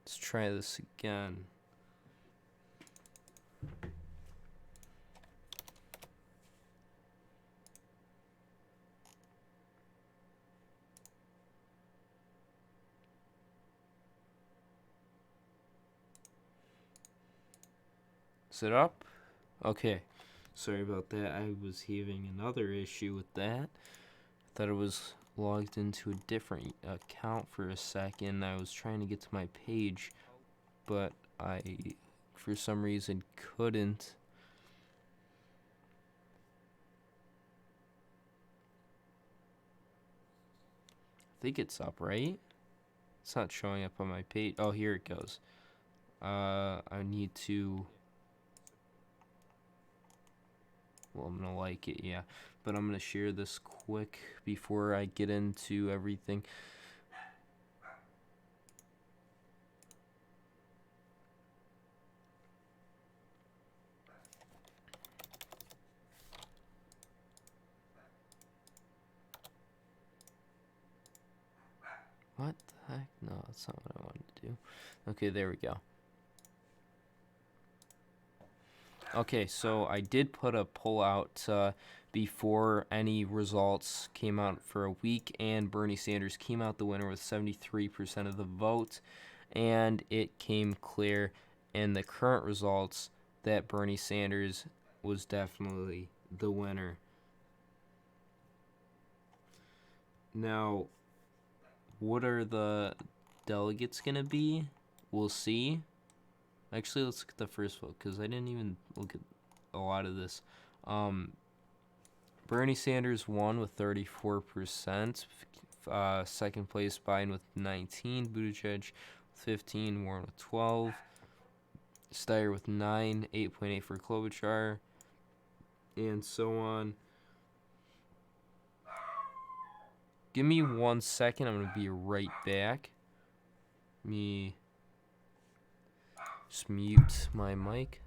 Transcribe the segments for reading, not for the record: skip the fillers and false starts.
Let's try this again. Is it up? Okay. Sorry about that. I was having another issue with that. I thought it was logged into a different account for a second. I was trying to get to my page, but I, for some reason, couldn't. I think it's up, right? It's not showing up on my page. Oh, here it goes. I need to. Well, I'm gonna like it, yeah. But I'm gonna share this quick before I get into everything. What the heck? No, that's not what I wanted to do. Okay, there we go. Okay, so I did put a poll out before any results came out for a week, and Bernie Sanders came out the winner with 73% of the vote, and it came clear in the current results that Bernie Sanders was definitely the winner. Now, what are the delegates going to be? We'll see. Actually, let's look at the first vote because I didn't even look at a lot of this. Bernie Sanders won with 34%. Second place, Biden with 19. Buttigieg with 15. Warren with 12. Steyer with 9. 8.8 for Klobuchar. And so on. Give me 1 second. I'm going to be right back. Me just mute my mic.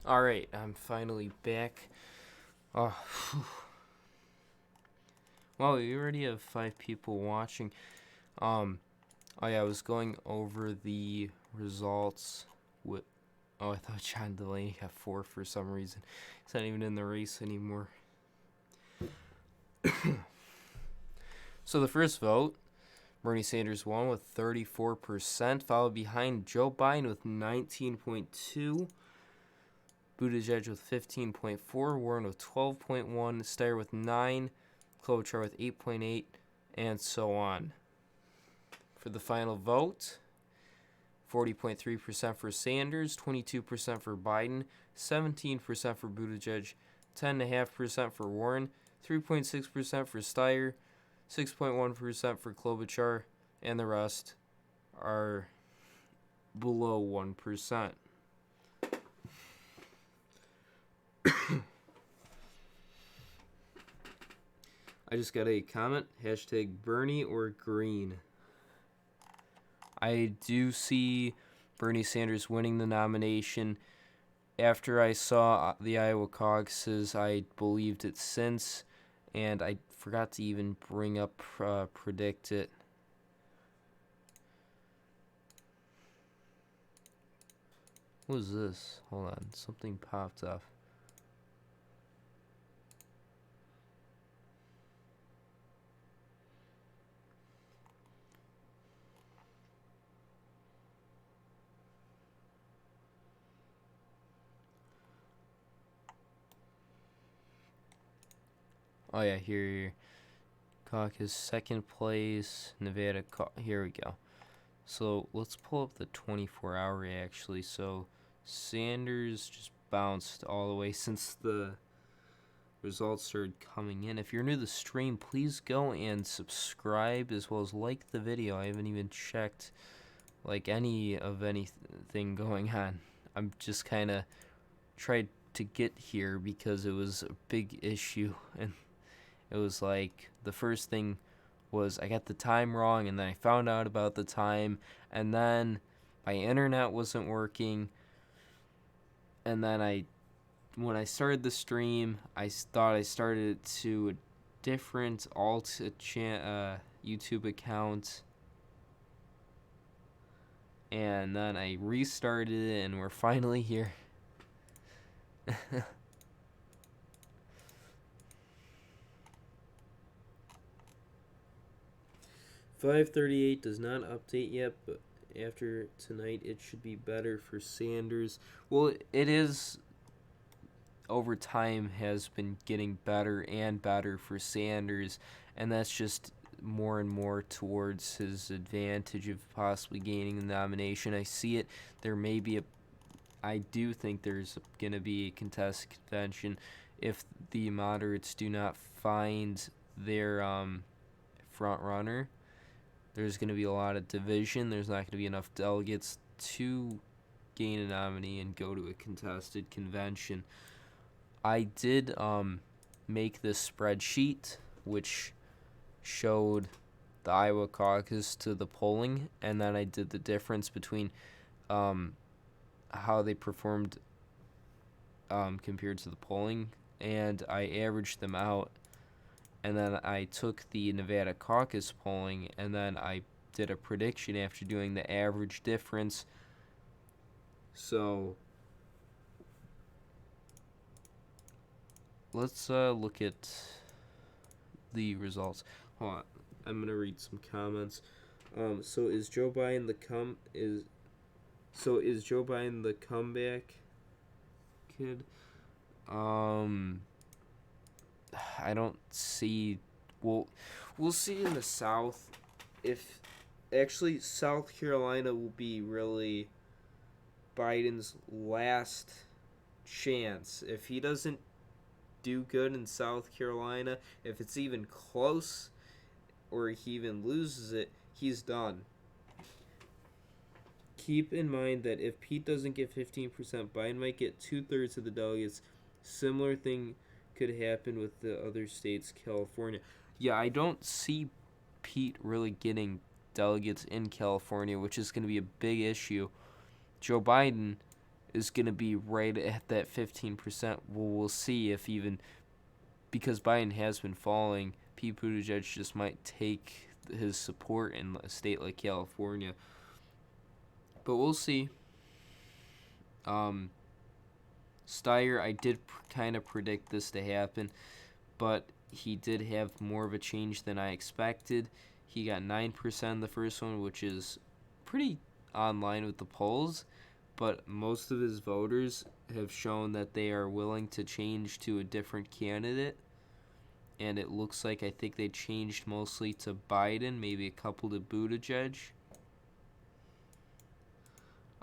All right, I'm finally back. Oh, well, we already have 5 people watching. Oh yeah, I was going over the results with. Oh, I thought John Delaney got 4 for some reason. He's not even in the race anymore. So the first vote, Bernie Sanders won with 34%, followed behind Joe Biden with 19.2%. Buttigieg with 15.4%, Warren with 12.1%, Steyer with 9%, Klobuchar with 8.8%, and so on. For the final vote, 40.3% for Sanders, 22% for Biden, 17% for Buttigieg, 10.5% for Warren, 3.6% for Steyer, 6.1% for Klobuchar, and the rest are below 1%. I just got a comment, hashtag Bernie or Green. I do see Bernie Sanders winning the nomination. After I saw the Iowa caucuses, I believed it since, and I forgot to even bring up Predict It. What was this? Hold on, something popped up. Oh yeah, here. Caucus, second place, Nevada. Here we go. So let's pull up the 24-hour actually. So Sanders just bounced all the way since the results started coming in. If you're new to the stream, please go and subscribe as well as like the video. I haven't even checked like anything going on. I'm just kind of tried to get here because it was a big issue, and it was like the first thing was I got the time wrong, and then I found out about the time, and then my internet wasn't working, and then when I started the stream, I thought I started it to a different YouTube account, and then I restarted it, and we're finally here. 538 does not update yet, but after tonight it should be better for Sanders. Well, it is over time has been getting better and better for Sanders, and that's just more and more towards his advantage of possibly gaining the nomination. I see it. I do think there's going to be a contested convention if the moderates do not find their front runner. There's going to be a lot of division. There's not going to be enough delegates to gain a nominee and go to a contested convention. I did make this spreadsheet, which showed the Iowa caucus to the polling, and then I did the difference between how they performed compared to the polling, and I averaged them out. And then I took the Nevada caucus polling, and then I did a prediction after doing the average difference. So let's look at the results. Hold on, I'm gonna read some comments. So is Joe Biden the comeback kid? I don't see. We'll see in the South. If actually South Carolina will be really Biden's last chance. If he doesn't do good in South Carolina, if it's even close, or he even loses it, he's done. Keep in mind that if Pete doesn't get 15%, Biden might get 2/3 of the delegates. Similar thing could happen with the other states, California. Yeah, I don't see Pete really getting delegates in California, which is going to be a big issue. Joe Biden is going to be right at that 15%. Well, we'll see if even, because Biden has been falling, Pete Buttigieg just might take his support in a state like California. But we'll see. Steyer, I did kind of predict this to happen, but he did have more of a change than I expected. He got 9% in the first one, which is pretty on line with the polls, but most of his voters have shown that they are willing to change to a different candidate, and it looks like I think they changed mostly to Biden, maybe a couple to Buttigieg.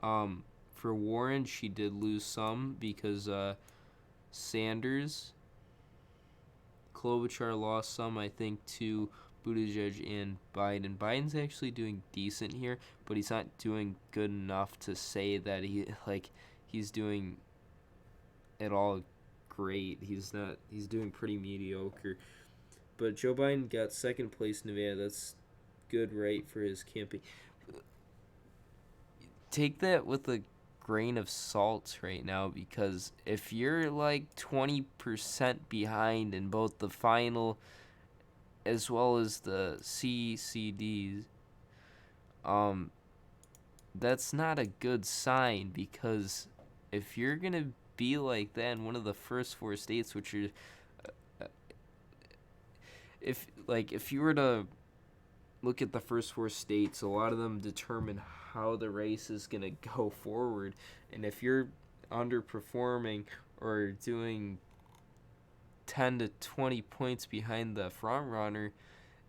For Warren, she did lose some because Sanders, Klobuchar lost some, I think, to Buttigieg and Biden. Biden's actually doing decent here, but he's not doing good enough to say that he's doing at all great. He's not. He's doing pretty mediocre. But Joe Biden got second place in Nevada. That's good, right, for his campaign. Take that with a grain of salt right now, because if you're like 20% behind in both the final as well as the CCDs, that's not a good sign, because if you're gonna be like that in one of the first four states, which are if you were to look at the first four states, a lot of them determine how the race is going to go forward. And if you're underperforming or doing 10 to 20 points behind the front runner,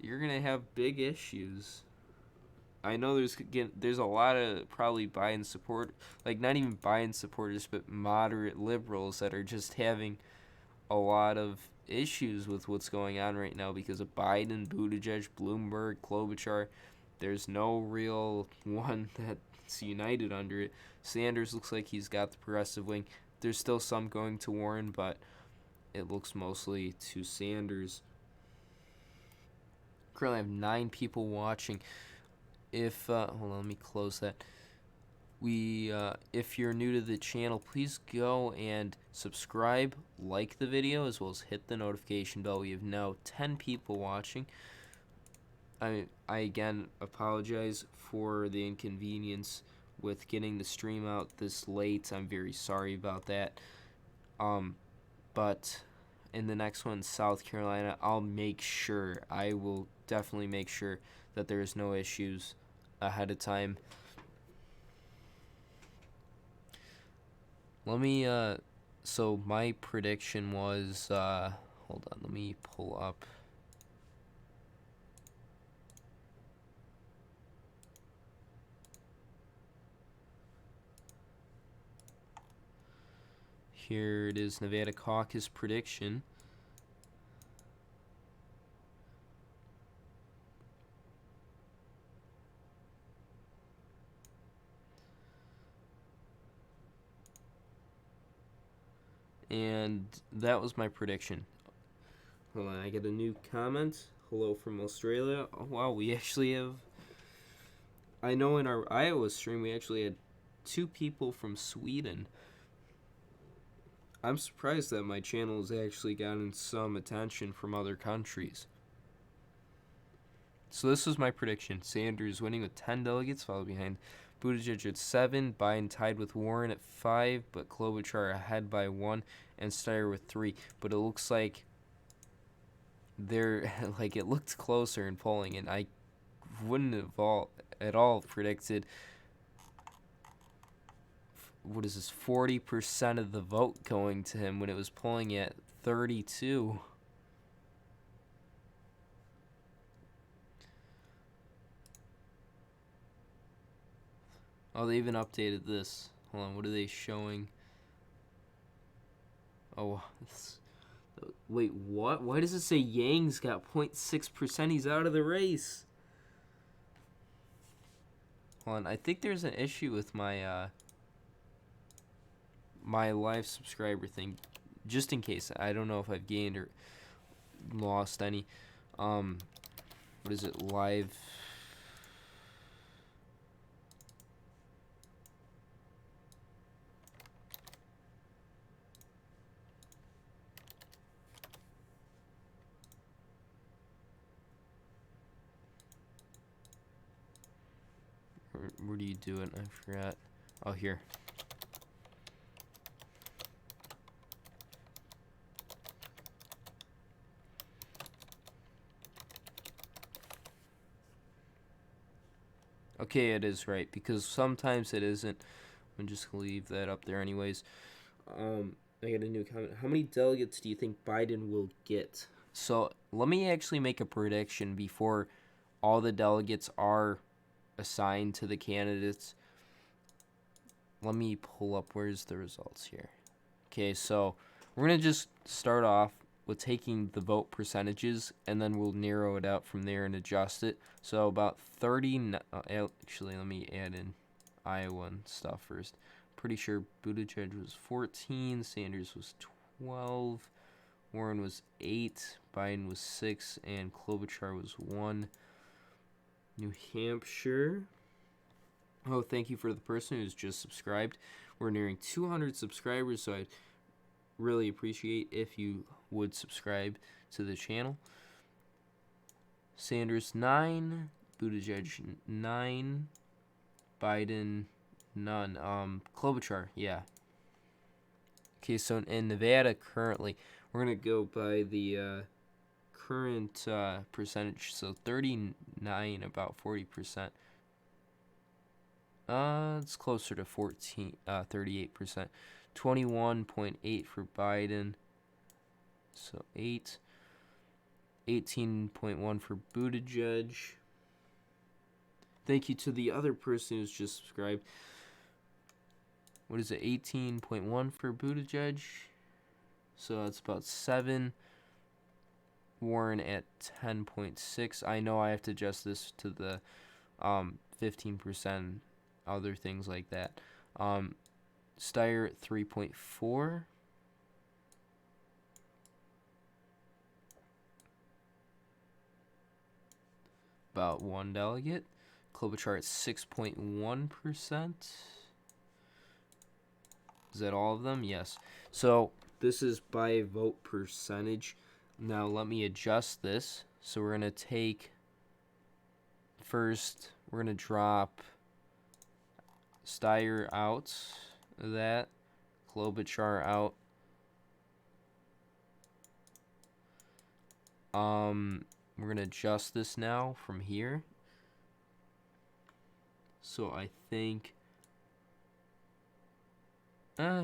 you're going to have big issues. I know there's a lot of probably Biden support, like not even Biden supporters, but moderate liberals that are just having a lot of issues with what's going on right now because of Biden, Buttigieg, Bloomberg, Klobuchar. There's no real one that's united under it. Sanders looks like he's got the progressive wing. There's still some going to Warren, but it looks mostly to Sanders. Currently, I have 9 people watching. If hold on, let me close that. If you're new to the channel, please go and subscribe, like the video, as well as hit the notification bell. We have now 10 people watching. I again apologize for the inconvenience with getting the stream out this late. I'm very sorry about that. But in the next one, South Carolina, I will definitely make sure that there's no issues ahead of time. Let me, so my prediction was, hold on, let me pull up. Here it is, Nevada Caucus prediction. And that was my prediction. Hold on, I get a new comment. Hello from Australia. Oh, wow, we actually have... I know in our Iowa stream we actually had 2 people from Sweden. I'm surprised that my channel has actually gotten some attention from other countries. So this was my prediction. Sanders winning with 10 delegates, followed behind Buttigieg at 7, Biden tied with Warren at 5, but Klobuchar ahead by 1, and Steyer with 3. But it looks like it looked closer in polling, and I wouldn't have at all predicted 40% of the vote going to him when it was polling at 32. Oh, they even updated this. Hold on, what are they showing? Oh, wait, what? Why does it say Yang's got 0.6%? He's out of the race. Hold on, I think there's an issue with my my live subscriber thing. Just in case, I don't know if I've gained or lost any. What is it? Live. where do you do it? I forgot. Oh, here. Okay, it is right, because sometimes it isn't. I'm just going to leave that up there anyways. I got a new comment. How many delegates do you think Biden will get? So let me actually make a prediction before all the delegates are assigned to the candidates. Let me pull up, where's the results here? Okay, so we're going to just start off with taking the vote percentages, and then we'll narrow it out from there and adjust it. So about 30, actually, let me add in Iowa and stuff first. Pretty sure Buttigieg was 14, Sanders was 12, Warren was 8, Biden was 6, and Klobuchar was 1. New Hampshire. Oh, thank you for the person who's just subscribed. We're nearing 200 subscribers, so I'd really appreciate if you would subscribe to the channel. Sanders 9, Buttigieg 9, Biden none. Klobuchar, yeah. Okay, so in Nevada currently, we're gonna go by the current percentage. So 39, about 40%. It's closer to 38%. 21.8 for Biden. So 8. 18.1 for Buttigieg. Thank you to the other person who's just subscribed. What is it? 18.1 for Buttigieg. So that's about 7. Warren at 10.6. I know I have to adjust this to the 15%, other things like that. Steyer at 3.4. About 1 delegate. Klobuchar at 6.1%. Is that all of them? Yes. So this is by vote percentage. Now let me adjust this. So we're going to take, first, we're going to drop Steyer out of that. Klobuchar out. We're going to adjust this now from here. So I think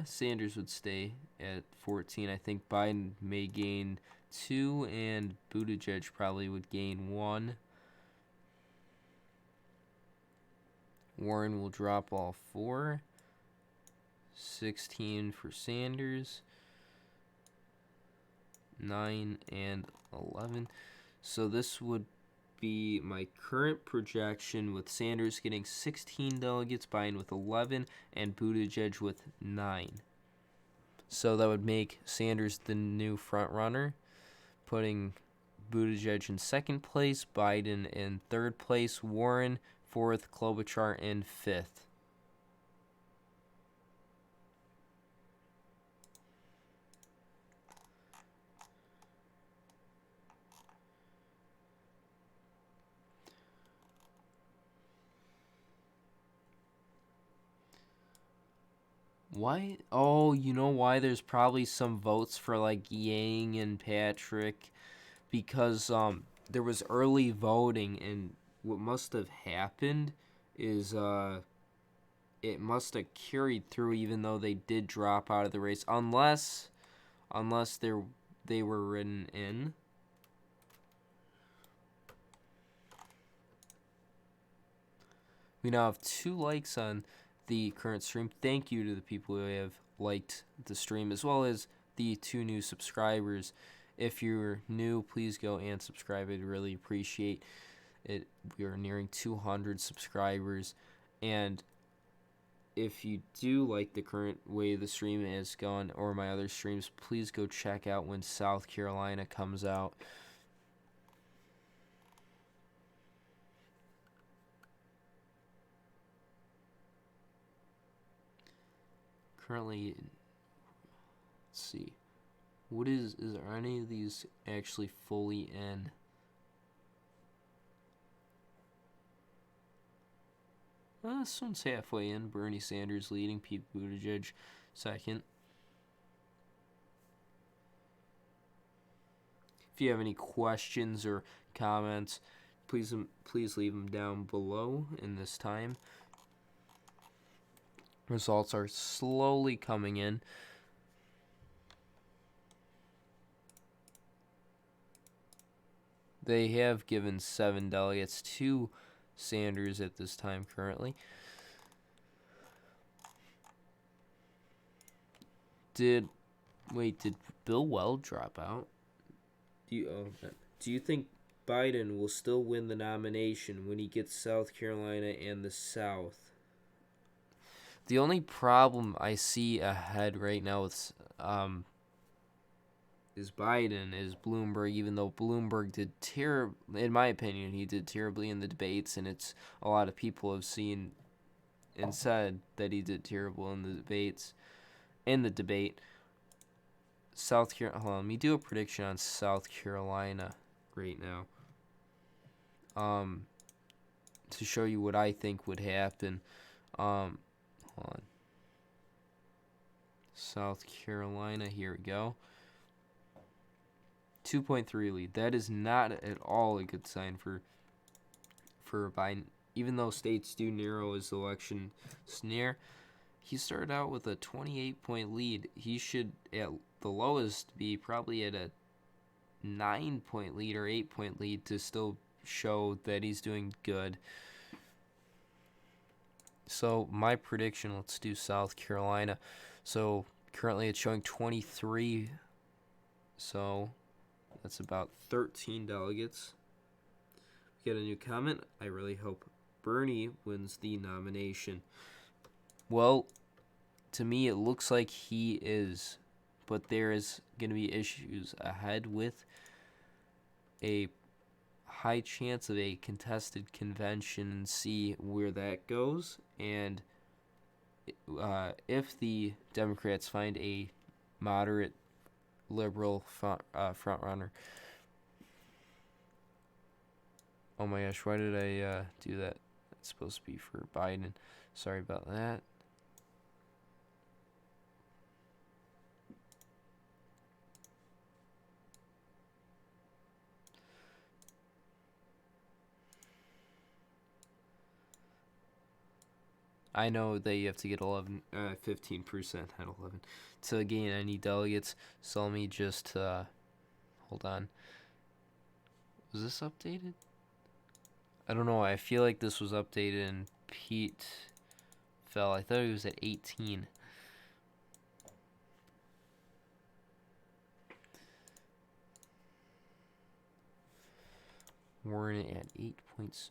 Sanders would stay at 14. I think Biden may gain 2, and Buttigieg probably would gain 1. Warren will drop all 4. 16 for Sanders. 9 and 11. So this would be my current projection, with Sanders getting 16 delegates, Biden with 11, and Buttigieg with 9. So that would make Sanders the new front runner, putting Buttigieg in second place, Biden in third place, Warren fourth, Klobuchar in fifth. Why? Oh, you know why there's probably some votes for like Yang and Patrick, because there was early voting, and what must have happened is it must have carried through even though they did drop out of the race, unless they were written in. We now have 2 likes on the current stream. Thank you to the people who have liked the stream, as well as the 2 new subscribers. If you're new, please go and subscribe. I'd really appreciate it. We are nearing 200 subscribers, and if you do like the current way the stream is going, or my other streams, please go check out when South Carolina comes out. Currently, let's see, is there any of these actually fully in? This one's halfway in. Bernie Sanders leading, Pete Buttigieg second. If you have any questions or comments, please leave them down below in this time. Results are slowly coming in. They have given 7 delegates to Sanders at this time currently. Did Bill Weld drop out? Do you think Biden will still win the nomination when he gets South Carolina and the South? The only problem I see ahead right now with is Biden is Bloomberg, even though Bloomberg did in my opinion, he did terribly in the debates, and it's a lot of people have seen and said that he did terrible in the debates. In the debate, South Carolina. Hold on, let me do a prediction on South Carolina right now. To show you what I think would happen. Hold on. South Carolina. Here we go. 2.3 lead. That is not at all a good sign for Biden. Even though states do narrow his election near, he started out with a 28-point lead. He should, at the lowest, be probably at a 9-point lead or 8-point lead to still show that he's doing good. So my prediction, let's do South Carolina. So currently it's showing 23. So that's about 13 delegates. We get a new comment. I really hope Bernie wins the nomination. Well, to me it looks like he is, but there is going to be issues ahead with a high chance of a contested convention and see where that goes. And if the Democrats find a moderate liberal front runner. Oh my gosh, why did I do that? It's supposed to be for Biden. Sorry about that. I know that you have to get 15%, not 11, to gain any delegates. So let me just, hold on. Was this updated? I don't know. I feel like this was updated and Pete fell. I thought he was at 18. Warren at 8 points.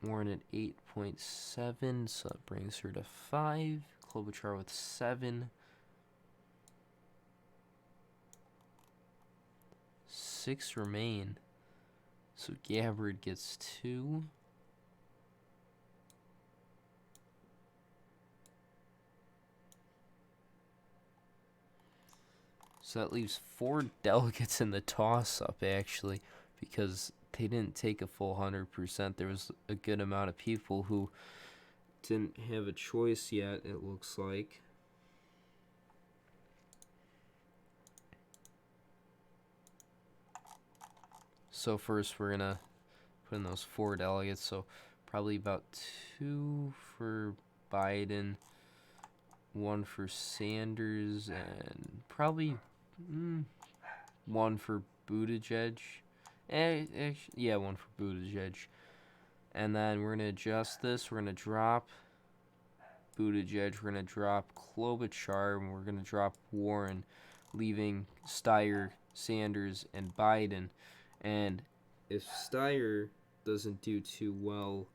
Warren at 8.7, so that brings her to 5. Klobuchar with 7. 6 remain. So Gabbard gets 2. So that leaves 4 delegates in the toss-up, actually, because they didn't take a full 100%. There was a good amount of people who didn't have a choice yet, it looks like. So first we're going to put in those 4 delegates. So probably about 2 for Biden, 1 for Sanders, and probably 1 for Buttigieg. Yeah, 1 for Buttigieg. And then we're going to adjust this. We're going to drop Buttigieg. We're going to drop Klobuchar. And we're going to drop Warren, leaving Steyer, Sanders, and Biden. And if Steyer doesn't do too well,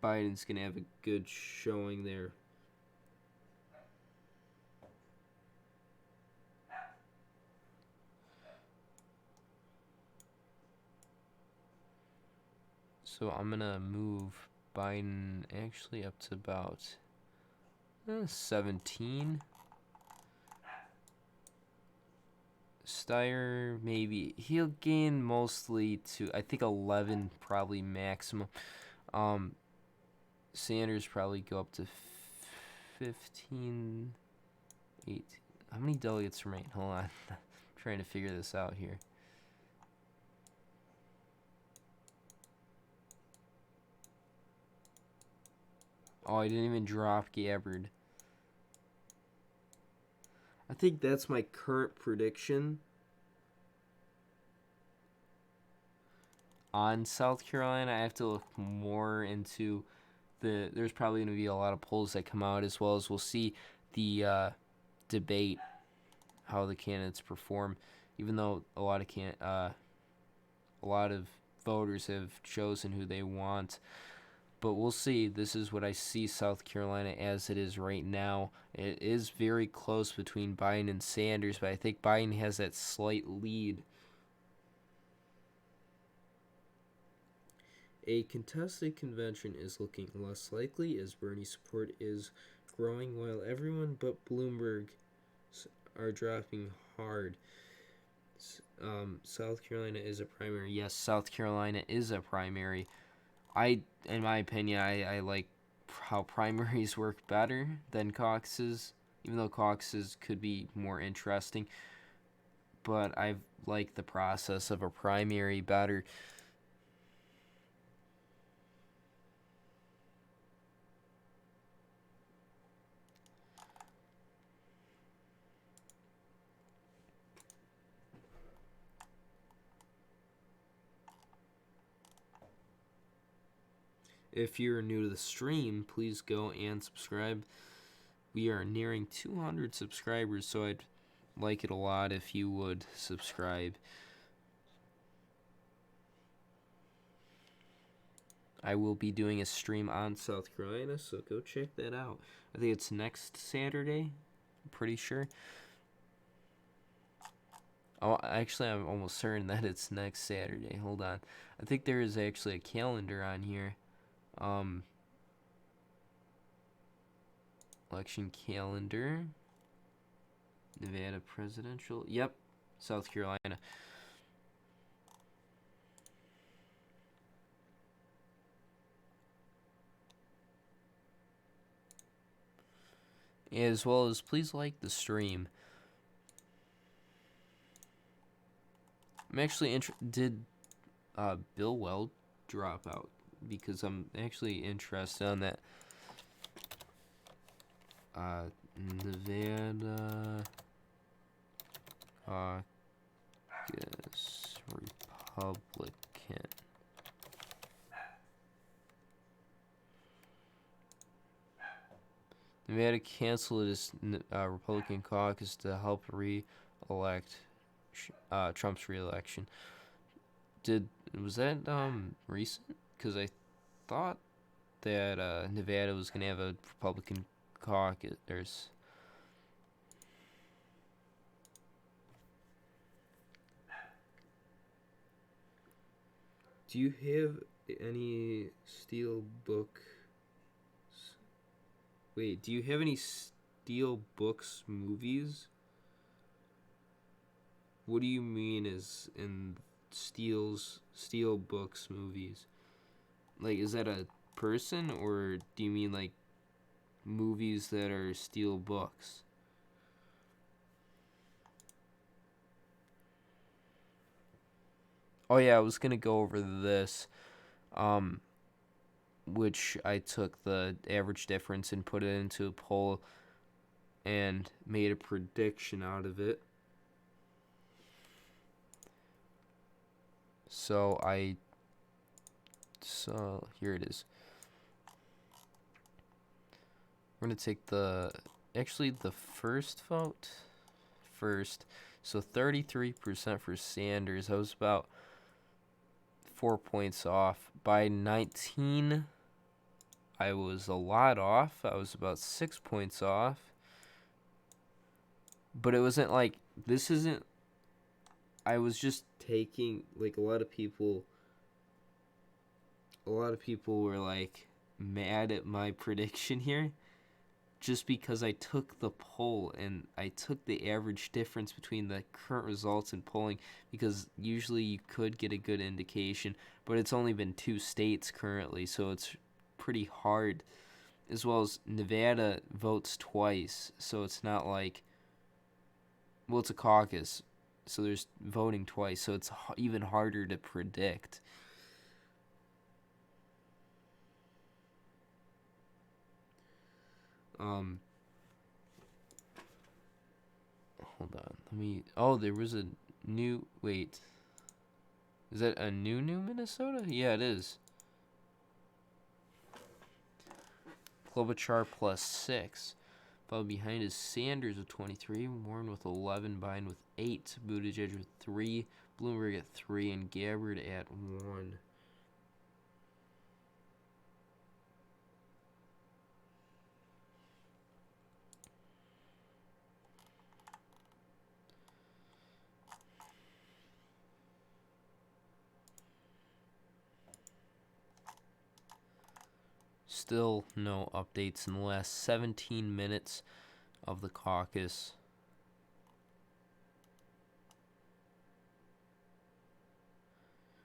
Biden's going to have a good showing there. So I'm going to move Biden actually up to about 17. Steyer, maybe. He'll gain mostly to, I think, 11 probably maximum. Sanders probably go up to 15, 18. How many delegates remain? Hold on. I'm trying to figure this out here. Oh, I didn't even drop Gabbard. I think that's my current prediction on South Carolina. I have to look more into there's probably going to be a lot of polls that come out, as well as we'll see the debate, how the candidates perform, even though a lot of voters have chosen who they want. But we'll see. This is what I see South Carolina as it is right now. It is very close between Biden and Sanders, but I think Biden has that slight lead. A contested convention is looking less likely as Bernie's support is growing while everyone but Bloomberg are dropping hard. South Carolina is a primary. Yes, South Carolina is a primary. In my opinion, I like how primaries work better than caucuses, even though caucuses could be more interesting. But I like the process of a primary better. If you're new to the stream, please go and subscribe. We are nearing 200 subscribers, so I'd like it a lot if you would subscribe. I will be doing a stream on South Carolina, so go check that out. I think it's next Saturday, I'm pretty sure. Oh, actually, I'm almost certain that it's next Saturday. Hold on. I think there is actually a calendar on here. Election calendar. Nevada presidential. Yep, South Carolina. As well as please like the stream. I'm actually did Bill Weld drop out? Because I'm actually interested on that. Nevada Caucus Republican. Nevada canceled its Republican caucus to help re-elect Trump's re-election. Was that recent? Because I thought that Nevada was going to have a Republican caucus. Do you have any steel books? Wait, do you have any steel books movies? What do you mean is in steel books movies? Like, is that a person, or do you mean like movies that are steel books? Oh yeah, I was gonna go over this, which I took the average difference and put it into a poll and made a prediction out of it. So here it is. We're going to take the first vote first. So 33% for Sanders. I was about 4 points off. By 19, I was a lot off. I was about 6 points off. But it wasn't like, this isn't, I was just taking, like, a lot of people were like mad at my prediction here. just because I took the poll and I took the average difference between the current results and polling, because usually you could get a good indication, but it's only been 2 states currently, so it's pretty hard. As well as Nevada votes twice, so it's not like, well, it's a caucus, so there's voting twice, so it's even harder to predict. Hold on. There was a new. Wait. Is that a new Minnesota? Yeah, it is. Klobuchar plus 6. Followed behind is Sanders with 23, Warren with 11, Biden with 8, Buttigieg with 3, Bloomberg at 3, and Gabbard at 1. Still no updates in the last 17 minutes of the caucus.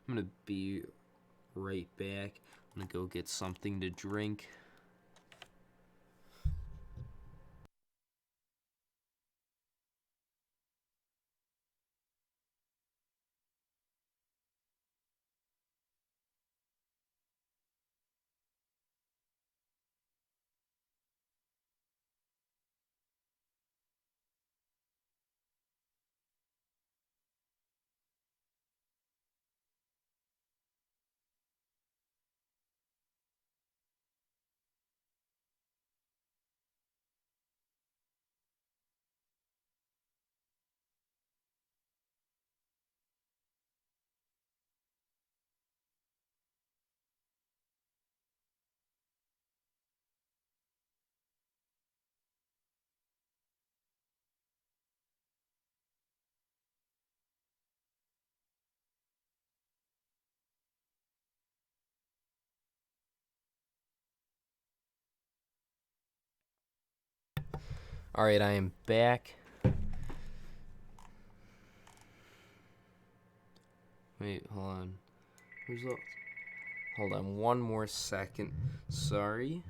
I'm going to be right back. I'm going to go get something to drink. All right, I am back. Wait, hold on. Results. Hold on one more second. Sorry.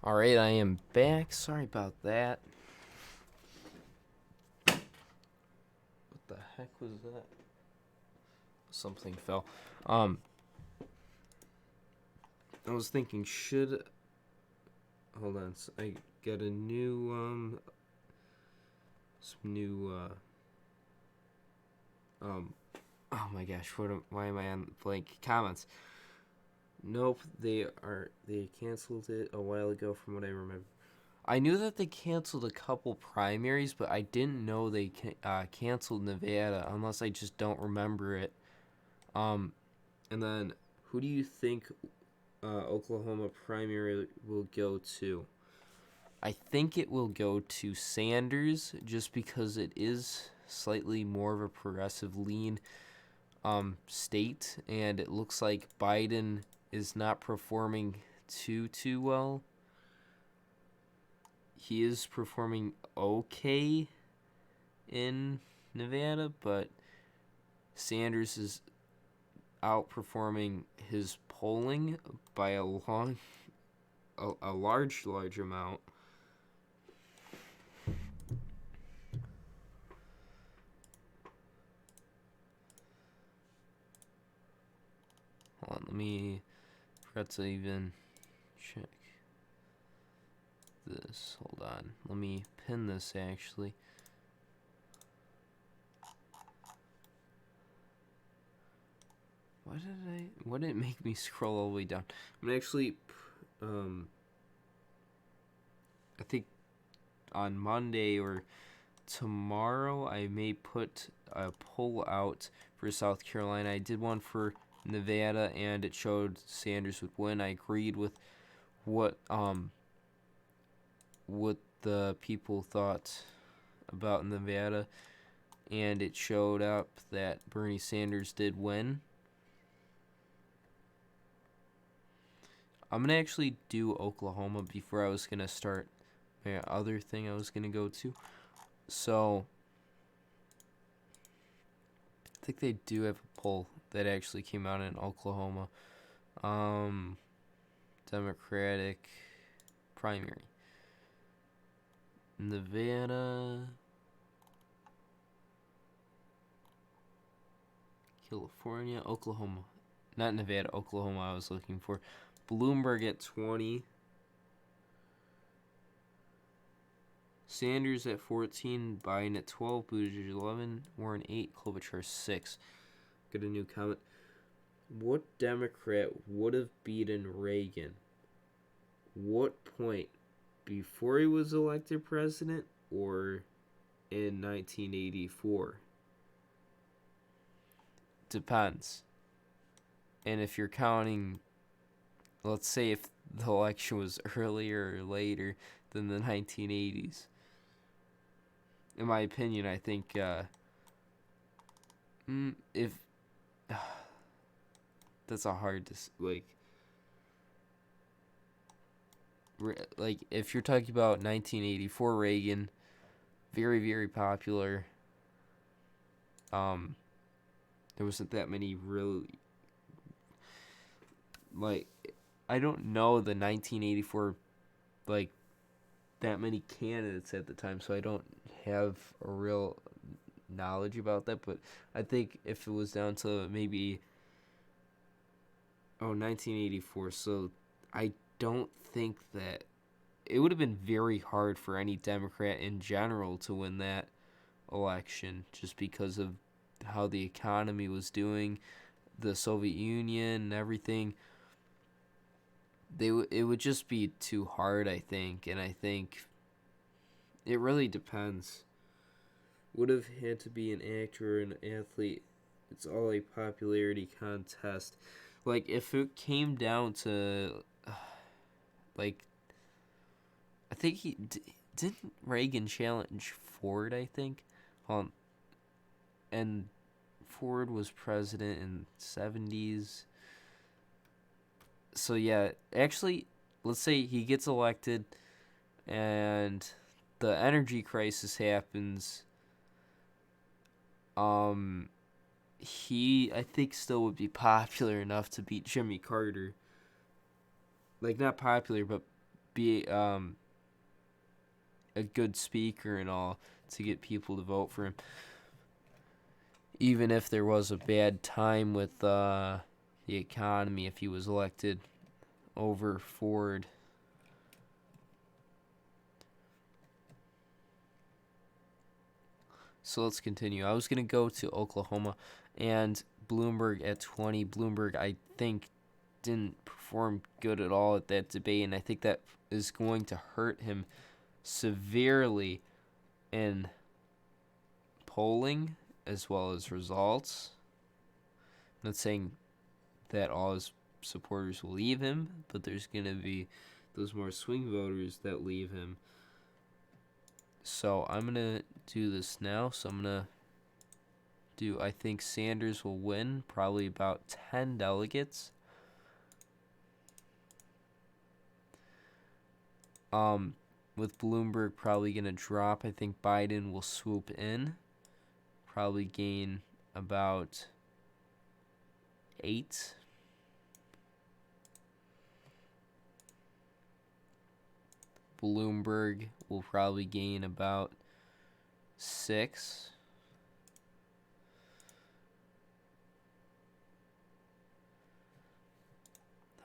All right, I am back. Sorry about that. What the heck was that? Something fell. I was thinking, hold on, so I got a new oh my gosh, why am I on blank comments? Nope, they canceled it a while ago from what I remember. I knew that they canceled a couple primaries, but I didn't know they canceled Nevada, unless I just don't remember it. And then, who do you think Oklahoma primary will go to? I think it will go to Sanders, just because it is slightly more of a progressive lean state, and it looks like Biden is not performing too well. He is performing okay in Nevada, but Sanders is outperforming his polling by a long a large amount. Hold on, let me forgot to even check this. Hold on, let me pin this actually. Why did it make me scroll all the way down? I'm actually, I think on Monday or tomorrow I may put a poll out for South Carolina. I did one for Nevada and it showed Sanders would win. I agreed with what the people thought about Nevada, and it showed up that Bernie Sanders did win. I'm going to actually do Oklahoma before I was going to start my other thing I was going to go to. So, I think they do have a poll that actually came out in Oklahoma. Democratic primary. Nevada. California. Oklahoma. Not Nevada, Oklahoma I was looking for. Bloomberg at 20. Sanders at 14. Biden at 12. Buttigieg 11. Warren 8. Klobuchar 6. Got a new comment. What Democrat would have beaten Reagan? What point? Before he was elected president or in 1984? Depends. And if you're counting, let's say if the election was earlier or later than the 1980s. In my opinion, I think if that's a hard to like if you're talking about 1984 Reagan, very very popular. There wasn't that many really I don't know the 1984 that many candidates at the time, so I don't have a real knowledge about that, but I think if it was down to maybe 1984, so I don't think that it would have been very hard for any Democrat in general to win that election just because of how the economy was doing, the Soviet Union and everything. It would just be too hard, I think, and I think it really depends. Would have had to be an actor or an athlete. It's all a popularity contest. If it came down to, I think didn't Reagan challenge Ford, I think? And Ford was president in the 70s. So yeah, actually, let's say he gets elected and the energy crisis happens. He, I think, still would be popular enough to beat Jimmy Carter. Not popular, but be a good speaker and all to get people to vote for him. Even if there was a bad time with the economy, if he was elected over Ford. So let's continue. I was going to go to Oklahoma, and Bloomberg at 20. Bloomberg, I think, didn't perform good at all at that debate, and I think that is going to hurt him severely in polling as well as results. I'm not saying that all his supporters will leave him, but there's going to be those more swing voters that leave him. So I'm going to do this now. So I'm going to do, I think Sanders will win, probably about 10 delegates. With Bloomberg probably going to drop, I think Biden will swoop in, probably gain about 8. Bloomberg will probably gain about 6.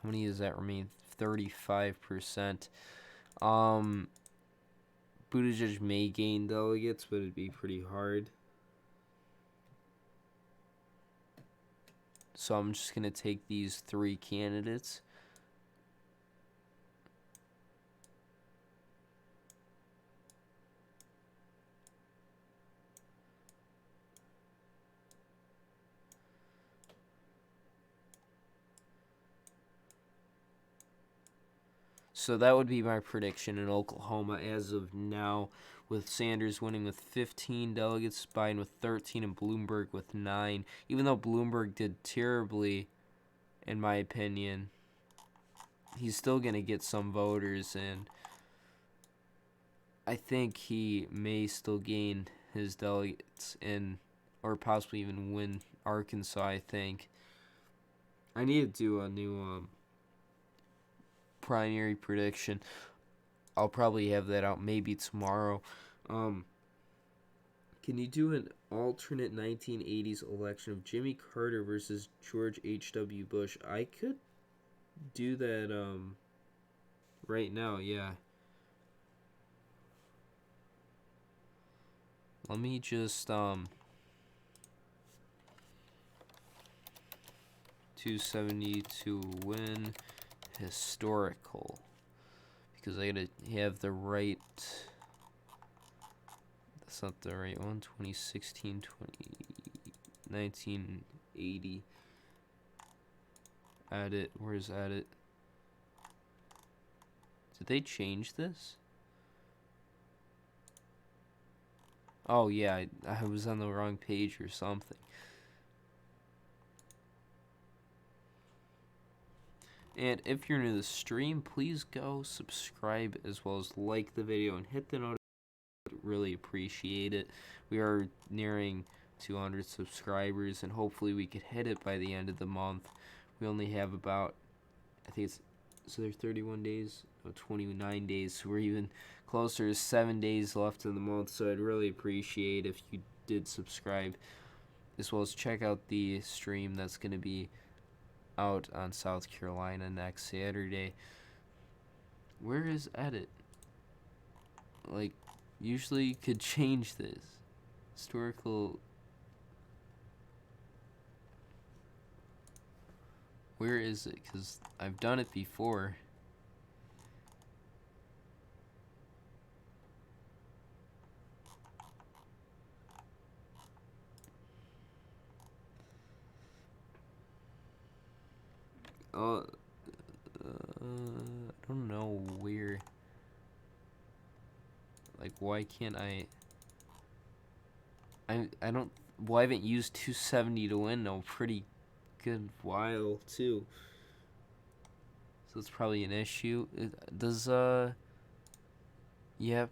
How many does that remain? 35%. Buttigieg may gain delegates, but it'd be pretty hard. So I'm just going to take these 3 candidates. So that would be my prediction in Oklahoma as of now, with Sanders winning with 15 delegates, Biden with 13, and Bloomberg with 9. Even though Bloomberg did terribly, in my opinion, he's still going to get some voters, and I think he may still gain his delegates or possibly even win Arkansas, I think. I need to do a new primary prediction. I'll probably have that out maybe tomorrow. Can you do an alternate 1980s election of Jimmy Carter versus George H.W. Bush? I could do that right now, yeah. Let me just 270 to win historical, because I gotta have the right. That's not the right one. 2016, 1980. Edit. Where's edit? Did they change this? Oh yeah, I was on the wrong page or something. And if you're new to the stream, please go subscribe as well as like the video and hit the notification. Really appreciate it. We are nearing 200 subscribers, and hopefully we could hit it by the end of the month. We only have about, I think there's 31 days, 29 days, so we're even closer to 7 days left in the month, so I'd really appreciate if you did subscribe, as well as check out the stream that's going to be out on South Carolina next Saturday. Where is edit? Like, usually you could change this. Historical. Where is it? Because I've done it before. I don't know where. Like, why can't I don't. Well, I haven't used 270 to win no pretty good while too. So it's probably an issue. Does yep,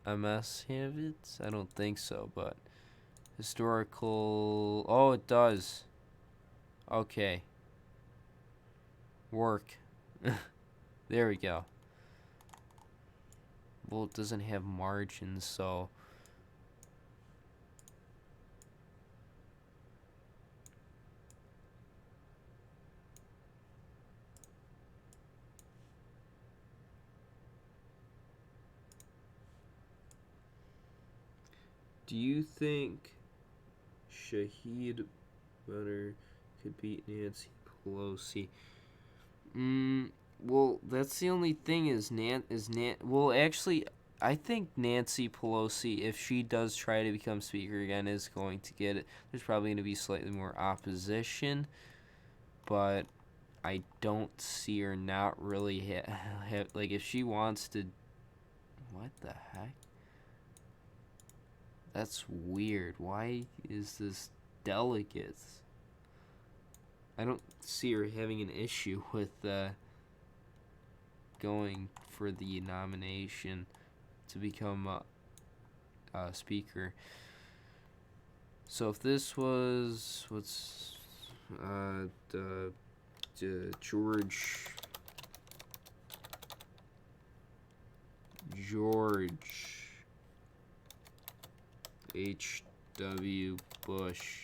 MS have it? I don't think so, but historical. Oh, it does. Okay. Work. There we go. Well, it doesn't have margins, so. Do you think Shahid Butter could beat Nancy Pelosi? Well, that's the only thing well, actually, I think Nancy Pelosi, if she does try to become speaker again, is going to get it. There's probably going to be slightly more opposition, but I don't see her not really like, if she wants to. What the heck? That's weird. Why is this delegates? I don't see her having an issue with going for the nomination to become a speaker. So if this was George George H.W. Bush.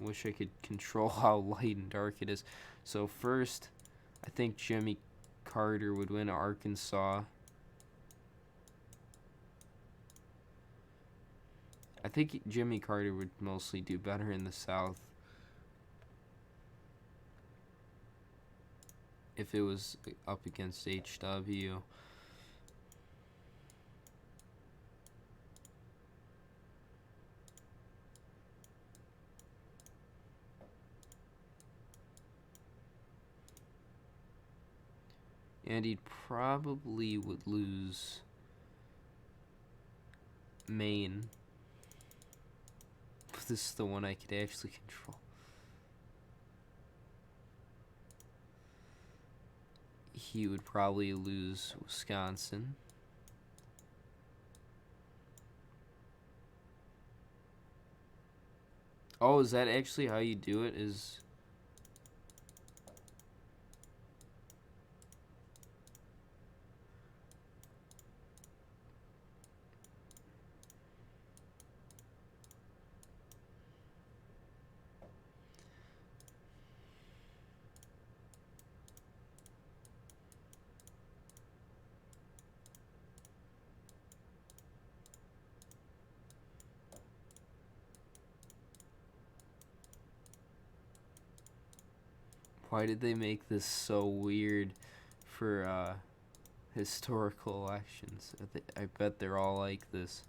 Wish I could control how light and dark it is. So first, I think Jimmy Carter would win Arkansas. I think Jimmy Carter would mostly do better in the South if it was up against H.W. And he probably would lose Maine. But this is the one I could actually control. He would probably lose Wisconsin. Oh, is that actually how you do it? Why did they make this so weird for historical elections? I bet they're all like this.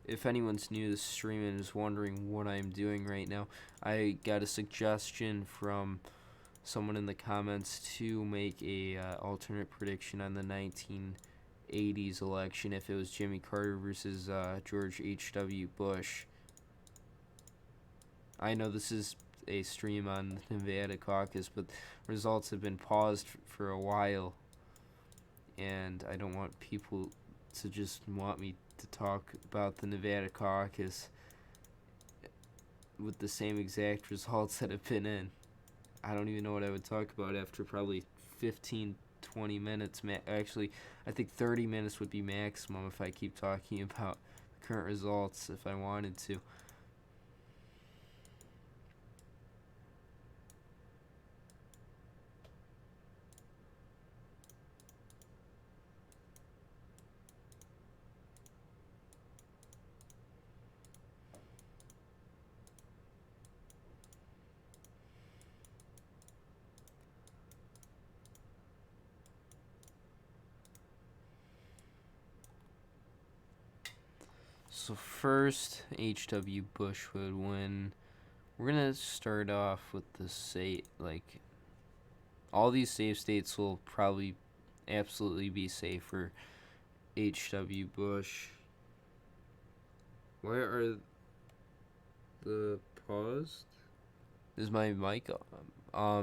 If anyone's new to the stream and is wondering what I'm doing right now, I got a suggestion from someone in the comments to make a alternate prediction on the 1980s election if it was Jimmy Carter versus George H.W. Bush. I know this is a stream on the Nevada Caucus, but results have been paused for a while, and I don't want people to just want me to talk about the Nevada Caucus with the same exact results that have been in. I don't even know what I would talk about after probably 15, 20 minutes. Actually, I think 30 minutes would be maximum if I keep talking about the current results if I wanted to. So first, H.W. Bush would win. We're going to start off with the state, like, all these safe states will probably absolutely be safe for H.W. Bush. Why are the paused? Is my mic I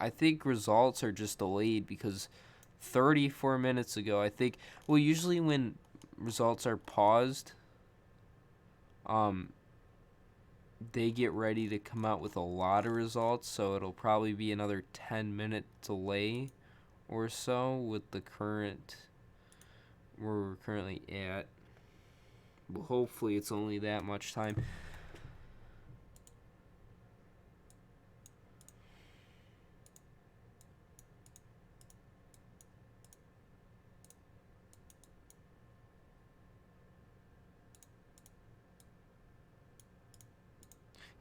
think results are just delayed because 34 minutes ago, I think, well, usually when results are paused, they get ready to come out with a lot of results, so it'll probably be another 10-minute delay or so with the current, where we're currently at. Well, hopefully it's only that much time.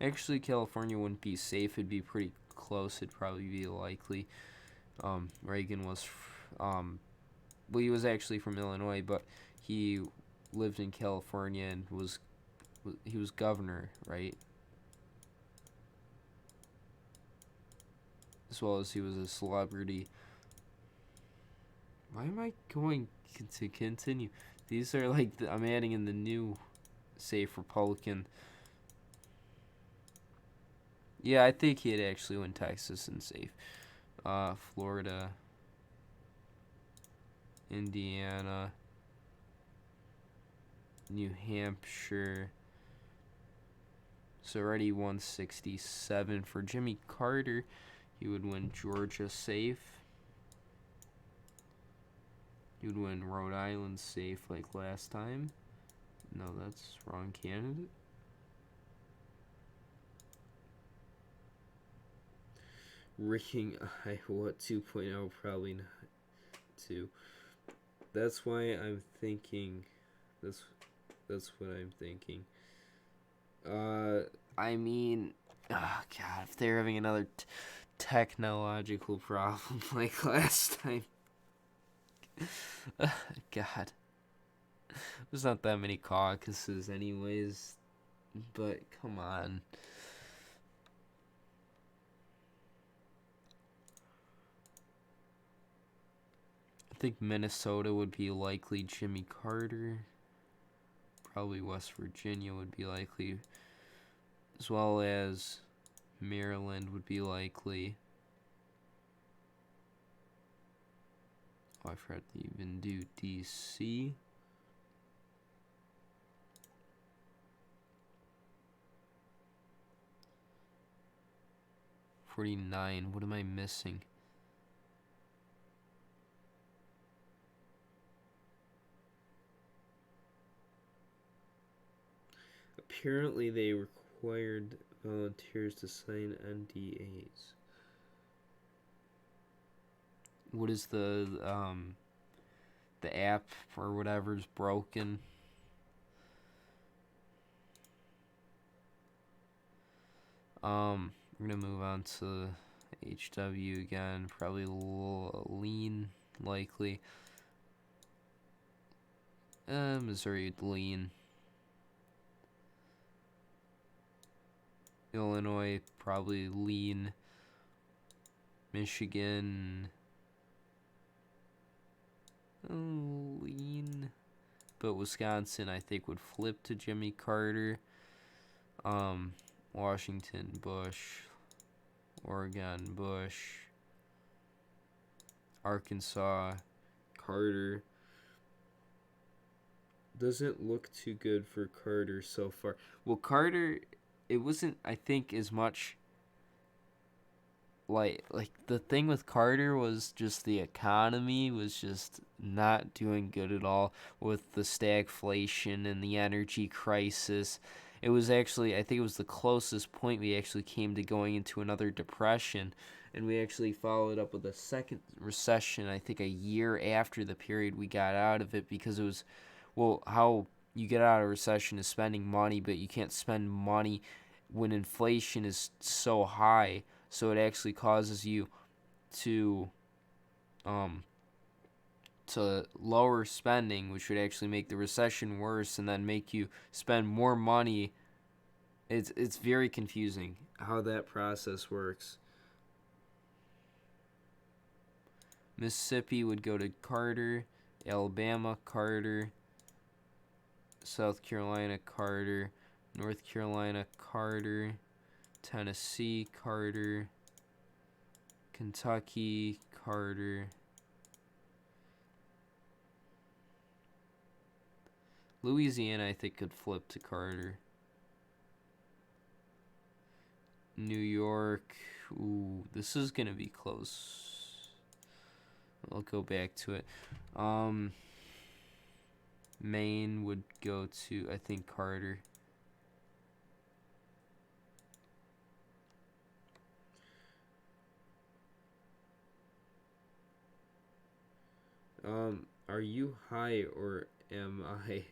Actually, California wouldn't be safe. It'd be pretty close. It'd probably be likely. Reagan was, well, he was actually from Illinois, but he lived in California and he was governor, right? As well as he was a celebrity. Why am I going to continue? These are like, I'm adding in the new safe Republican. Yeah, I think he'd actually win Texas and safe. Florida, Indiana, New Hampshire. So already 167 for Jimmy Carter. He would win Georgia safe. He would win Rhode Island safe like last time. No, that's wrong candidate. Rigging Iowa 2.0, probably not 2. That's why I'm thinking. That's what I'm thinking. I mean, oh God, if they're having another technological problem like last time. God. There's not that many caucuses anyways, but come on. I think Minnesota would be likely Jimmy Carter. Probably West Virginia would be likely, as well as Maryland would be likely. Oh, I forgot to even do DC. $49. What am I missing? Apparently, they required volunteers to sign NDAs. What is the app or whatever's broken? We're gonna move on to HW again. Probably a little lean, likely. Missouri lean. Illinois probably lean. Michigan lean. But Wisconsin I think would flip to Jimmy Carter. Washington Bush. Oregon Bush. Arkansas Carter. Doesn't look too good for Carter so far. Well, Carter, it wasn't, I think, as much like the thing with Carter was just the economy was just not doing good at all with the stagflation and the energy crisis. It was actually, I think it was the closest point we actually came to going into another depression, and we actually followed up with a second recession, I think a year after the period we got out of it, because it was, well, how you get out of a recession is spending money, but you can't spend money when inflation is so high. So it actually causes you to lower spending, which would actually make the recession worse and then make you spend more money. It's very confusing how that process works. Mississippi would go to Carter, Alabama Carter, South Carolina Carter, North Carolina Carter, Tennessee Carter, Kentucky Carter, Louisiana I think could flip to Carter, New York, ooh, this is gonna be close. I'll go back to it. Maine would go to, I think, Carter. Are you high or am I?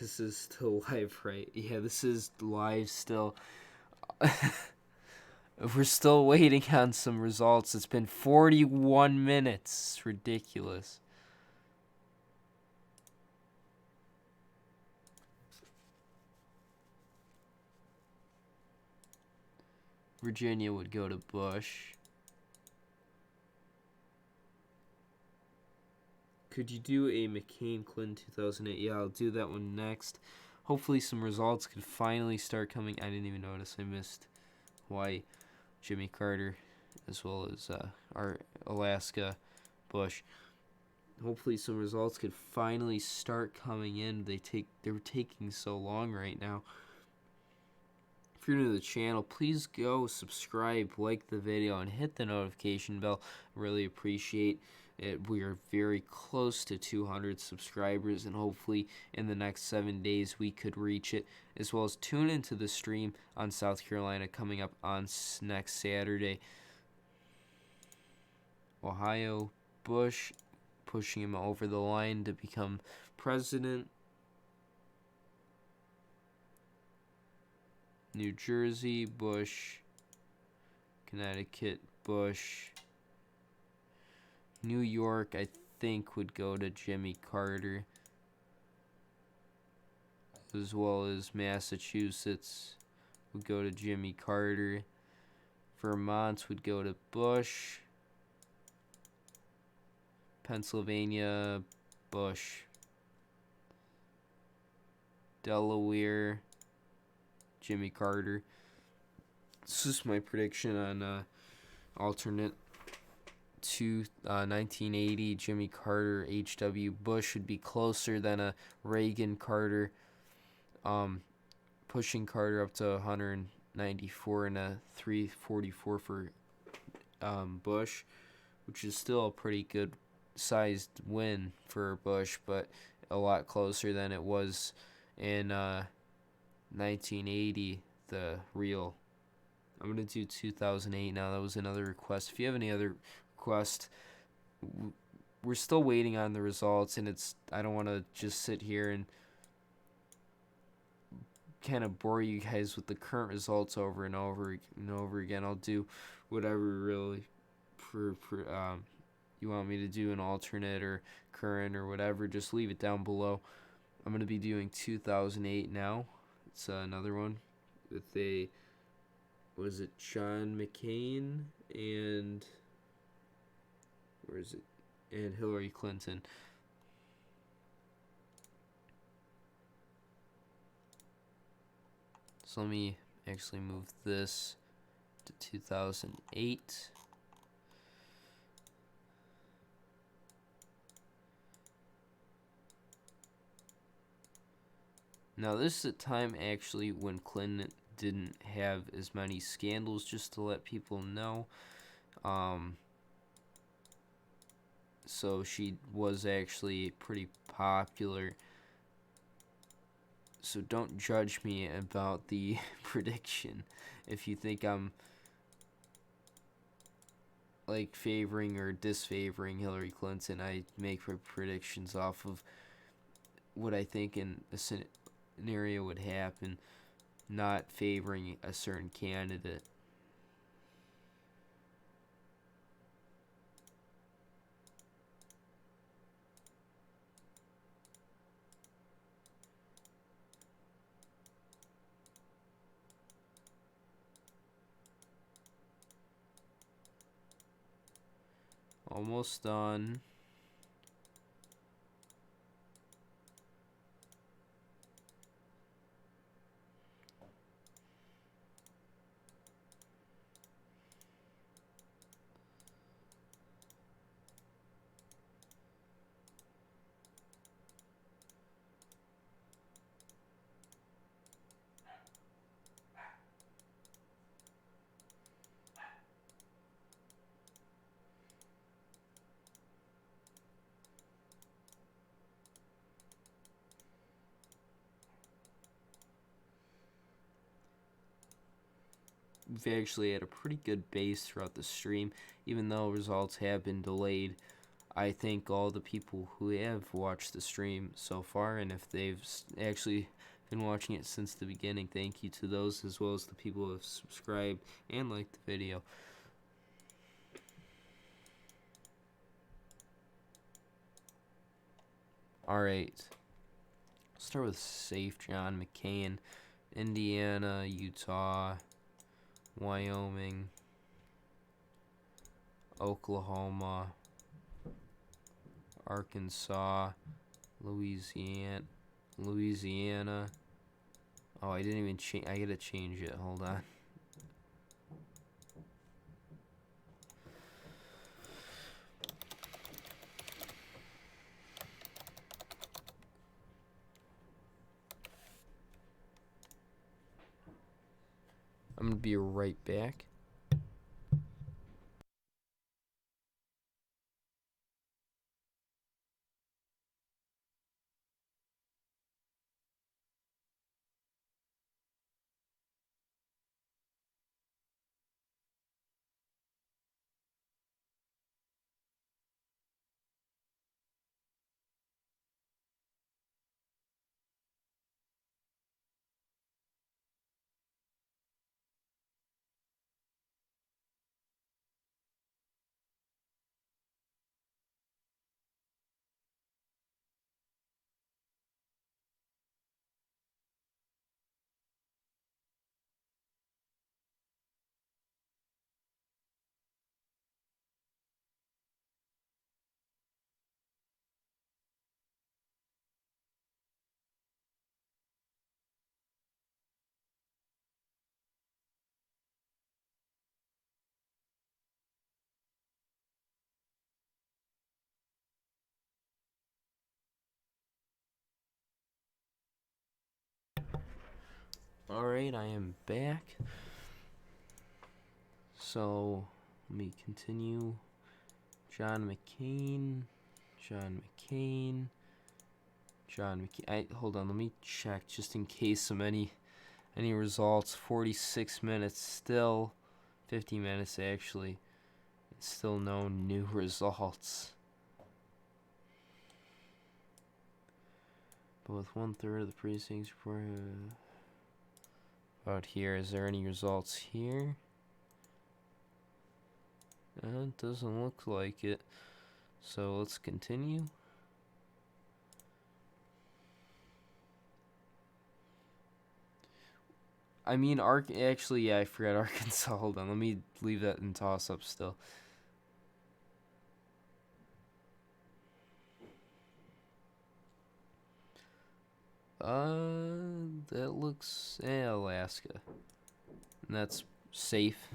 This is still live, right? Yeah, this is live still. We're still waiting on some results. It's been 41 minutes. It's ridiculous. Virginia would go to Bush. Could you do a McCain-Clinton 2008? Yeah, I'll do that one next. Hopefully some results could finally start coming. I didn't even notice I missed why Jimmy Carter as well as Alaska Bush. Hopefully some results could finally start coming in. They're taking so long right now. If you're new to the channel, please go subscribe, like the video, and hit the notification bell. Really appreciate it. We are very close to 200 subscribers, and hopefully in the next 7 days we could reach it, as well as tune into the stream on South Carolina coming up on next Saturday. Ohio, Bush pushing him over the line to become president. New Jersey, Bush. Connecticut, Bush. New York, I think, would go to Jimmy Carter, as well as Massachusetts would go to Jimmy Carter. Vermont would go to Bush. Pennsylvania, Bush. Delaware, Jimmy Carter. This is my prediction on alternate to 1980. Jimmy Carter, H.W. Bush would be closer than a Reagan Carter, pushing Carter up to 194 and a 344 for Bush, which is still a pretty good sized win for Bush, but a lot closer than it was in 1980, the real. I'm going to do 2008 now. That was another request. If you have any other requests, we're still waiting on the results, and I don't want to just sit here and kind of bore you guys with the current results over and over and over again. I'll do whatever really you want me to do, an alternate or current or whatever. Just leave it down below. I'm going to be doing 2008 now. It's another one with John McCain and and Hillary Clinton. So let me actually move this to 2008. Now this is a time actually when Clinton didn't have as many scandals, just to let people know. So she was actually pretty popular. So don't judge me about the prediction. If you think I'm like favoring or disfavoring Hillary Clinton, I make predictions off of what I think in a scenario would happen, not favoring a certain candidate. Almost done. We've actually had a pretty good base throughout the stream, even though results have been delayed. I thank all the people who have watched the stream so far, and if they've actually been watching it since the beginning, thank you to those, as well as the people who have subscribed and liked the video. Alright, start with safe John McCain. Indiana, Utah, Wyoming, Oklahoma, Arkansas, Louisiana. Oh, I didn't even change. I gotta change it. Hold on. I'm going to be right back. Alright, I am back. So, let me continue. John McCain. Hold on, let me check just in case some any results. 46 minutes still. 50 minutes actually. Still no new results. But with 1/3 of the precincts reported out here, is there any results here? It doesn't look like it. So let's continue. I mean, actually, yeah, I forgot Arkansas. Hold on, let me leave that in toss-up still. That looks Alaska. And that's safe.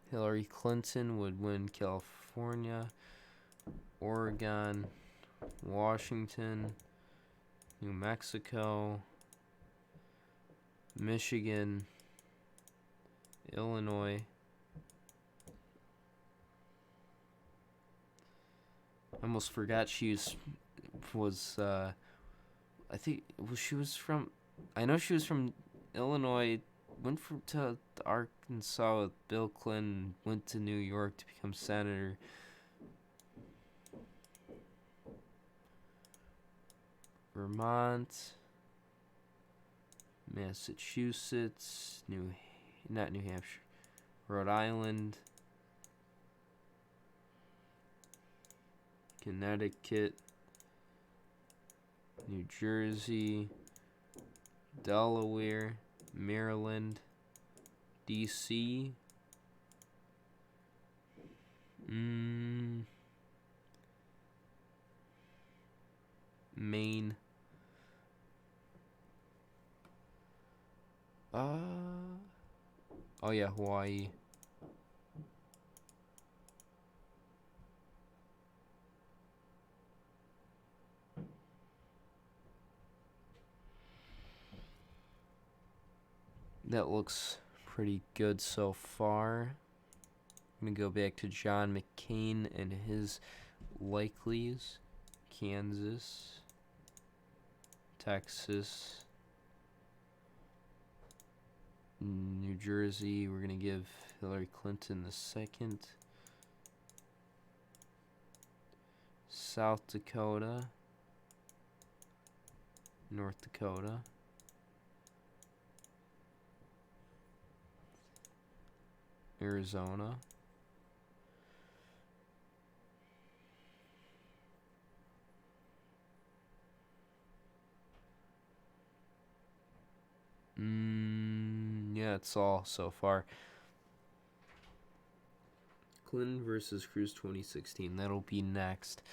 Hillary Clinton would win California, Oregon, Washington, New Mexico, Michigan, Illinois. I almost forgot she was I think she was from. I know she was from Illinois. Went to Arkansas with Bill Clinton. Went to New York to become senator. Vermont, Massachusetts, not New Hampshire, Rhode Island, Connecticut, New Jersey, Delaware, Maryland, DC, Maine, oh yeah, Hawaii. That looks pretty good so far. I'm gonna go back to John McCain and his likelies. Kansas, Texas, New Jersey. We're gonna give Hillary Clinton the second. South Dakota, North Dakota, Arizona, yeah, it's all so far. Clinton versus Cruz 2016. That'll be next.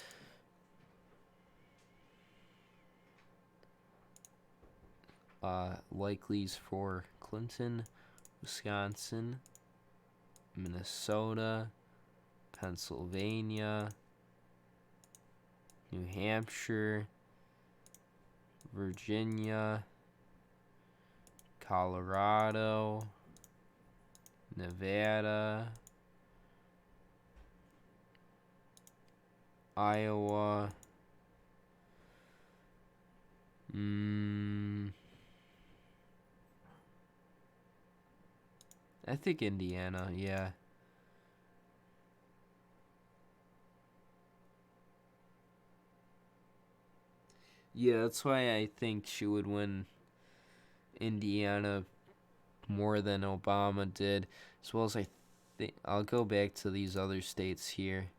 Likelies for Clinton: Wisconsin, Minnesota, Pennsylvania, New Hampshire, Virginia, Colorado, Nevada, Iowa, I think Indiana, yeah. Yeah, that's why I think she would win Indiana more than Obama did, as well as I think I'll go back to these other states here.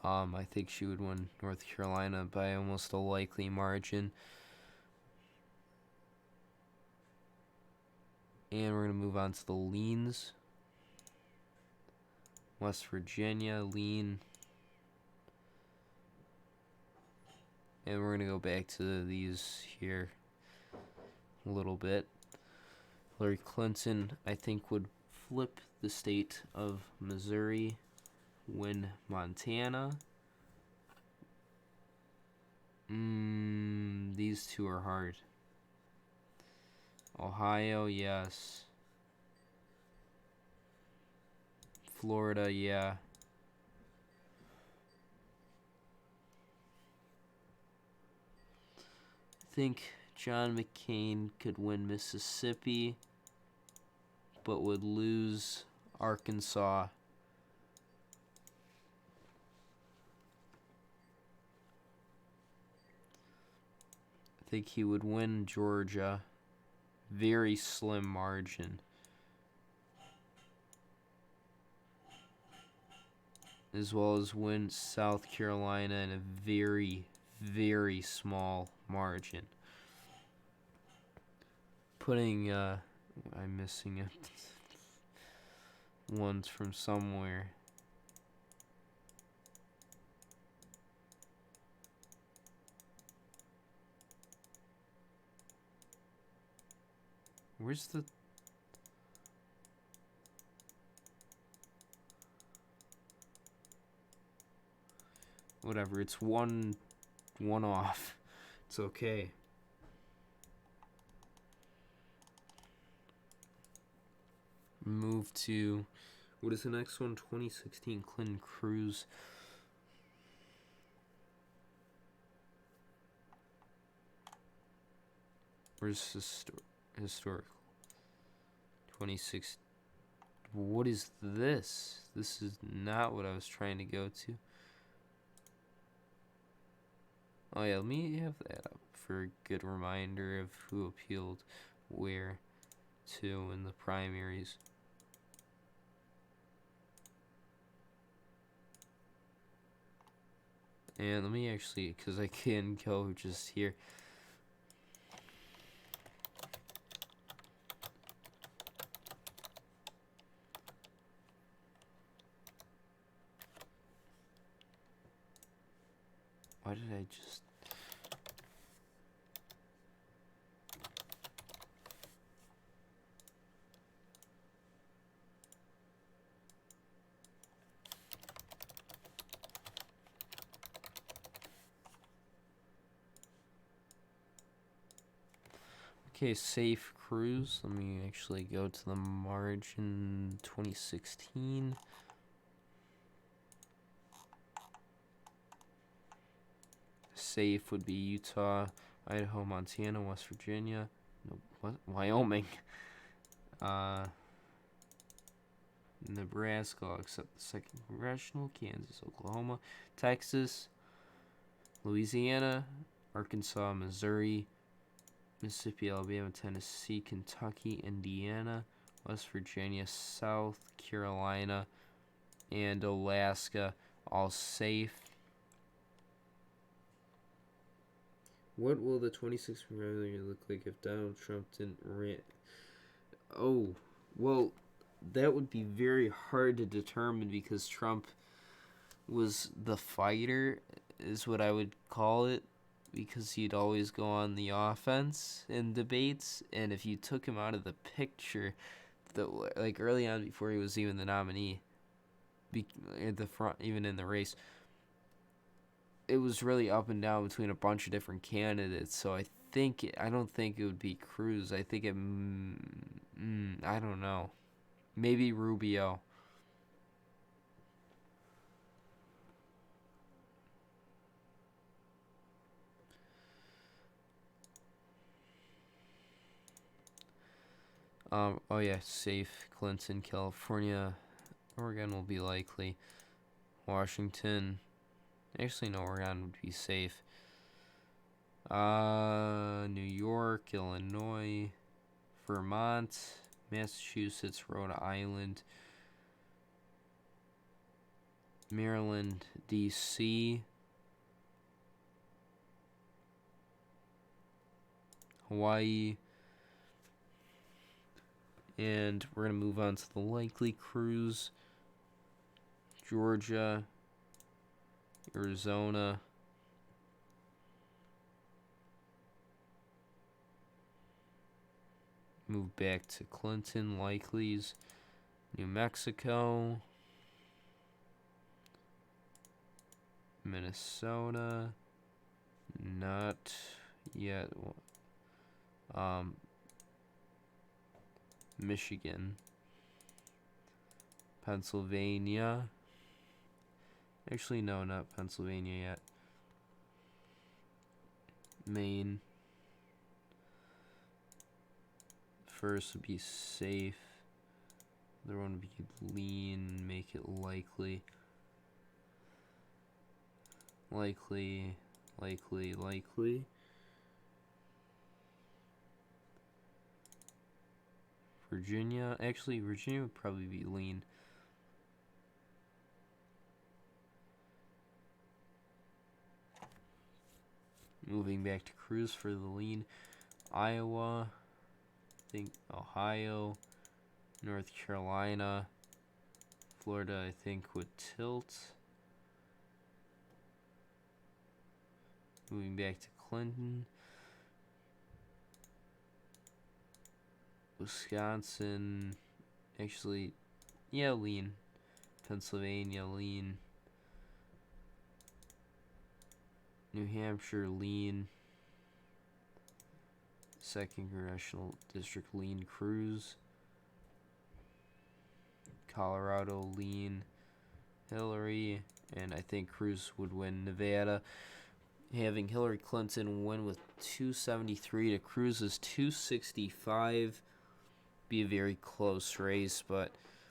I think she would win North Carolina by almost a likely margin. And we're going to move on to the leans. West Virginia, lean. And we're going to go back to these here a little bit. Hillary Clinton, I think, would flip the state of Missouri, win Montana. These two are hard. Ohio, yes. Florida, yeah. I think John McCain could win Mississippi, but would lose Arkansas. I think he would win Georgia. Very slim margin. As well as win South Carolina in a very, very small margin. Putting, I'm missing it. Ones from somewhere. Where's the... Whatever, it's one off. It's okay. Move to... What is the next one? 2016 Clinton Cruz. Where's historical? 26. What is this? This is not what I was trying to go to. Oh yeah, let me have that up for a good reminder of who appealed where to in the primaries. And let me actually, because I can go just here. Why did I just... Okay, safe cruise. Let me actually go to the margin 2016. Safe would be Utah, Idaho, Montana, West Virginia, no, what? Wyoming, Nebraska, I'll accept the 2nd Congressional, Kansas, Oklahoma, Texas, Louisiana, Arkansas, Missouri, Mississippi, Alabama, Tennessee, Kentucky, Indiana, West Virginia, South Carolina, and Alaska, all safe. What will the 26th primary look like if Donald Trump didn't run? Oh, well, that would be very hard to determine because Trump was the fighter, is what I would call it, because he'd always go on the offense in debates, and if you took him out of the picture, like early on before he was even the nominee, at the front, even in the race, it was really up and down between a bunch of different candidates. So I don't think it would be Cruz. I think it. I don't know. Maybe Rubio. Oh yeah, safe. Clinton, California, Oregon will be likely. Washington. Actually, no, Oregon would be safe. New York, Illinois, Vermont, Massachusetts, Rhode Island, Maryland, D.C., Hawaii, and we're going to move on to the likely crews. Georgia, Arizona, move back to Clinton, likelies, New Mexico, Minnesota, not yet, Michigan, Pennsylvania, actually no, not Pennsylvania yet, Maine, first would be safe, the other one would be lean, make it likely, likely, Virginia, actually Virginia would probably be lean. Moving back to Cruz for the lean. Iowa, I think Ohio, North Carolina, Florida, I think would tilt. Moving back to Clinton. Wisconsin, actually, yeah, lean. Pennsylvania, lean. New Hampshire, lean. 2nd Congressional District, lean. Cruz. Colorado, lean. Hillary, and I think Cruz would win Nevada. Having Hillary Clinton win with 273 to Cruz's 265. Be a very close race, but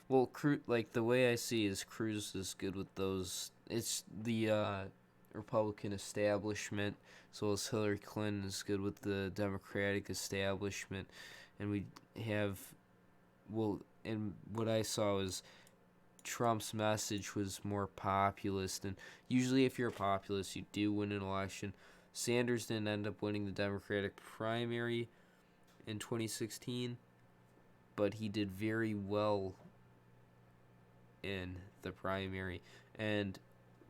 well, like the way I see is Cruz is good with those. It's the Republican establishment, so as Hillary Clinton is good with the Democratic establishment, and we have and what I saw was Trump's message was more populist, and usually if you're a populist, you do win an election. Sanders didn't end up winning the Democratic primary in 2016. But he did very well in the primary. And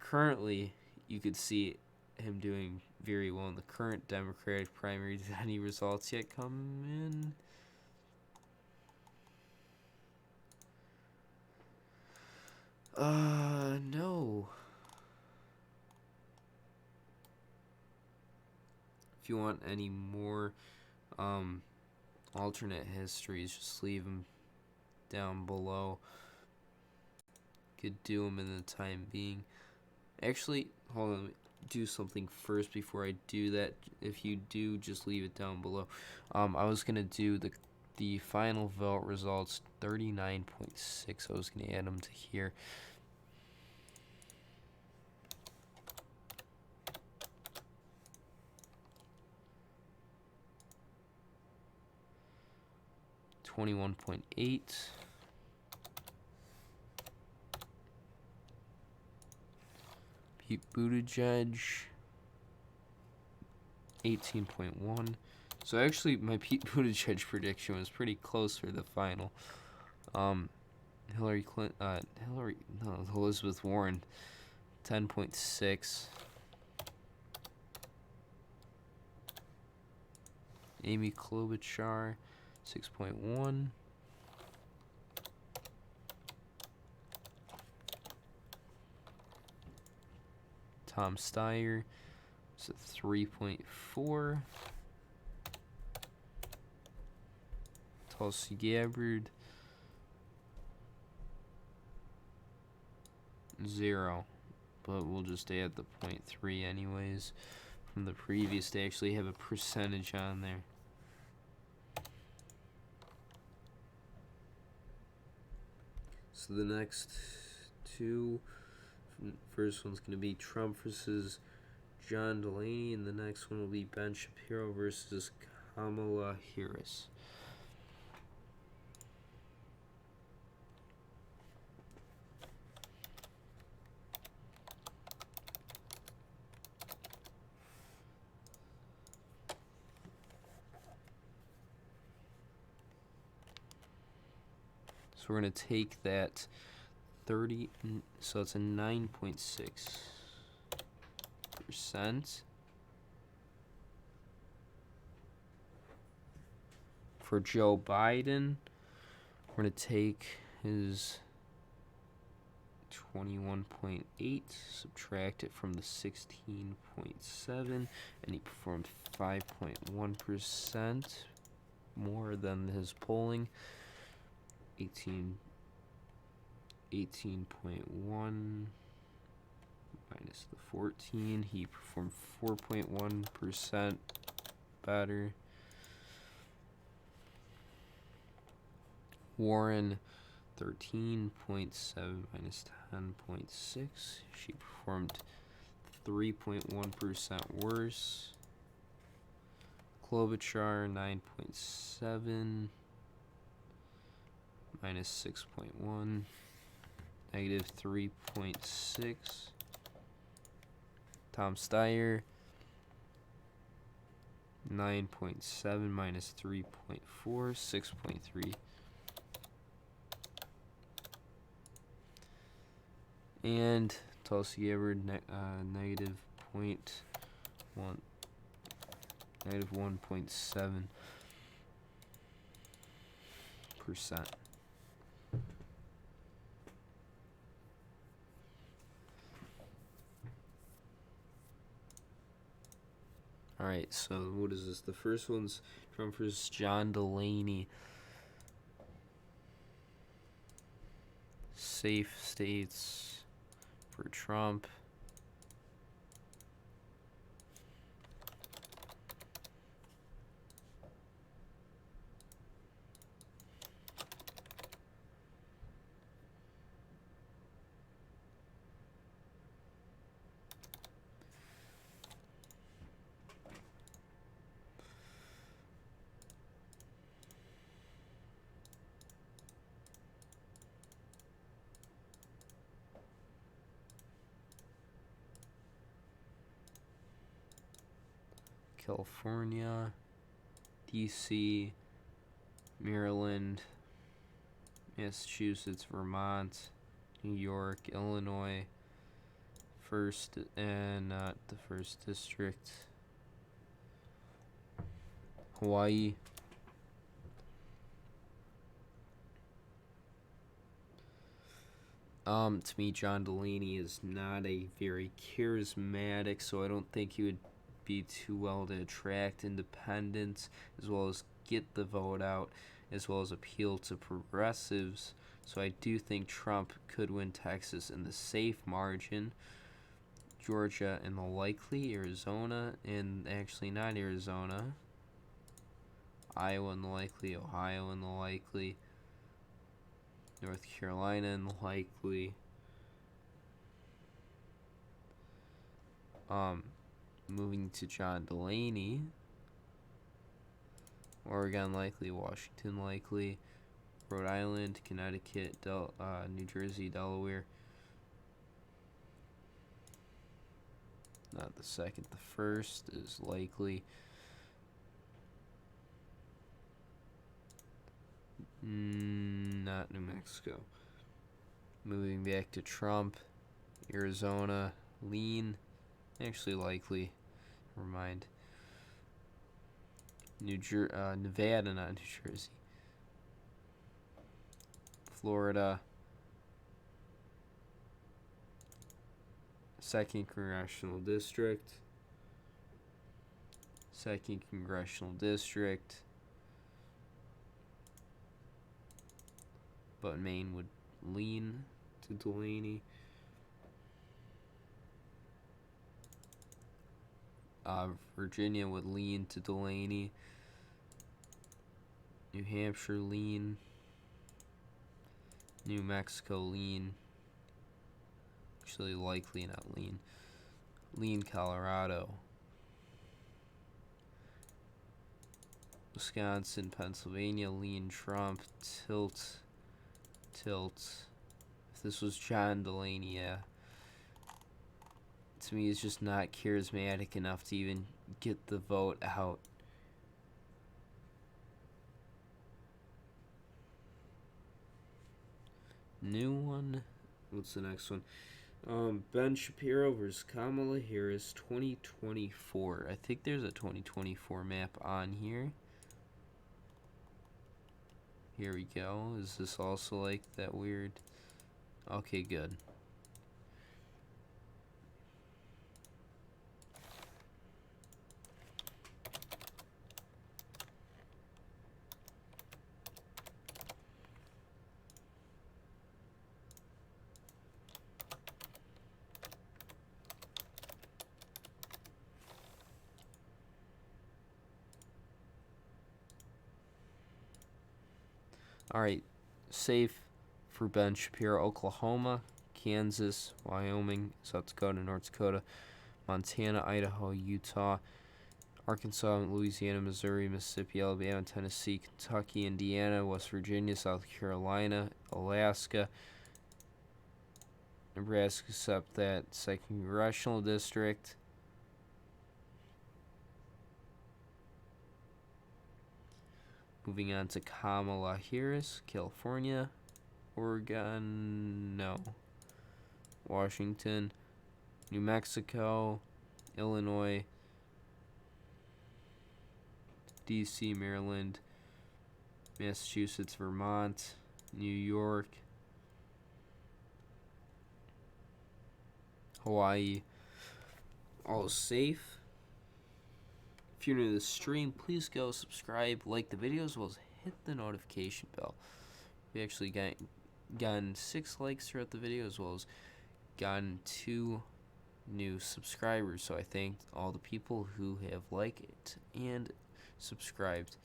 currently, you could see him doing very well in the current Democratic primary. Did any results yet come in? No. If you want any more, alternate histories, just leave them down below. Could do them in the time being. Actually, hold on, do something first before I do that. If you do, just leave it down below. I was gonna do the final vote results, 39.6. I was gonna add them to here. $21.8. Pete Buttigieg, 18.1. So actually, my Pete Buttigieg prediction was pretty close for the final. Elizabeth Warren, 10.6. Amy Klobuchar, 6.1. Tom Steyer is a 3.4. Tulsi Gabbard, 0. But we'll just add the 0.3 anyways from the previous. They actually have a percentage on there. So the next two, first one's going to be Trump versus John Delaney, and the next one will be Ben Shapiro versus Kamala Harris. So we're going to take that 30, so it's a 9.6%. For Joe Biden, we're going to take his 21.8, subtract it from the 16.7, and he performed 5.1% more than his polling. 18.1 minus the 14, he performed 4.1% better. Warren, 13.7 minus 10.6, she performed 3.1% worse. Klobuchar, 9.7 minus 6.1, negative 3.6. Tom Steyer, 9.7 minus 3.4, 6.3. And Tulsi Gabbard, negative 0.1, negative 1.7%. Alright, so what is this? The first one's Trump versus John Delaney. Safe states for Trump. California, DC, Maryland, Massachusetts, Vermont, New York, Illinois, first and not the first district, Hawaii, to me, John Delaney is not a very charismatic, so I don't think he would be too well to attract independents as well as get the vote out as well as appeal to progressives. So I do think Trump could win Texas in the safe margin, Georgia in the likely, Arizona and actually not Arizona, Iowa in the likely, Ohio in the likely, North Carolina in the likely, moving to John Delaney, Oregon likely, Washington likely, Rhode Island, Connecticut, New Jersey, Delaware. Not the second, the first is likely. Not New Mexico. Moving back to Trump, Arizona, lean, actually likely. Never mind. Nevada, not New Jersey. Florida, 2nd Congressional District. 2nd Congressional District. But Maine would lean to Delaney. Virginia would lean to Delaney. New Hampshire lean. New Mexico lean. Actually, likely not lean. Lean Colorado. Wisconsin, Pennsylvania, lean Trump. Tilt. If this was John Delaney, yeah. To me, it's just not charismatic enough to even get the vote out. New one. What's the next one? Ben Shapiro versus Kamala Harris 2024. I think there's a 2024 map on here. Here we go. Is this also like that weird? Okay, good. All right, safe for Ben Shapiro. Oklahoma, Kansas, Wyoming, South Dakota, North Dakota, Montana, Idaho, Utah, Arkansas, Louisiana, Missouri, Mississippi, Alabama, Tennessee, Kentucky, Indiana, West Virginia, South Carolina, Alaska, Nebraska, except that 2nd Congressional District. Moving on to Kamala Harris, California, Oregon, no, Washington, New Mexico, Illinois, D.C., Maryland, Massachusetts, Vermont, New York, Hawaii. All safe. If you're new to the stream, please go subscribe, like the video, as well as hit the notification bell. We actually gotten 6 likes throughout the video, as well as gotten 2 new subscribers. So I thank all the people who have liked it and subscribed.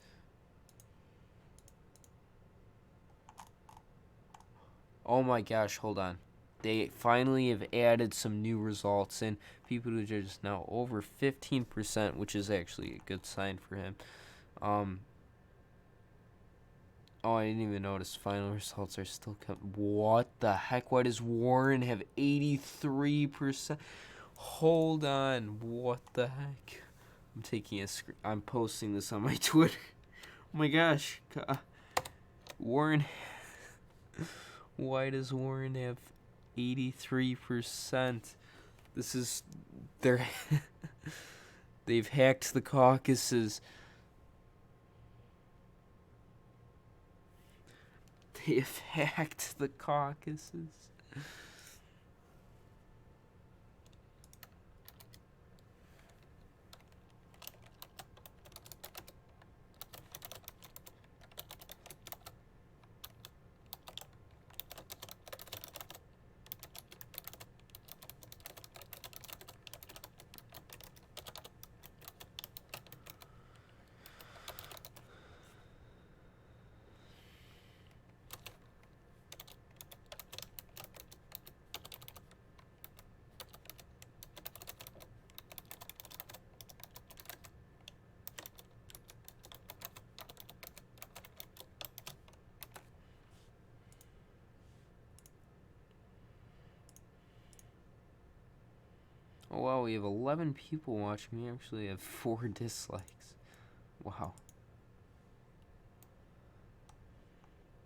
Oh my gosh, hold on. They finally have added some new results, and people who are just now over 15%, which is actually a good sign for him. Oh, I didn't even notice. Final results are still coming. What the heck? Why does Warren have 83%? Hold on. What the heck? I'm taking a screen. I'm posting this on my Twitter. Oh my gosh. Warren. Why does Warren have 83%? This is they've hacked the caucuses. They've hacked the caucuses. Oh wow, we have 11 people watching. We actually have 4 dislikes. Wow.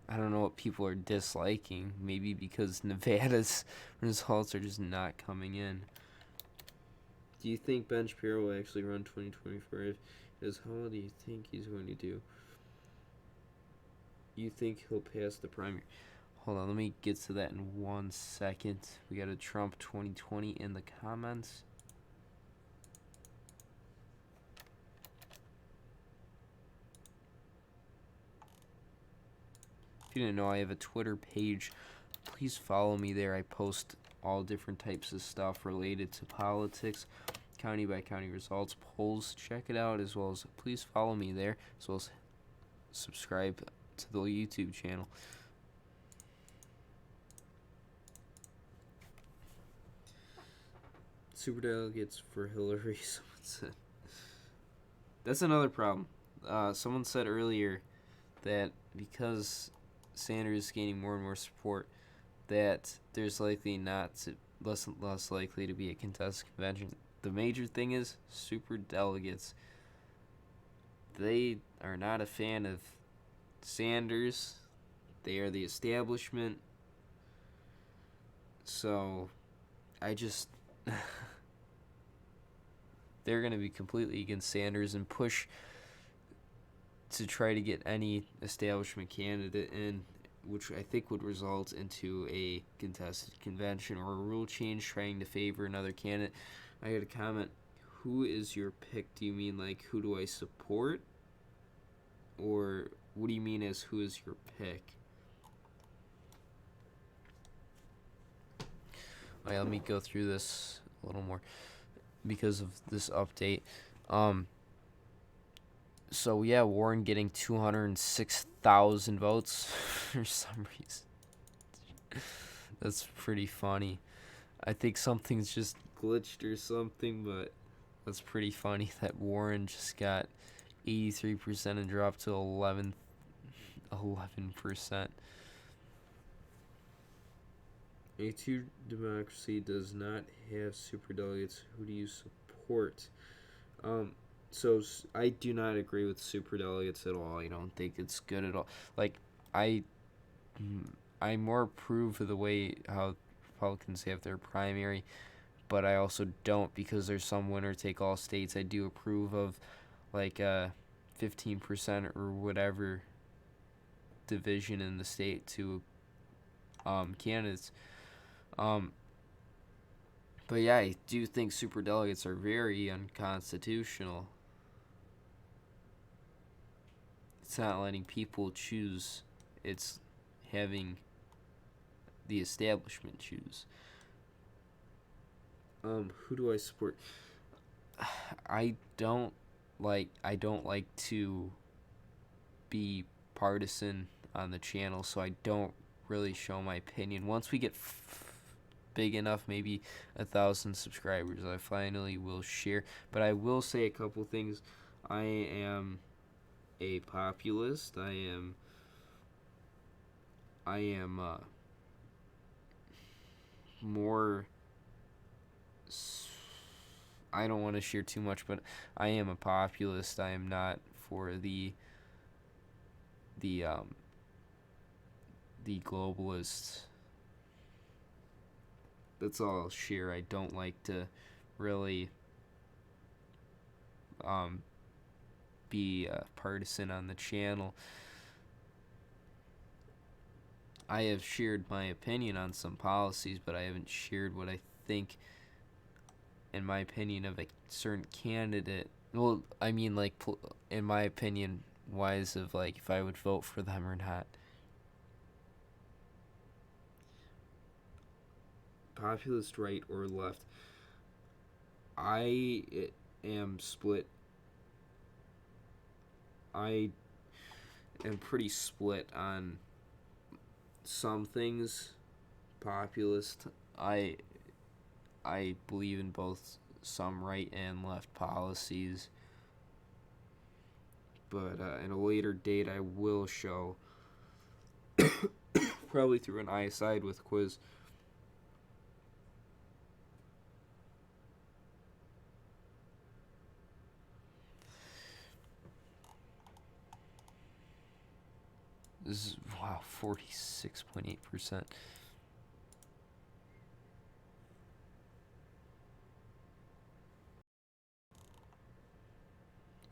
I don't know what people are disliking. Maybe because Nevada's results are just not coming in. Do you think Ben Shapiro will actually run 2024? How do you think he's going to do? You think he'll pass the primary? hold on, let me get to that in 1 second. We got a Trump 2020 in the comments. If you didn't know, I have a Twitter page. Please follow me there. I post all different types of stuff related to politics, county by county results, polls. Check it out, as well as please follow me there, as well as subscribe to the YouTube channel. Superdelegates for Hillary, someone said. That's another problem. Someone said earlier that because Sanders is gaining more and more support, that there's likely less and less likely to be a contested convention. The major thing is superdelegates. They are not a fan of Sanders. They are the establishment. So, they're going to be completely against Sanders and push to try to get any establishment candidate in, which I think would result into a contested convention or a rule change trying to favor another candidate. I had a comment, who is your pick? Do you mean like who do I support? Or what do you mean as who is your pick? Alright, let me go through this a little more because of this update. So yeah, Warren getting 206,000 votes for some reason. That's pretty funny. I think something's just glitched or something, but that's pretty funny that Warren just got 83% and dropped to 11%. A two democracy does not have superdelegates. Who do you support? So I do not agree with superdelegates at all. I don't think it's good at all. Like I more approve of the way how Republicans have their primary, but I also don't because there's some winner take all states. I do approve of like 15% or whatever division in the state to candidates. But yeah, I do think superdelegates are very unconstitutional. It's not letting people choose. It's having the establishment choose. Who do I support? I don't like to be partisan on the channel, so I don't really show my opinion. Once we get big enough, maybe 1,000 subscribers, I finally will share. But I will say a couple things. I am a populist. I am more. I don't want to share too much, but I am a populist. I am not for the globalists. That's all I'll share. I don't like to really be partisan on the channel. I have shared my opinion on some policies, but I haven't shared what I think, in my opinion, of a certain candidate. Well, I mean, like, in my opinion, wise of, like, if I would vote for them or not. Populist right or left. I am split. I am pretty split on some things. Populist. I believe in both some right and left policies. But in a later date, I will show, probably through an ISI with quiz. This is, wow, 46.8%.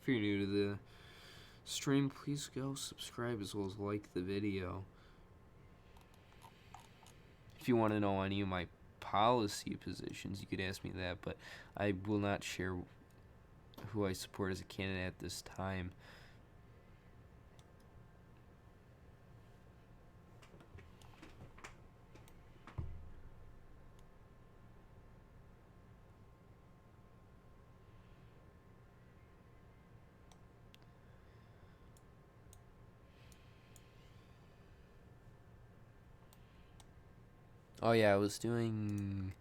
If you're new to the stream, please go subscribe as well as like the video. If you want to know any of my policy positions, you could ask me that, but I will not share who I support as a candidate at this time. Oh yeah, I was doing,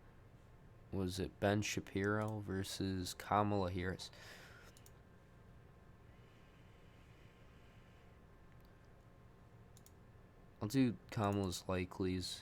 was it Ben Shapiro versus Kamala Harris? I'll do Kamala's likelies.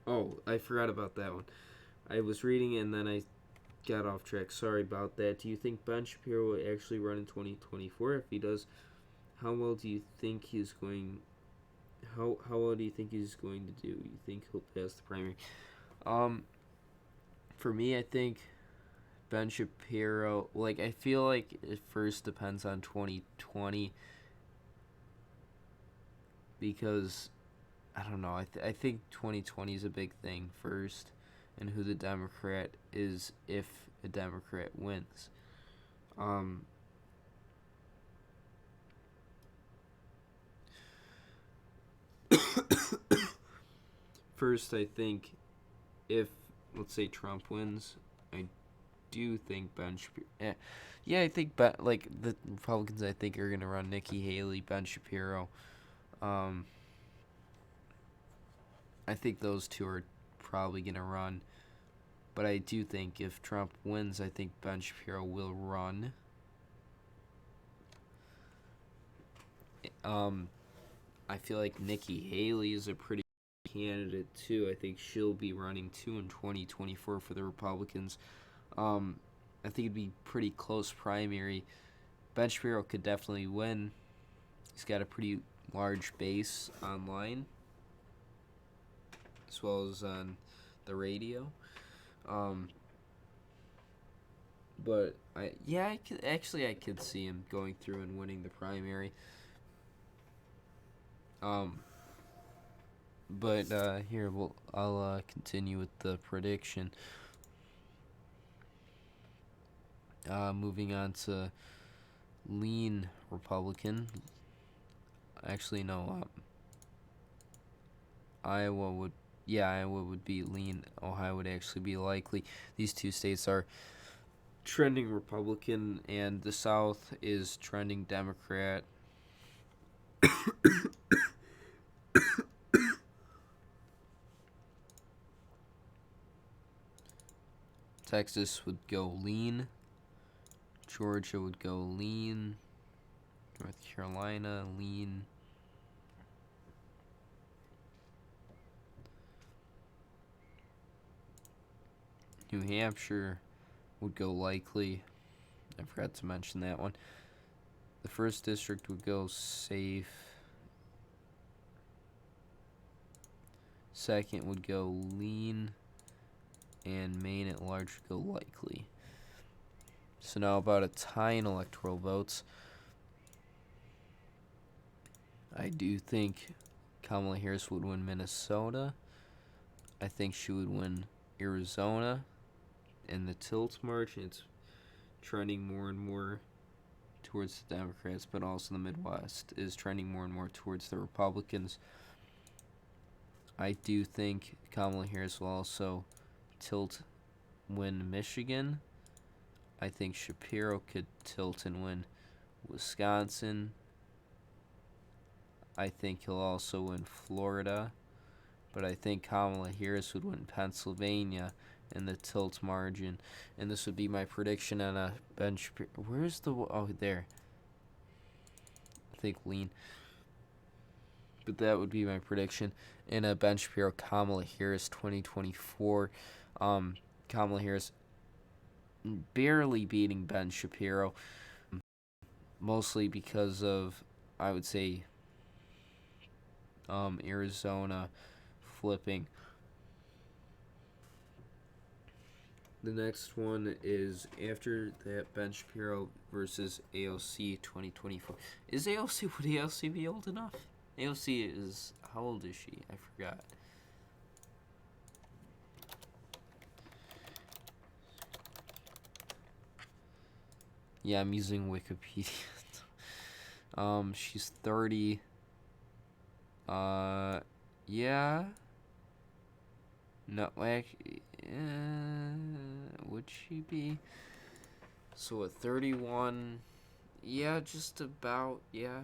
Oh, I forgot about that one. I was reading it and then I got off track. Sorry about that. Do you think Ben Shapiro will actually run in 2024? If he does, how well do you think he's going? How well do you think he's going to do? You think he'll pass the primary? Um, for me, I think Ben Shapiro. Like, I feel like it first depends on 2020 because I don't know. I think 2020 is a big thing first, and who the Democrat is if a Democrat wins. Um, First, I think if, let's say, Trump wins, I do think Ben Shapiro. Yeah, I think like the Republicans, I think are gonna run Nikki Haley, Ben Shapiro. Um, I think those two are probably gonna run, but I do think if Trump wins, I think Ben Shapiro will run. Um, I feel like Nikki Haley is a pretty candidate too. I think she'll be running too in 2024 for the Republicans. I think it'd be pretty close primary. Ben Shapiro could definitely win. He's got a pretty large base online, as well as on the radio. But I could see him going through and winning the primary. But here I'll continue with the prediction. Moving on to lean Republican. Actually, no. Iowa would be lean. Ohio would actually be likely. These two states are trending Republican, and the South is trending Democrat. Texas would go lean. Georgia would go lean. North Carolina, lean. New Hampshire would go likely. I forgot to mention that one. The first district would go safe. Second would go lean. And Maine at large would go likely. So now about a tie in electoral votes. I do think Kamala Harris would win Minnesota. I think she would win Arizona. In the tilt margin, it's trending more and more towards the Democrats, but also the Midwest is trending more and more towards the Republicans. I do think Kamala Harris will also win Michigan. I think Shapiro could tilt and win Wisconsin. I think he'll also win Florida. But I think Kamala Harris would win Pennsylvania in the tilt margin. And this would be my prediction on a Ben Shapiro. Where's the... Oh, there. I think lean. But that would be my prediction in a Ben Shapiro Kamala Harris 2024. Kamala Harris barely beating Ben Shapiro, mostly because of, I would say, Arizona flipping. The next one is after that Ben Shapiro versus AOC 2024. Is AOC, would AOC be old enough? AOC is, how old is she? I forgot. Yeah, I'm using Wikipedia. She's 30. Yeah. No, like, would she be? So at 31, yeah, just about, yeah.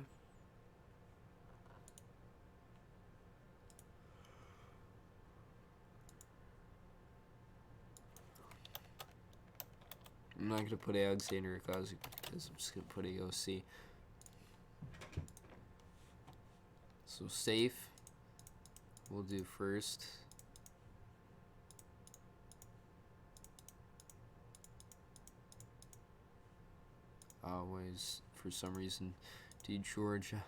I'm not gonna put Alexander Ocasio because I'm just gonna put AOC. So safe, we'll do first. Always, for some reason, do Georgia.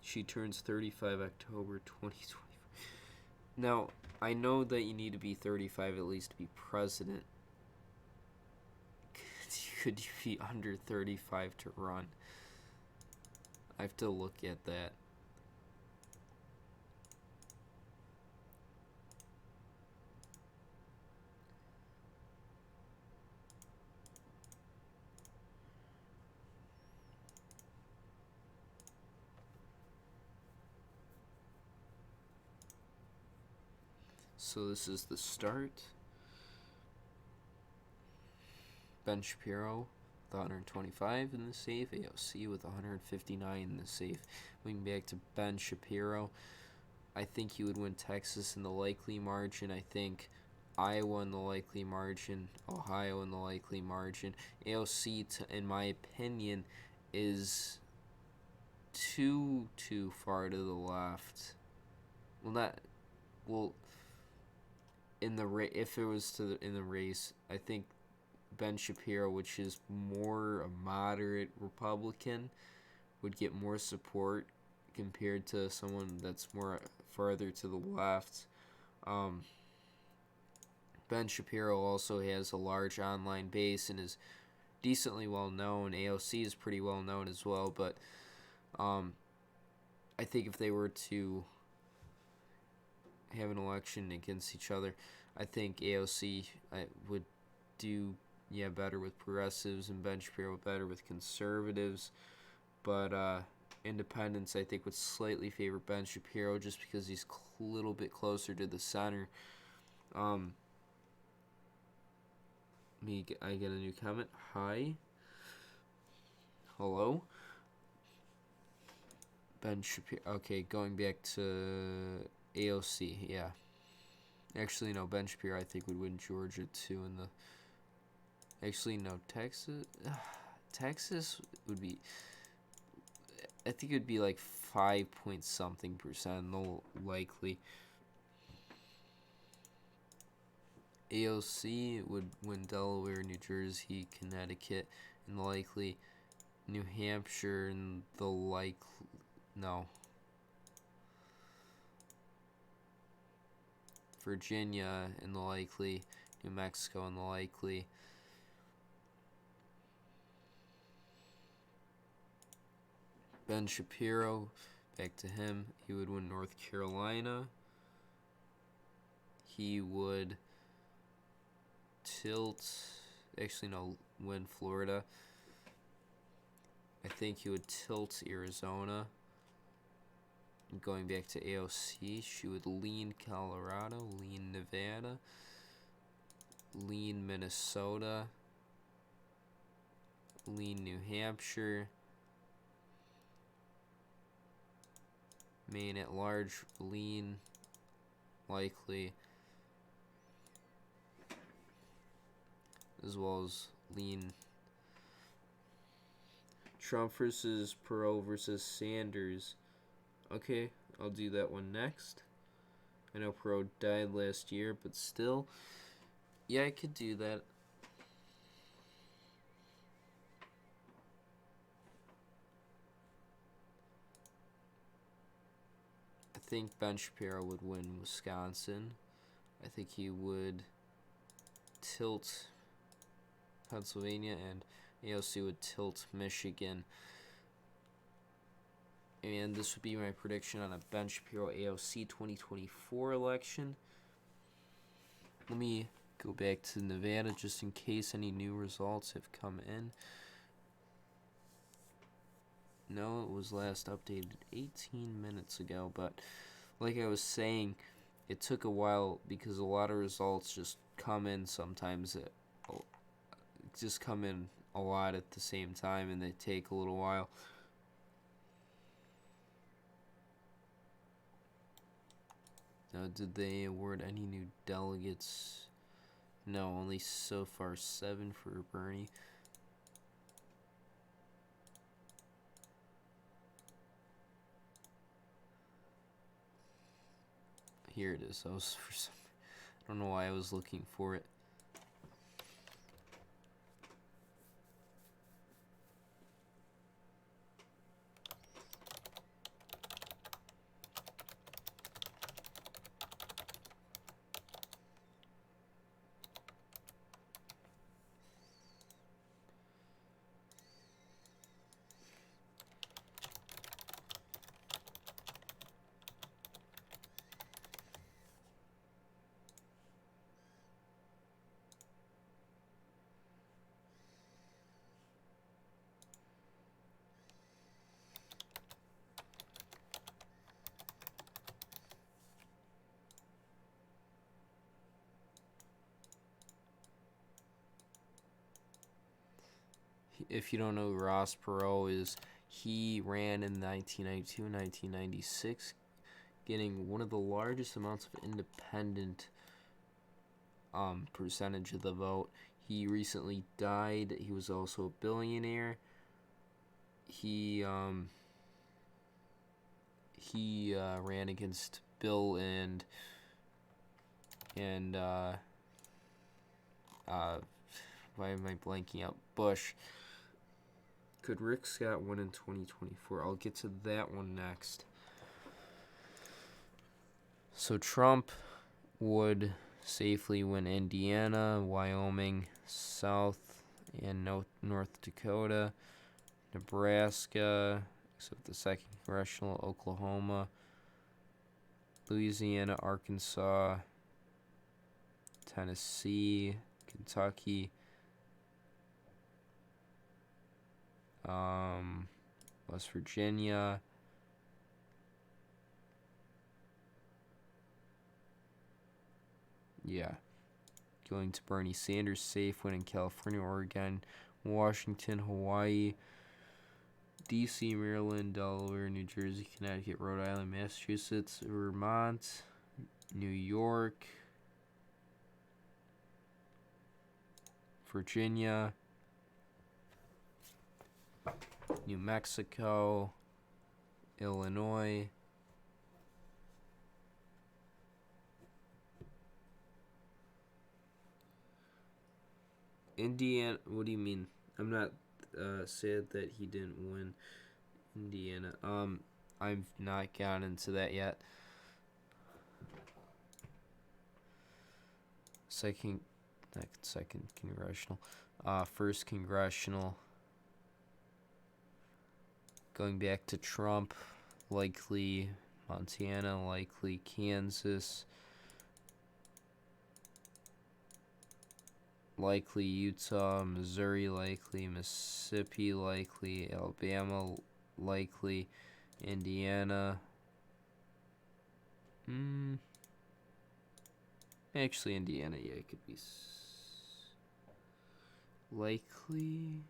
She turns 35 October 2020. Now, I know that you need to be 35 at least to be president. Could you be under 35 to run? I have to look at that. So this is the start. Ben Shapiro with 125 in the safe. AOC with 159 in the safe. Moving back to Ben Shapiro, I think he would win Texas in the likely margin. I think Iowa in the likely margin. Ohio in the likely margin. AOC, in my opinion, is too far to the left. Well, not well. In the if it was in the race, I think Ben Shapiro, which is more a moderate Republican, would get more support compared to someone that's more farther to the left. Ben Shapiro also has a large online base and is decently well known. AOC is pretty well known as well, but I think if they were to have an election against each other, I think AOC would do better with progressives and Ben Shapiro better with conservatives. But independents, I think, would slightly favor Ben Shapiro just because he's a little bit closer to the center. I get a new comment. Hi. Hello. Ben Shapiro. Okay, going back to AOC. Yeah. Actually, no. Ben Shapiro, I think, would win Georgia too. Actually, no. Texas would be. I think it would be like 5 point something %. No, likely. AOC would win Delaware, New Jersey, Connecticut, and likely New Hampshire, and no. Virginia, and the likely New Mexico, and the likely. Ben Shapiro, back to him, he would win North Carolina. He would win Florida. I think he would tilt Arizona. Going back to AOC, she would lean Colorado, lean Nevada, lean Minnesota, lean New Hampshire, Maine at large, lean likely, as well as lean Trump versus Perot versus Sanders. Okay, I'll do that one next. I know Perot died last year, but still, yeah, I could do that. think Ben Shapiro would win Wisconsin. I think he would tilt Pennsylvania, and AOC would tilt Michigan. And this would be my prediction on a Ben Shapiro AOC 2024 election. Let me go back to Nevada just in case any new results have come in. No, it was last updated 18 minutes ago, but like I was saying, it took a while because a lot of results just come in sometimes. Just come in a lot at the same time, and they take a little while. Now, did they award any new delegates? No, only so far 7 for Bernie. Here it is. I don't know why I was looking for it. If you don't know who Ross Perot is, he ran in 1992 and 1996, getting one of the largest amounts of independent percentage of the vote. He recently died. He was also a billionaire. He ran against Bill and why am I blanking out? Bush. Could Rick Scott win in 2024? I'll get to that one next. So Trump would safely win Indiana, Wyoming, South and North Dakota, Nebraska, except the 2nd Congressional, Oklahoma, Louisiana, Arkansas, Tennessee, Kentucky, West Virginia, going to Bernie Sanders, safe win in California, Oregon, Washington, Hawaii, D.C., Maryland, Delaware, New Jersey, Connecticut, Rhode Island, Massachusetts, Vermont, New York, Virginia, New Mexico, Illinois, Indiana. What do you mean? I'm not sad that he didn't win Indiana. I've not gotten into that yet. Second congressional, 1st congressional. Going back to Trump, likely Montana, likely Kansas, likely Utah, Missouri, likely Mississippi, likely Alabama, likely Indiana. Actually, Indiana, it could be likely.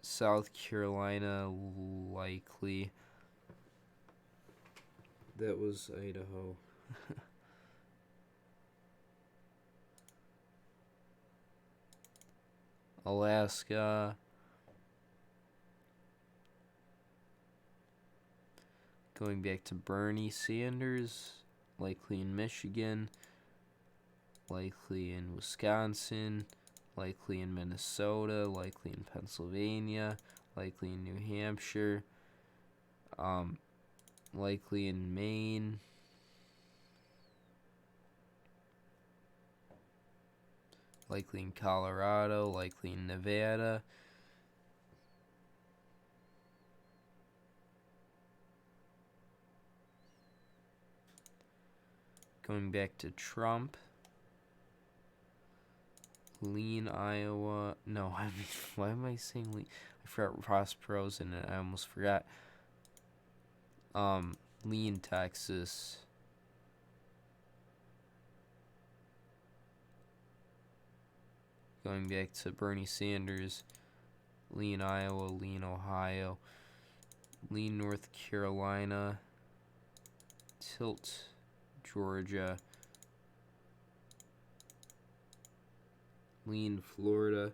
South Carolina, likely. That was Idaho. Alaska. Going back to Bernie Sanders, likely in Michigan, likely in Wisconsin, likely in Minnesota, likely in Pennsylvania, likely in New Hampshire, Likely in Maine. Likely in Colorado. Likely in Nevada. Going back to Trump. Lean, Iowa. No, I mean, why am I saying lean? I forgot Ross Perot's in it. I almost forgot. Lean, Texas. Going back to Bernie Sanders. Lean, Iowa. Lean, Ohio. Lean, North Carolina. Tilt, Georgia. Lean, Florida.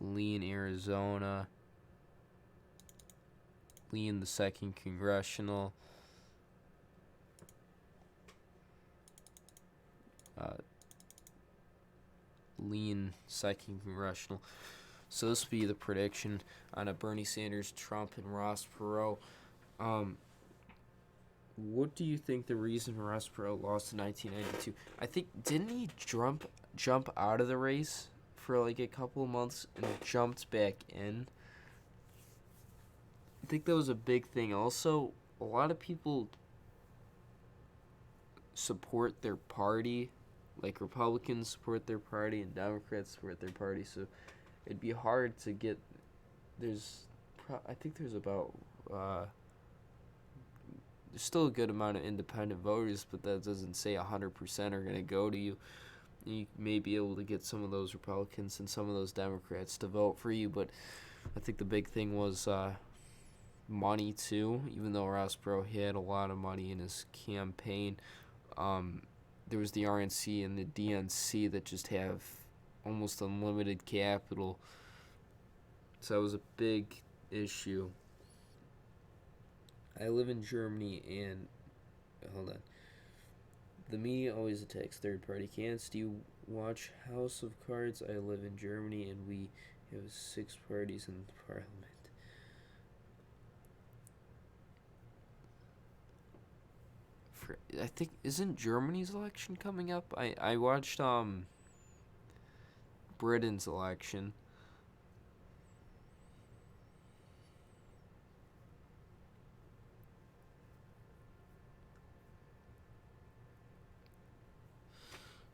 Lean, Arizona. Lean, the 2nd Congressional. Lean, 2nd Congressional. So this will be the prediction on a Bernie Sanders, Trump, and Ross Perot. What do you think the reason Ross Perot lost in 1992? I think, didn't he jump out of the race for like a couple of months and jumped back in? I think that was a big thing. Also, a lot of people support their party, like Republicans support their party and Democrats support their party, so it'd be hard to get. I think there's about there's still a good amount of independent voters, but that doesn't say 100% are going to go to you. You may be able to get some of those Republicans and some of those Democrats to vote for you, but I think the big thing was money too. Even though Ross Perot had a lot of money in his campaign, there was the RNC and the DNC that just have almost unlimited capital. So that was a big issue. I live in Germany and hold on. The media always attacks third-party candidates. Do you watch House of Cards? I live in Germany and we have 6 parties in the parliament. I think, isn't Germany's election coming up? I watched Britain's election.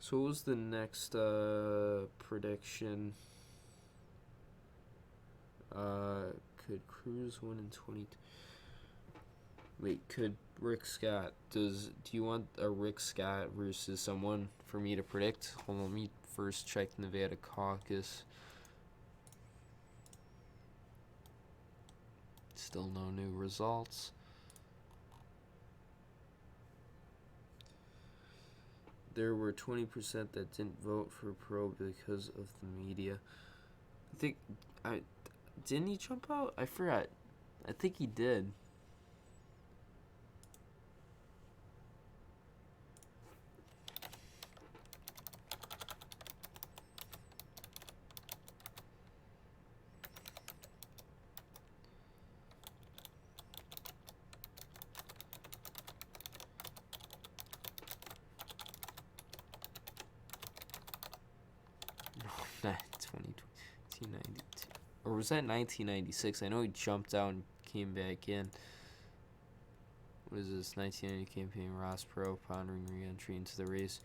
So what was the next prediction? Could Cruz win in 20? Wait, could Rick Scott? Do you want a Rick Scott versus someone for me to predict? Hold on, let me first check Nevada Caucus. Still no new results. There were 20% that didn't vote for Perot because of the media. Didn't he jump out? I forgot. I think he did. No, 1992. Or was that 1996? I know he jumped out and came back in. What is this? 1990 campaign, Ross Perot pondering re-entry into the race.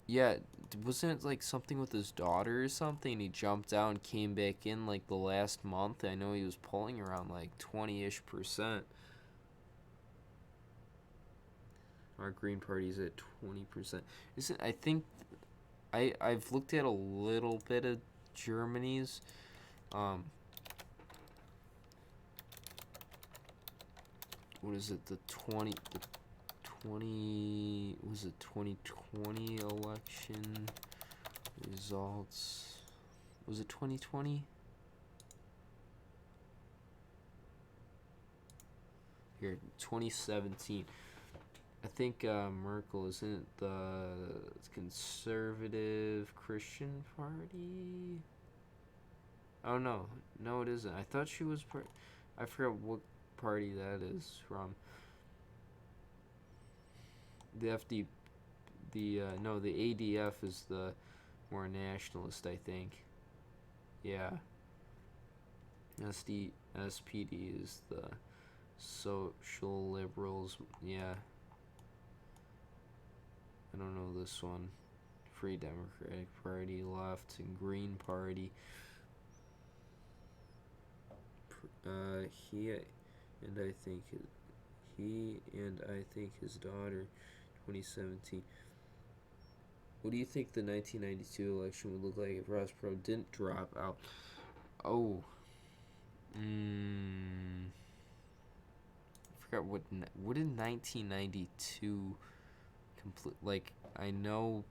Yeah, wasn't it like something with his daughter or something? He jumped out and came back in like the last month. I know he was polling around like 20-ish%. Our Green Party's at 20%. I think I've looked at a little bit of Germany's. What is it? The 2020 was it 2020 election results? Was it 2020? Here, 2017. I think Merkel isn't the conservative Christian party. Oh no, no, it isn't. I thought she was part. I forgot what party that is from. The FD, the no, the ADF is the more nationalist, I think. Yeah, SPD is the social liberals. Yeah, I don't know this one. Free Democratic Party, Left, and Green Party. He and I think his daughter, 2017. What do you think the 1992 election would look like if Ross Perot didn't drop out? Oh, I forgot what did 1992 complete. Like, I know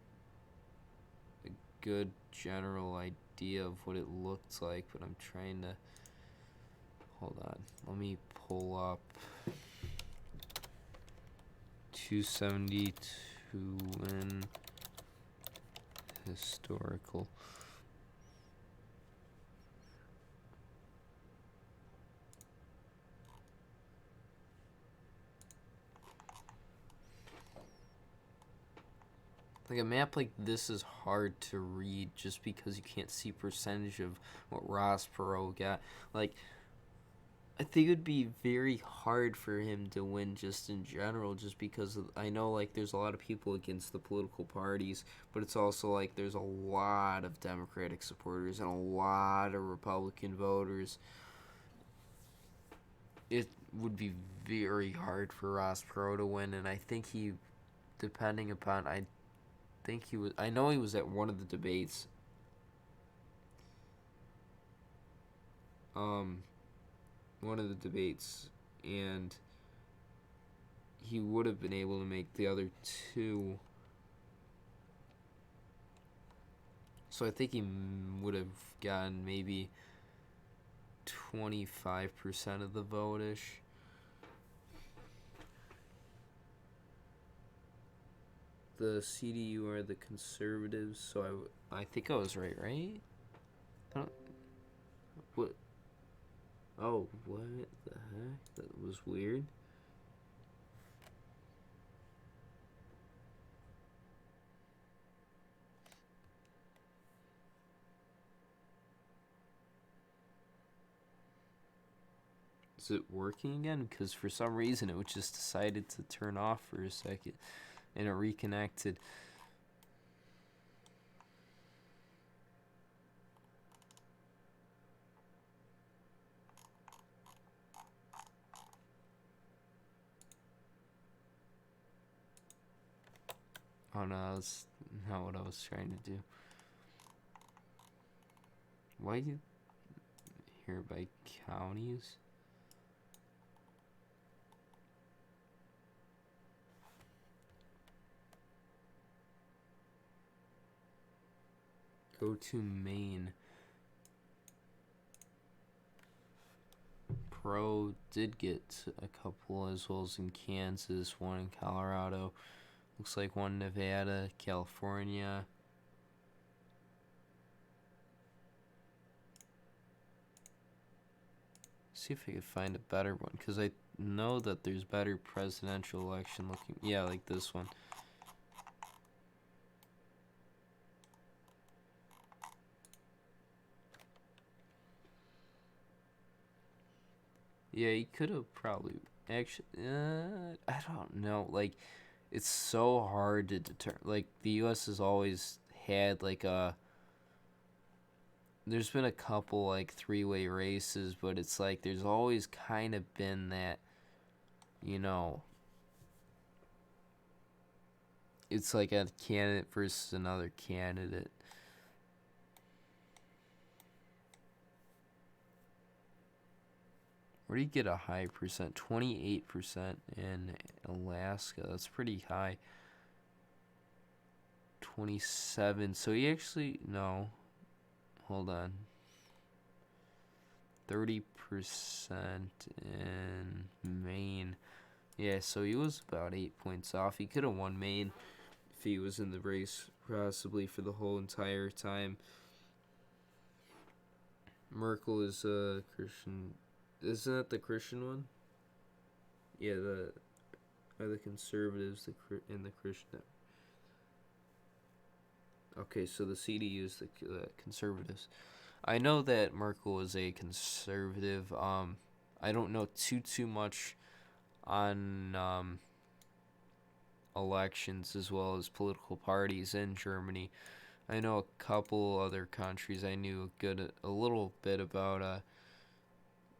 a good general idea of what it looked like, but I'm trying to hold on. Let me pull up 272 in historical. Like, a map like this is hard to read just because you can't see percentage of what Ross Perot got. Like, I think it would be very hard for him to win just in general, just because I know, like, there's a lot of people against the political parties, but it's also like there's a lot of Democratic supporters and a lot of Republican voters. It would be very hard for Ross Perot to win, and I think depending upon, I know he was at one of the debates. One of the debates, and he would have been able to make the other two. So I think he would have gotten maybe 25% of the vote-ish. The CDU are the conservatives, so I think I was right? I don't, what? Oh, what the heck? That was weird. Is it working again? Because for some reason it just decided to turn off for a second, and it reconnected. Oh no, that's not what I was trying to do. Why you here by counties? Go to Maine. Pro did get a couple, as well as in Kansas, one in Colorado. Looks like one in Nevada, California. See if I could find a better one, because I know that there's better presidential election looking. Yeah, like this one. Yeah, he could have probably actually. I don't know. Like, it's so hard to determine. Like, the U.S. has always had like a. There's been a couple like three-way races, but it's like there's always kind of been that, you know. It's like a candidate versus another candidate. Where do you get a high percent? 28% in Alaska. That's pretty high. 27. So he actually, no. Hold on. 30% in Maine. Yeah, so he was about 8 points off. He could have won Maine if he was in the race, possibly for the whole entire time. Merkel is a Christian. Isn't that the Christian one? Yeah, the conservatives and the Christian. Okay, so the CDU is the conservatives. I know that Merkel is a conservative. I don't know too much on elections as well as political parties in Germany. I know a couple other countries. I knew a little bit about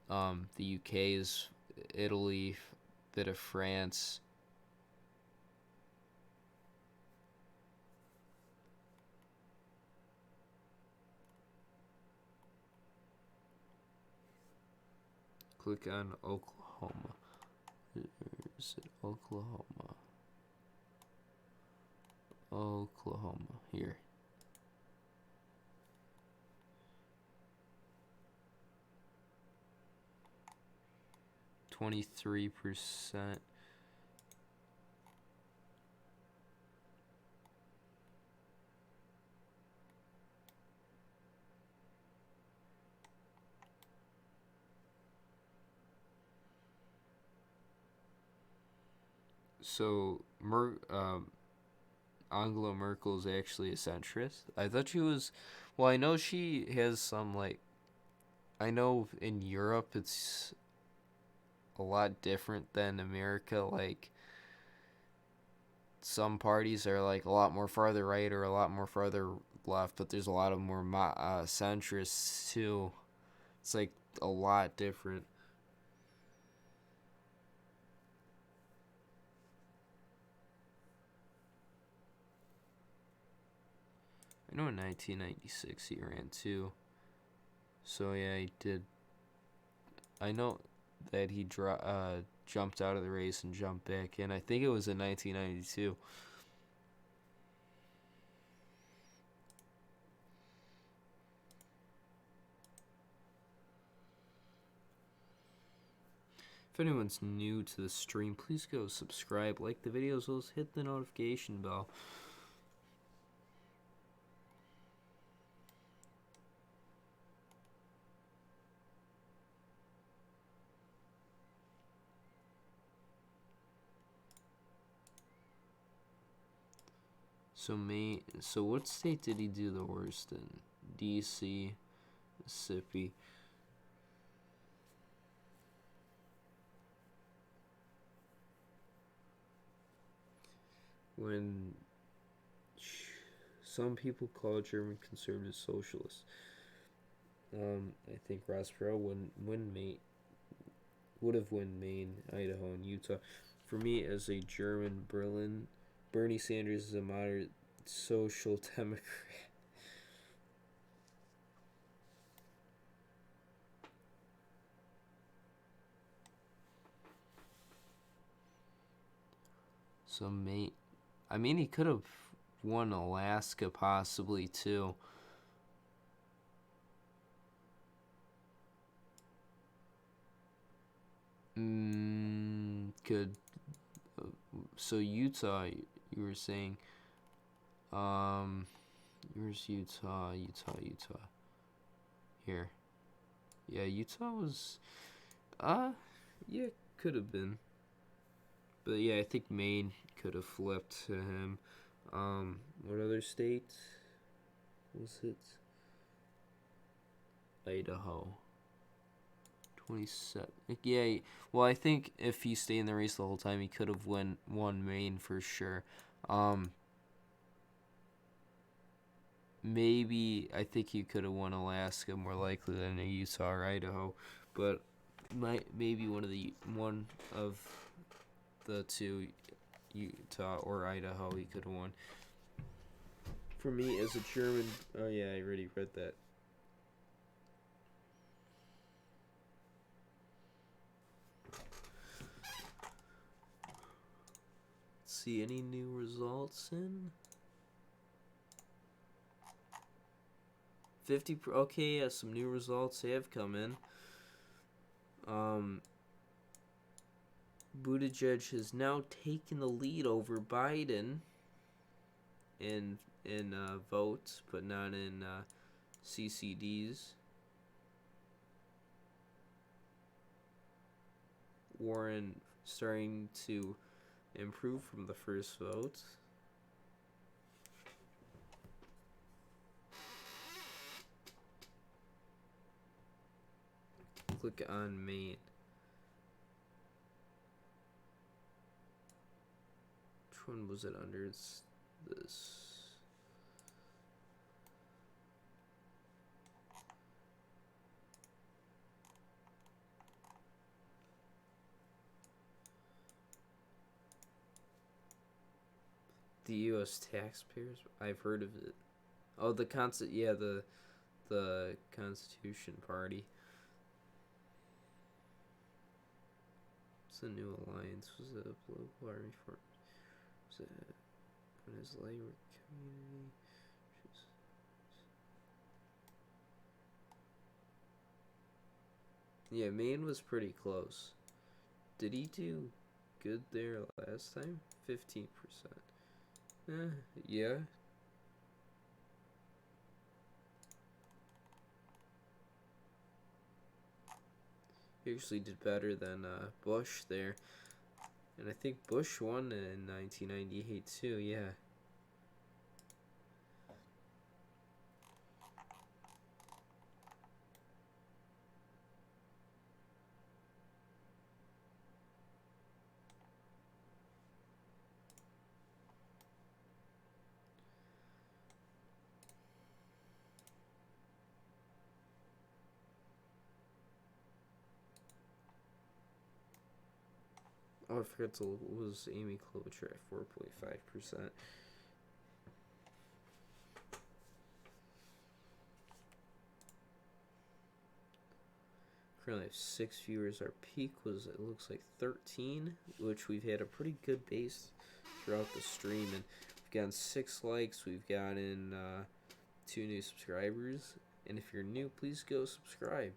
the UK's, Italy, bit of France. Click on Oklahoma. Is it Oklahoma? Oklahoma. Here. %23. So, Angela Merkel is actually a centrist. I thought she was. Well, I know she has some, like. I know in Europe it's a lot different than America. Like, some parties are, like, a lot more farther right or a lot more farther left, but there's a lot of more centrists, too. It's, like, a lot different. I know in 1996 he ran too. So yeah, he did. I know that he jumped out of the race and jumped back in. I think it was in 1992. If anyone's new to the stream, please go subscribe, like the videos, hit the notification bell. So what state did he do the worst in? DC, Mississippi. When some people call German conservatives socialists. I think Ross Perot would have won Maine, Idaho, and Utah. For me, as a German Bernie Sanders is a moderate social democrat. So Maine, I mean, he could have won Alaska possibly too. Could. So Utah, you were saying. Where's Utah? Here. Yeah, Utah was. Yeah, could have been. But yeah, I think Maine could have flipped to him. What other state was it? Idaho. 27. Yeah, well, I think if he stayed in the race the whole time, he could have won Maine for sure. Maybe I think he could have won Alaska more likely than a Utah or Idaho, but maybe one of the two, Utah or Idaho, he could have won. For me, as a German, oh yeah, I already read that. See any new results in 50. Okay, yeah, some new results have come in. Buttigieg has now taken the lead over Biden in votes, but not in CCDs. Warren starting to improve from the first vote. Click on Maine. Which one was it under? It's this. The U.S. taxpayers. I've heard of it. Oh, the the Constitution Party. It's a new alliance. Was it a political army for? Was it when his labor community? Yeah, Maine was pretty close. Did he do good there last time? 15%. Yeah. He actually did better than Bush there. And I think Bush won in 1998 too, yeah. Oh, I forgot to was Amy Klobuchar at 4.5%. Currently have 6 viewers. Our peak was, it looks like 13, which we've had a pretty good base throughout the stream. And we've gotten 6 likes. We've gotten 2 new subscribers. And if you're new, please go subscribe.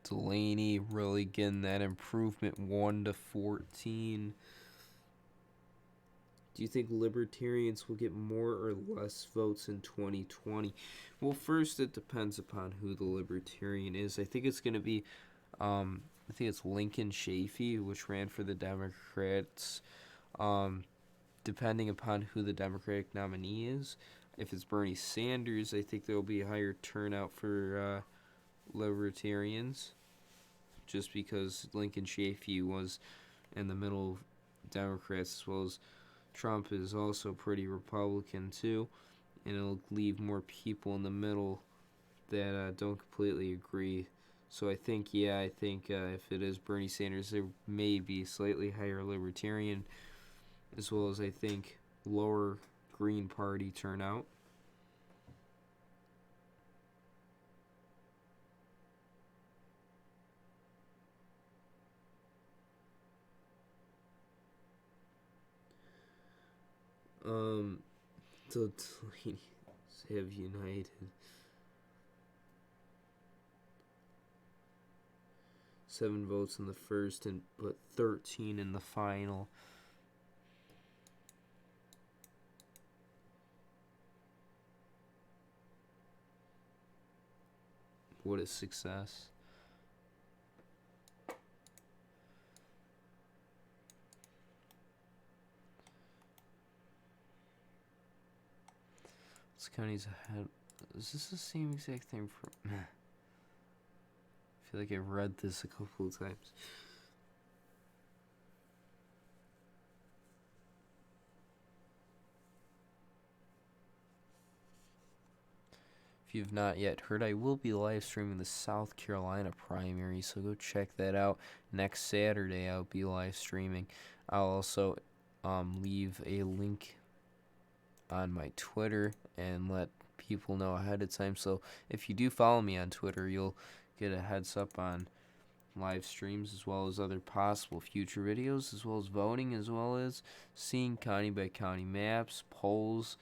Delaney really getting that improvement, 1 to 14. Do you think libertarians will get more or less votes in 2020? Well, first it depends upon who the libertarian is. I think it's going to be, I think it's Lincoln Chafee, which ran for the Democrats. Depending upon who the Democratic nominee is. If it's Bernie Sanders, I think there will be a higher turnout for libertarians, just because Lincoln Chafee was in the middle of Democrats, as well as Trump is also pretty Republican too, and it'll leave more people in the middle that don't completely agree. So I think, if it is Bernie Sanders, there may be slightly higher libertarian, as well as I think lower Green Party turnout. The Delaney's have united. 7 votes in the first, but 13 in the final. What is success? This county's ahead. Is this the same exact thing for? I feel like I've read this a couple of times. If you've not yet heard, I will be live streaming the South Carolina primary, so go check that out. Next Saturday, I'll be live streaming. I'll also leave a link on my Twitter and let people know ahead of time. So if you do follow me on Twitter, you'll get a heads up on live streams as well as other possible future videos, as well as voting, as well as seeing county by county maps, polls.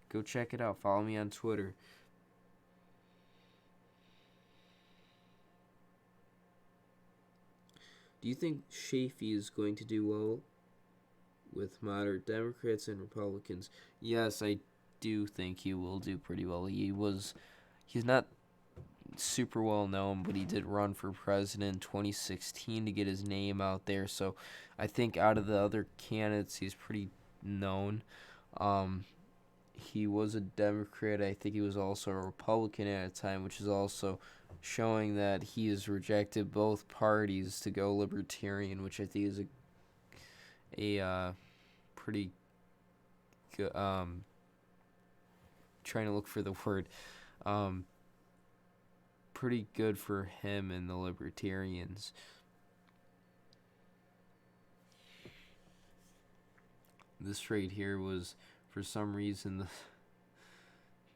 Go check it out. Follow me on Twitter. Do you think Chafee is going to do well with moderate Democrats and Republicans? Yes, I do think he will do pretty well. He's not super well known, but he did run for president in 2016 to get his name out there. So I think out of the other candidates, he's pretty known. He was a Democrat. I think he was also a Republican at a time, which is also showing that he has rejected both parties to go libertarian, which I think is a pretty good. Trying to look for the word. Pretty good for him and the libertarians. This right here was, for some reason,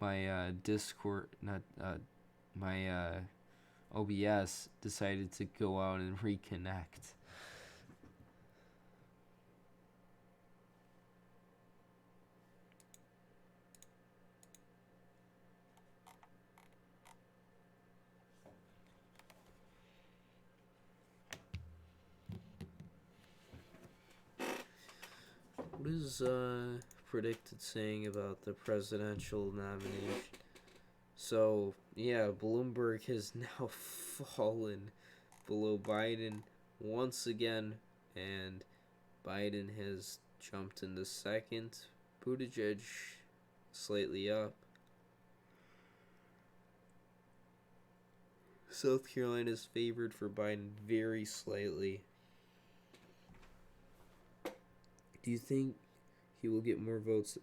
my Discord, not my OBS decided to go out and reconnect. What is predicted saying about the presidential nomination? So, yeah, Bloomberg has now fallen below Biden once again, and Biden has jumped into second. Buttigieg slightly up. South Carolina is favored for Biden very slightly. Do you think he will get more votes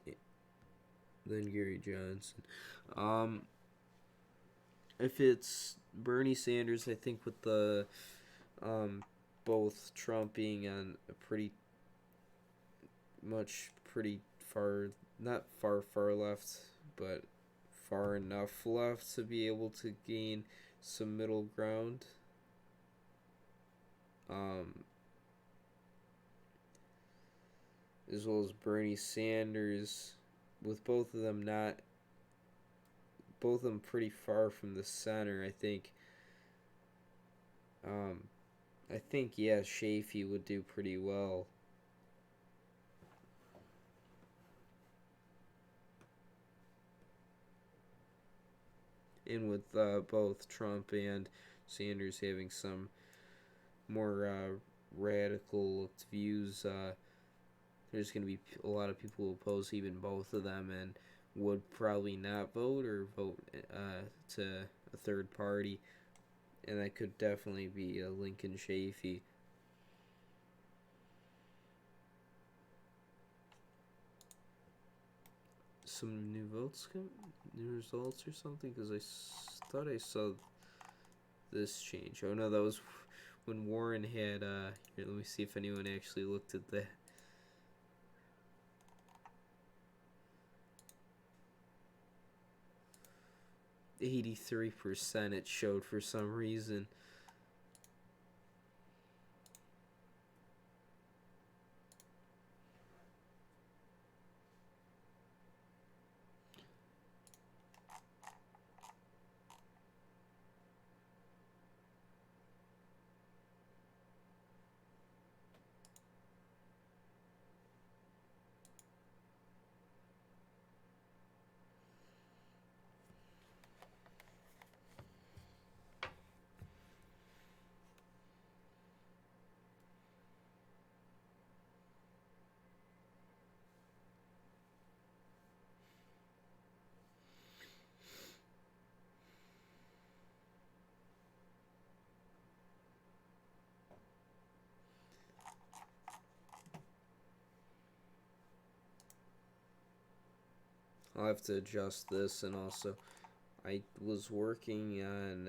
than Gary Johnson? If it's Bernie Sanders, I think with the both Trump being on a pretty far, not far left, but far enough left to be able to gain some middle ground. As well as Bernie Sanders, with both of them pretty far from the center. I think yeah, Chafee would do pretty well. And with both Trump and Sanders having some more radical views, there's going to be a lot of people who oppose even both of them and would probably not vote or vote to a third party. And that could definitely be Lincoln Chafee. Some new new results or something? Because I thought I saw this change. Oh no, that was when Warren had, here, let me see if anyone actually looked at that. %, it showed for some reason. I'll have to adjust this, and also I was working on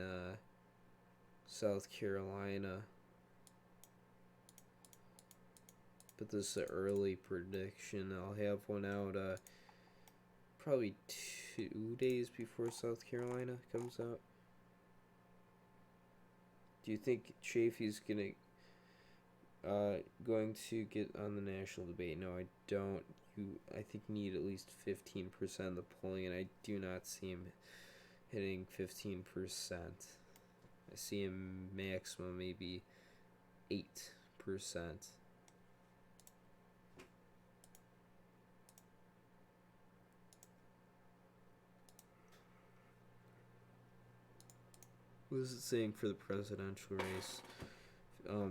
South Carolina, but this is an early prediction. I'll have one out probably 2 days before South Carolina comes out. Do you think Chafee's going to get on the national debate? No, I don't. I think you need at least 15% of the polling, and I do not see him hitting 15%. I see him maximum maybe 8%. What is it saying for the presidential race?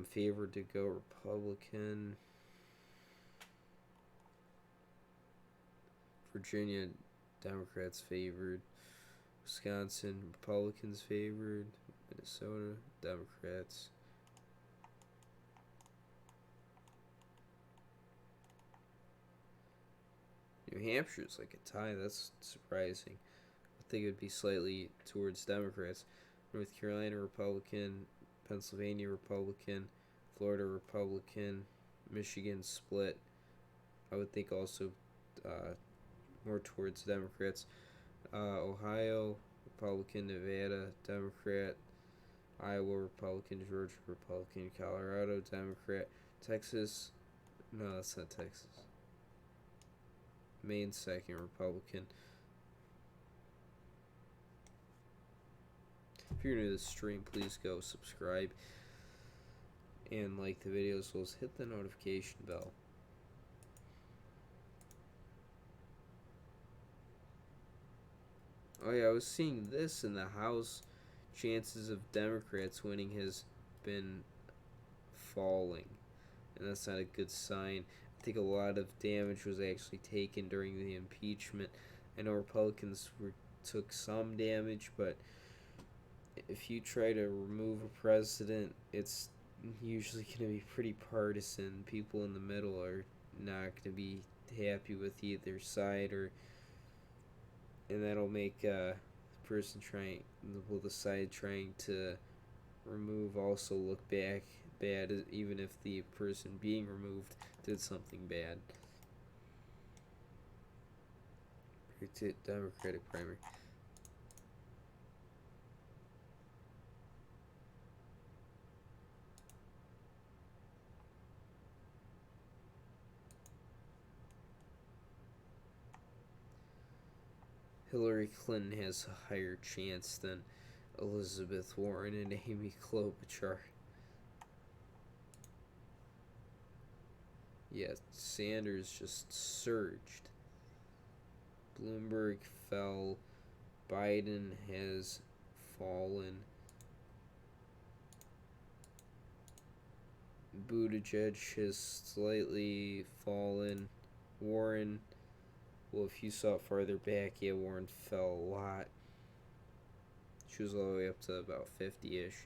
Favored to go Republican. Virginia, Democrats favored. Wisconsin, Republicans favored. Minnesota, Democrats. New Hampshire's like a tie. That's surprising. I think it would be slightly towards Democrats. North Carolina, Republican. Pennsylvania, Republican. Florida, Republican. Michigan, split. I would think also more towards Democrats. Ohio, Republican. Nevada, Democrat. Iowa, Republican. Georgia, Republican. Colorado, Democrat. Texas, no, that's not Texas. Maine, second, Republican. If you're new to the stream, please go subscribe and like the video, as well as hit the notification bell. Oh yeah, I was seeing this in the House. Chances of Democrats winning has been falling, and that's not a good sign. I think a lot of damage was actually taken during the impeachment. I know Republicans took some damage, but if you try to remove a president, it's usually going to be pretty partisan. People in the middle are not going to be happy with either side, and that'll make the side trying to remove also look bad, even if the person being removed did something bad. Democratic primary. Hillary Clinton has a higher chance than Elizabeth Warren and Amy Klobuchar. Yeah, Sanders just surged. Bloomberg fell. Biden has fallen. Buttigieg has slightly fallen. Warren, well, if you saw it farther back, yeah, Warren fell a lot. She was all the way up to about 50-ish.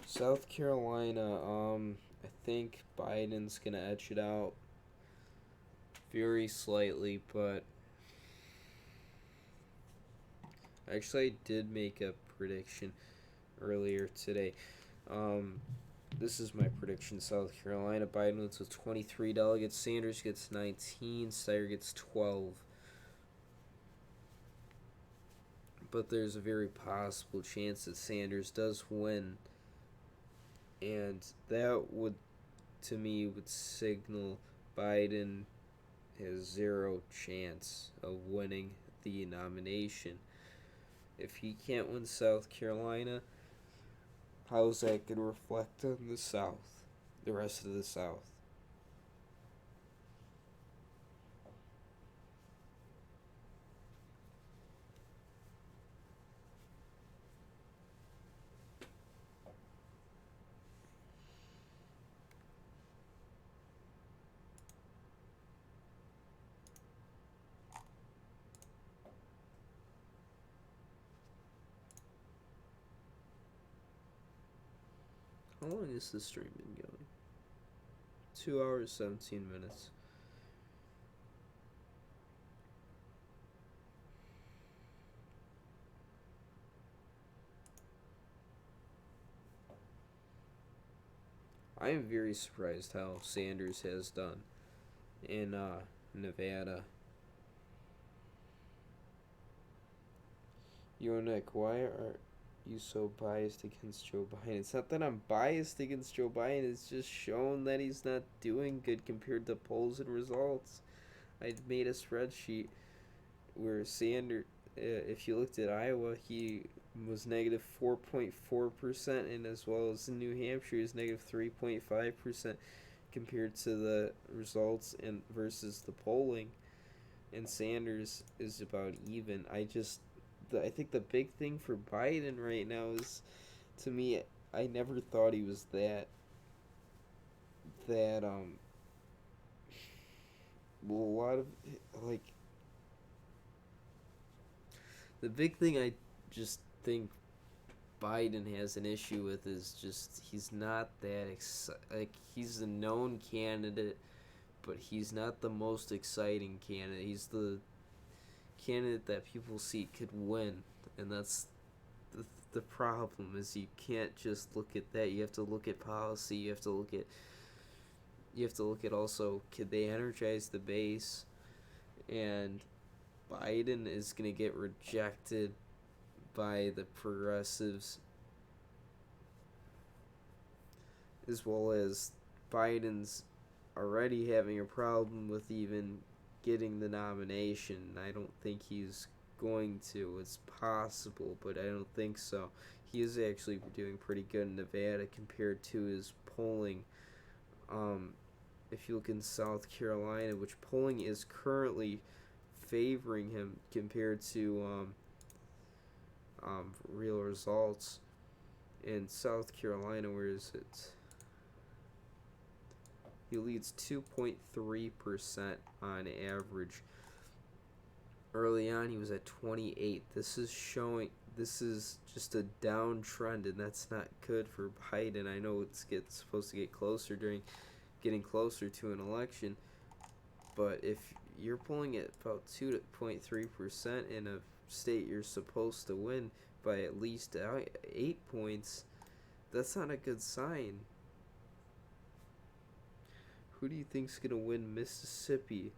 South Carolina, I think Biden's gonna edge it out very slightly, but actually I did make a prediction earlier today. This is my prediction. South Carolina, Biden wins with 23 delegates. Sanders gets 19. Steyer gets 12. But there's a very possible chance that Sanders does win. And that would, to me, would signal Biden has zero chance of winning the nomination. If he can't win South Carolina, how's that going to reflect on the South, the rest of the South? How long has this stream been going? 2 hours, 17 minutes. I am very surprised how Sanders has done in Nevada. Nick, why are you so biased against Joe Biden? It's not that I'm biased against Joe Biden. It's just shown that he's not doing good compared to polls and results. I made a spreadsheet where Sanders, if you looked at Iowa, he was negative 4.4%, and as well as in New Hampshire, is negative 3.5% compared to the results and versus the polling. And Sanders is about even. I think the big thing for Biden right now is, to me, I never thought he was that well, a lot of like the big thing I just think Biden has an issue with is just he's not that like he's a known candidate, but he's not the most exciting candidate. He's the candidate that people see could win, and that's the problem is you can't just look at that. You have to look at policy. You have to look at also could they energize the base, and Biden is gonna get rejected by the progressives, as well as Biden's already having a problem with even getting the nomination. I don't think he's going to. It's possible, but I don't think so. He is actually doing pretty good in Nevada compared to his polling. If you look in South Carolina, which polling is currently favoring him compared to real results. In South Carolina, where is it? He leads 2.3% on average. Early on, he was at 28. This is just a downtrend, and that's not good for Biden. I know supposed to get closer getting closer to an election, but if you're polling at about 2.3% in a state you're supposed to win by at least 8 points, that's not a good sign. Who do you think's gonna win Mississippi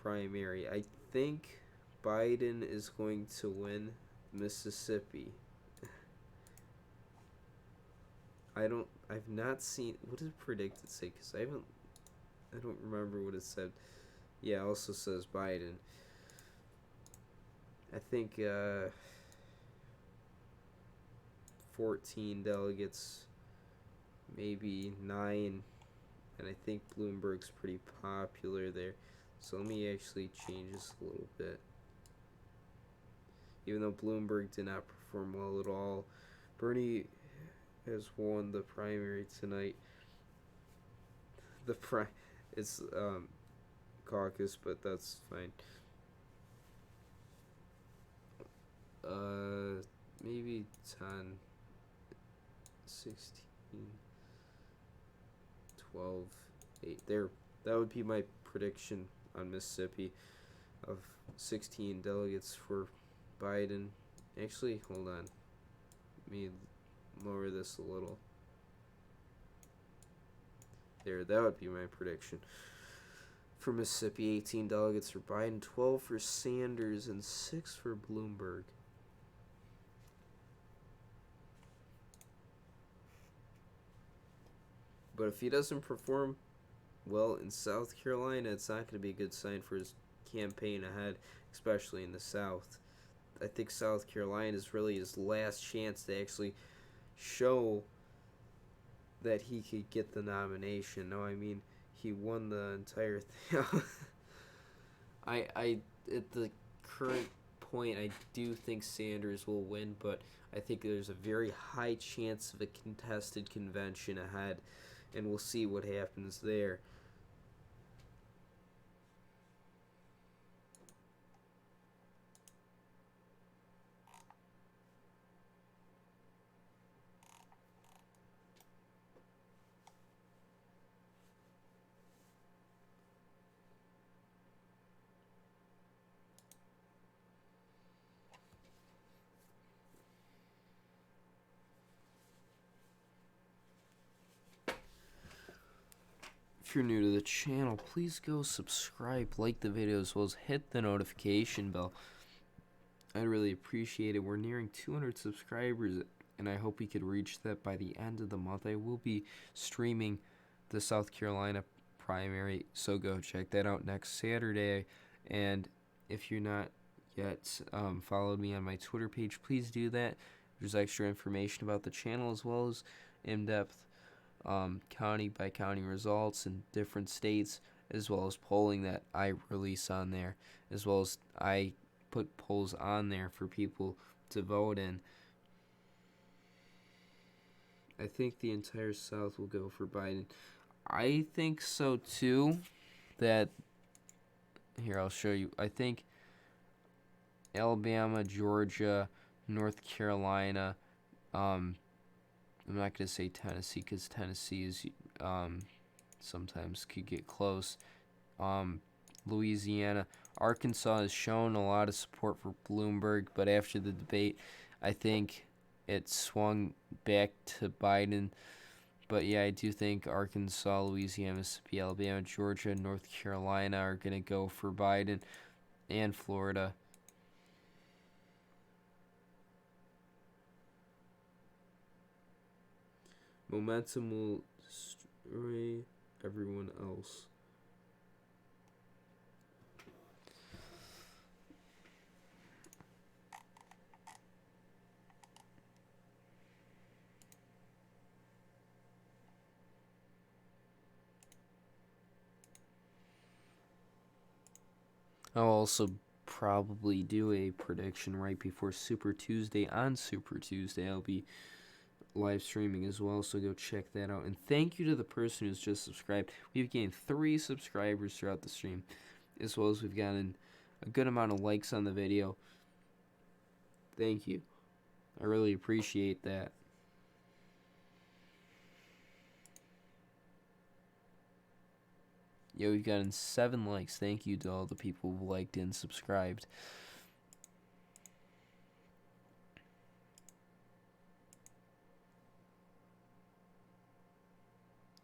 primary? I think Biden is going to win Mississippi. I've not seen, what did predicted say? Because I don't remember what it said. Yeah, it also says Biden. I think 14 delegates, maybe 9, and I think Bloomberg's pretty popular there. So let me actually change this a little bit. Even though Bloomberg did not perform well at all, Bernie has won the primary tonight. It's Caucus, but that's fine. Maybe 10, 16, 12, 8. There, that would be my prediction on Mississippi of 16 delegates for Biden. Actually, hold on. Let me lower this a little. There, that would be my prediction. For Mississippi, 18 delegates for Biden, 12 for Sanders, and 6 for Bloomberg. But if he doesn't perform well in South Carolina, it's not going to be a good sign for his campaign ahead, especially in the South. I think South Carolina is really his last chance to actually show that he could get the nomination. No, I mean, he won the entire thing. At the current point, I do think Sanders will win, but I think there's a very high chance of a contested convention ahead, and we'll see what happens there. If you're new to the channel, please go subscribe, like the video, as well as hit the notification bell. I'd really appreciate it. We're nearing 200 subscribers, and I hope we could reach that by the end of the month. I will be streaming the South Carolina primary, so go check that out next Saturday. And if you're not yet followed me on my Twitter page, please do that. There's extra information about the channel as well as in-depth county by county results in different states, as well as polling that I release on there, as well as I put polls on there for people to vote in. I think the entire South will go for Biden. I think so too. That here, I'll show you. I think Alabama, Georgia, North Carolina. I'm not going to say Tennessee because Tennessee is sometimes could get close. Louisiana, Arkansas has shown a lot of support for Bloomberg, but after the debate, I think it swung back to Biden. But yeah, I do think Arkansas, Louisiana, Mississippi, Alabama, Georgia, North Carolina are going to go for Biden, and Florida. Momentum will destroy everyone else. I'll also probably do a prediction right before Super Tuesday. On Super Tuesday, I'll be live streaming as well, so go check that out. And thank you to the person who's just subscribed. We've gained 3 subscribers throughout the stream, as well as we've gotten a good amount of likes on the video. Thank you. I really appreciate that. Yeah, we've gotten 7 likes. Thank you to all the people who liked and subscribed.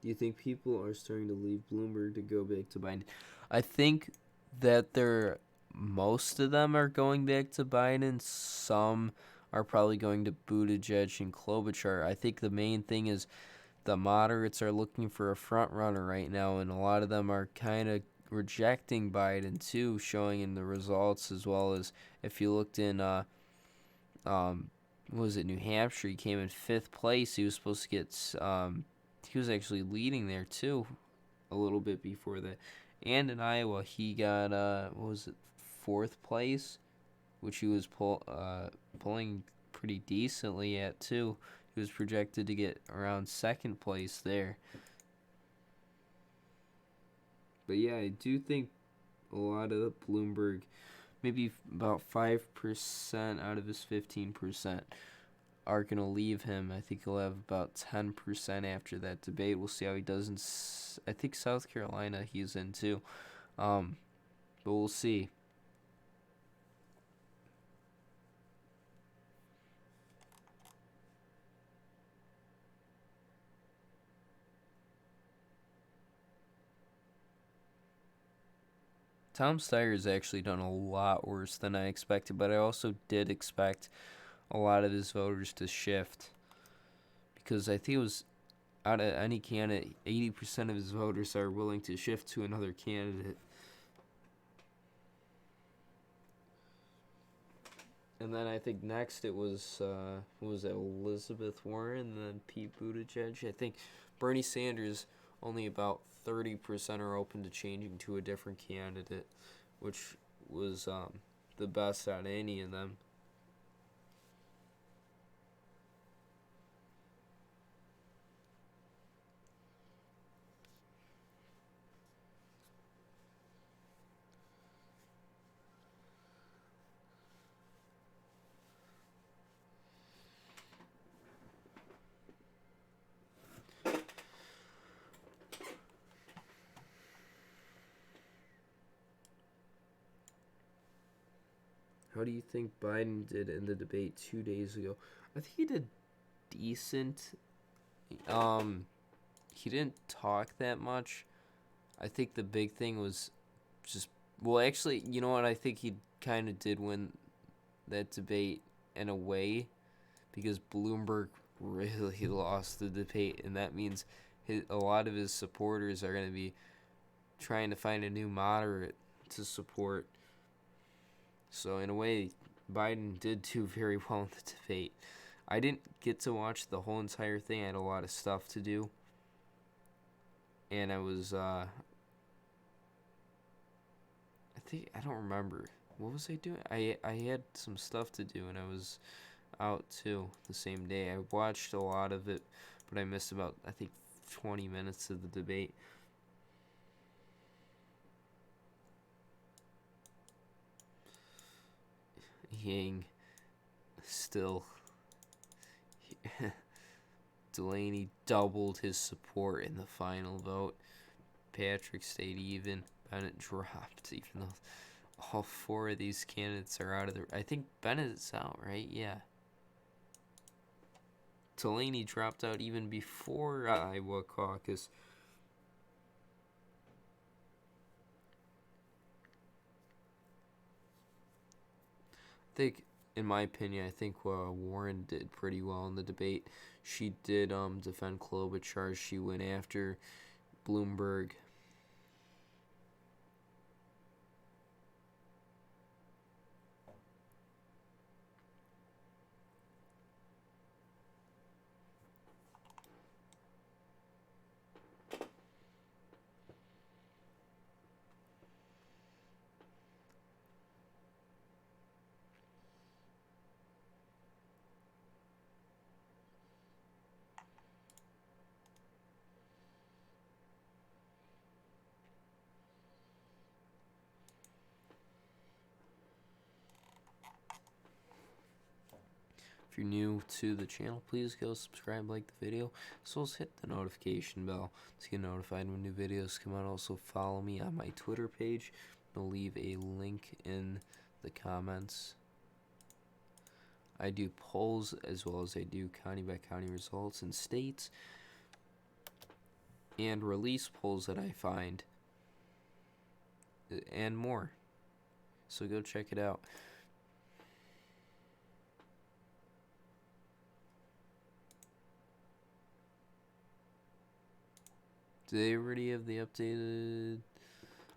Do you think people are starting to leave Bloomberg to go back to Biden? I think that most of them are going back to Biden. Some are probably going to Buttigieg and Klobuchar. I think the main thing is the moderates are looking for a front runner right now, and a lot of them are kind of rejecting Biden too, showing in the results, as well as if you looked in what was it, New Hampshire, he came in 5th place. He was supposed to get he was actually leading there too a little bit before that. And in Iowa, he got what was it, 4th place, which he was pulling pretty decently at too. He was projected to get around 2nd place there. But yeah, I do think a lot of Bloomberg, maybe about 5% out of his 15%, are going to leave him. I think he'll have about 10% after that debate. We'll see how he does in, I think, South Carolina he's in too. But we'll see. Tom Steyer's actually done a lot worse than I expected, but I also did expect a lot of his voters to shift, because I think it was out of any candidate, 80% of his voters are willing to shift to another candidate. And then I think next it was, what was it, Elizabeth Warren, and then Pete Buttigieg. I think Bernie Sanders, only about 30% are open to changing to a different candidate, which was the best out of any of them. How do you think Biden did in the debate 2 days ago? I think he did decent. He didn't talk that much. I think the big thing was just, well, actually, you know what? I think he kind of did win that debate in a way because Bloomberg really lost the debate, and that means a lot of his supporters are going to be trying to find a new moderate to support. So in a way, Biden did do very well in the debate. I didn't get to watch the whole entire thing. I had a lot of stuff to do, and I was I don't remember. What was I doing? I had some stuff to do, and I was out too the same day. I watched a lot of it, but I missed about, I think, 20 minutes of the debate. Yang still. Delaney doubled his support in the final vote. Patrick stayed even. Bennett dropped, even though all four of these candidates are out of the. I think Bennett's out, right? Yeah. Delaney dropped out even before Iowa caucus. I think, in my opinion, I think Warren did pretty well in the debate. She did defend Klobuchar. She went after Bloomberg. If you're new to the channel, please go subscribe, like the video, as well as hit the notification bell to get notified when new videos come out. Also follow me on my Twitter page. I'll leave a link in the comments. I do polls as well as I do county by county results in states and release polls that I find and more. So go check it out. Do they already have the updated?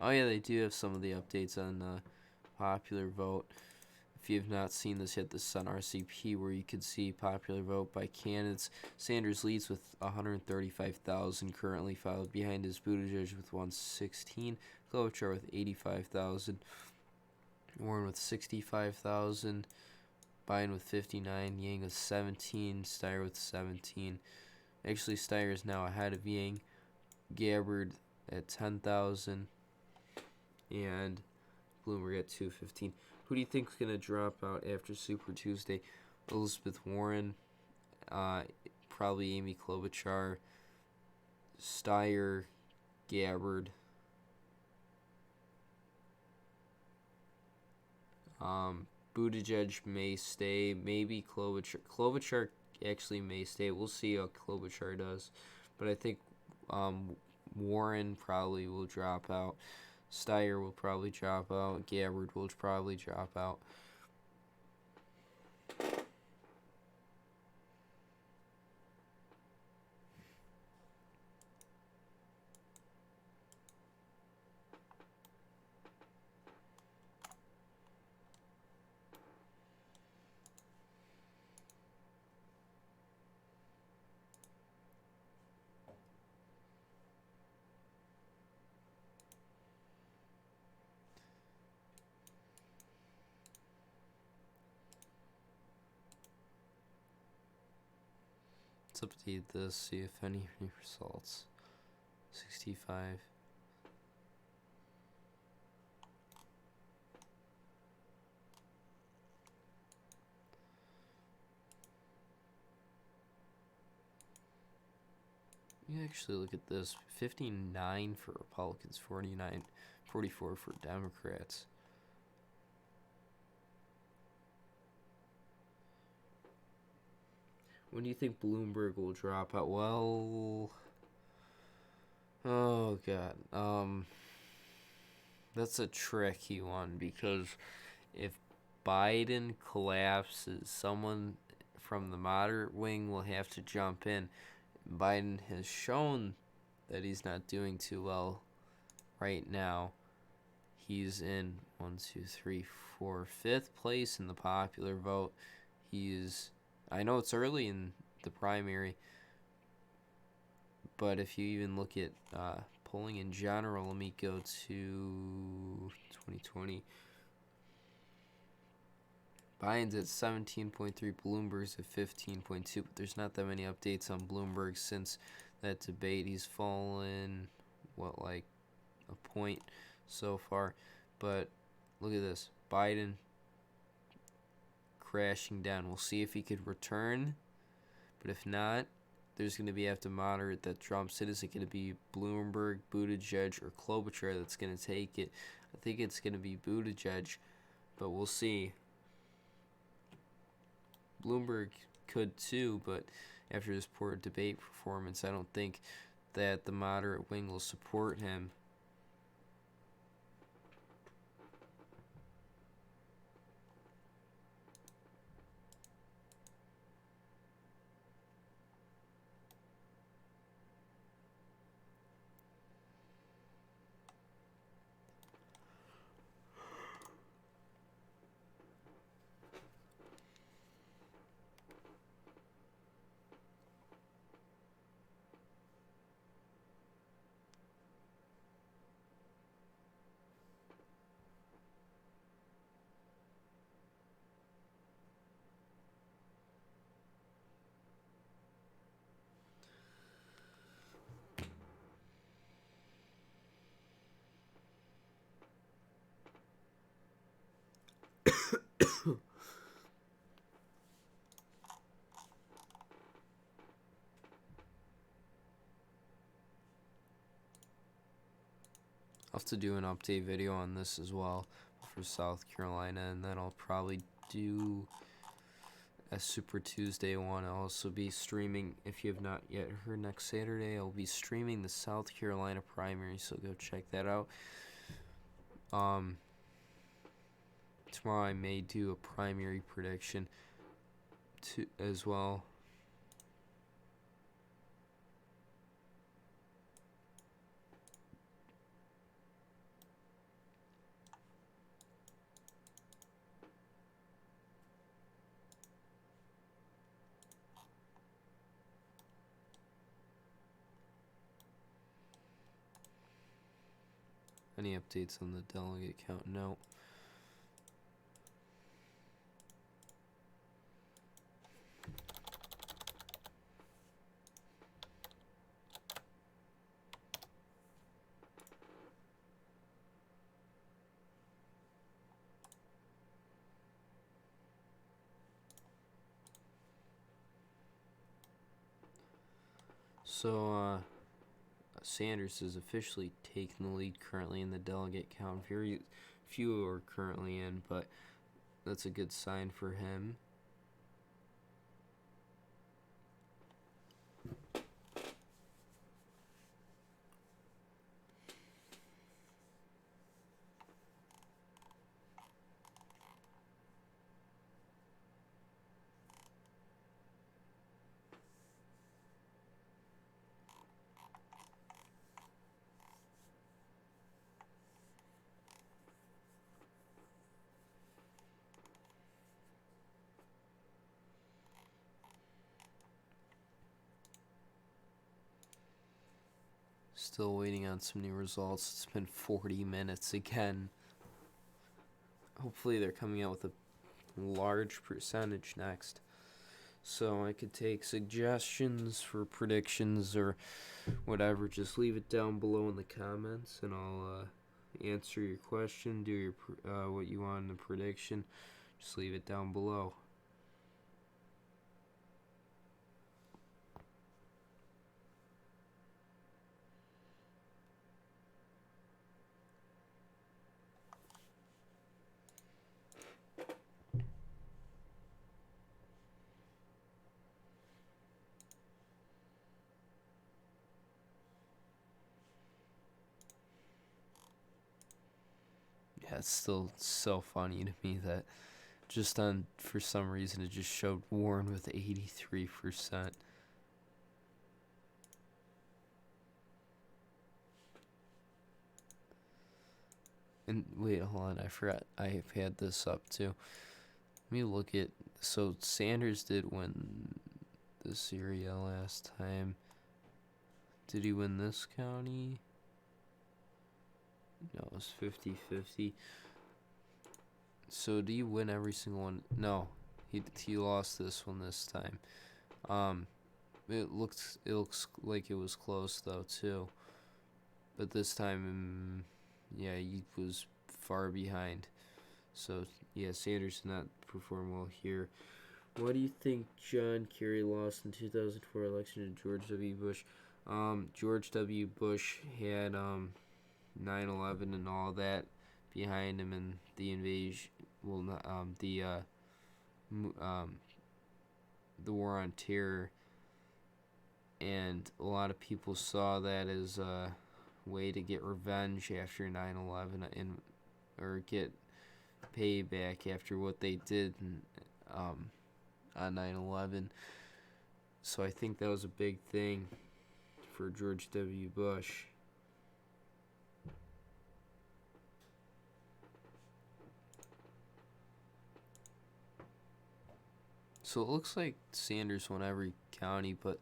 Oh yeah, they do have some of the updates on popular vote. If you have not seen this yet, this is on RCP, where you can see popular vote by candidates. Sanders leads with 135,000 currently, followed behind is Buttigieg with 116, Klobuchar with 85,000, Warren with 65,000, Biden with 59, Yang with 17, Steyer with 17. Actually, Steyer is now ahead of Yang. Gabbard at 10,000, and Bloomberg at 215. Who do you think is going to drop out after Super Tuesday? Elizabeth Warren, probably Amy Klobuchar, Steyer, Gabbard, Buttigieg may stay, maybe Klobuchar. Klobuchar actually may stay. We'll see how Klobuchar does, but I think Warren probably will drop out. Steyer will probably drop out. Gabbard will probably drop out. Let's update this, see if any results. 65. You actually look at this. 59 for Republicans, 44 for Democrats. When do you think Bloomberg will drop out? Well, Oh God. That's a tricky one because if Biden collapses, someone from the moderate wing will have to jump in. Biden has shown that he's not doing too well right now. He's in 5th place in the popular vote. I know it's early in the primary, but if you even look at polling in general, let me go to 2020. Biden's at 17.3, Bloomberg's at 15.2, but there's not that many updates on Bloomberg since that debate. He's fallen, like a point so far. But look at this. Biden crashing down. We'll see if he could return, but if not, there's going to be after moderate that trumps it. Is it going to be Bloomberg, Buttigieg, or Klobuchar that's going to take it? I think it's going to be Buttigieg, but we'll see. Bloomberg could too, but after his poor debate performance, I don't think that the moderate wing will support him. I'll have to do an update video on this as well for South Carolina, and then I'll probably do a Super Tuesday one. I'll also be streaming, if you have not yet heard, next Saturday I'll be streaming the South Carolina primary, so go check that out. Tomorrow I may do a primary prediction as well. Any updates on the delegate count? No. So, Sanders is officially taking the lead currently in the delegate count. Very few are currently in, but that's a good sign for him. Still waiting on some new results. It's been 40 minutes again. Hopefully they're coming out with a large percentage next, so I could take suggestions for predictions or whatever. Just leave it down below in the comments, and I'll answer your question. Do your what you want in the prediction. Just leave it down below. Yeah, it's still so funny to me that for some reason it just showed Warren with 83%. And wait, hold on, I forgot. I had this up too. Let me look at. So Sanders did win this area last time. Did he win this county? No, it was 50-50. So do you win every single one? No, he lost this one this time. It looks like it was close though too. But this time, yeah, he was far behind. So yeah, Sanders did not perform well here. Why do you think John Kerry lost in 2004 election to George W. Bush? George W. Bush had 9/11 and all that behind him, and the invasion. Well, not the war on terror, and a lot of people saw that as a way to get revenge after 9/11 or get payback after what they did on 9/11. So I think that was a big thing for George W. Bush. So it looks like Sanders won every county, but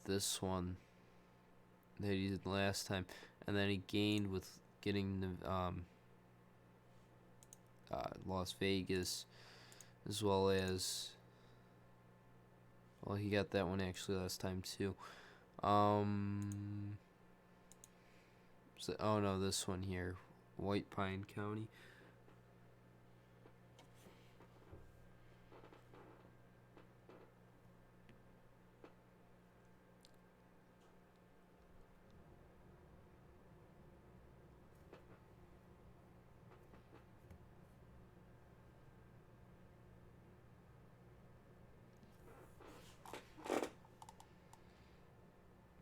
this one that he did last time, and then he gained with getting the Las Vegas, as well as, well, he got that one actually last time too. Oh no, this one here, White Pine County.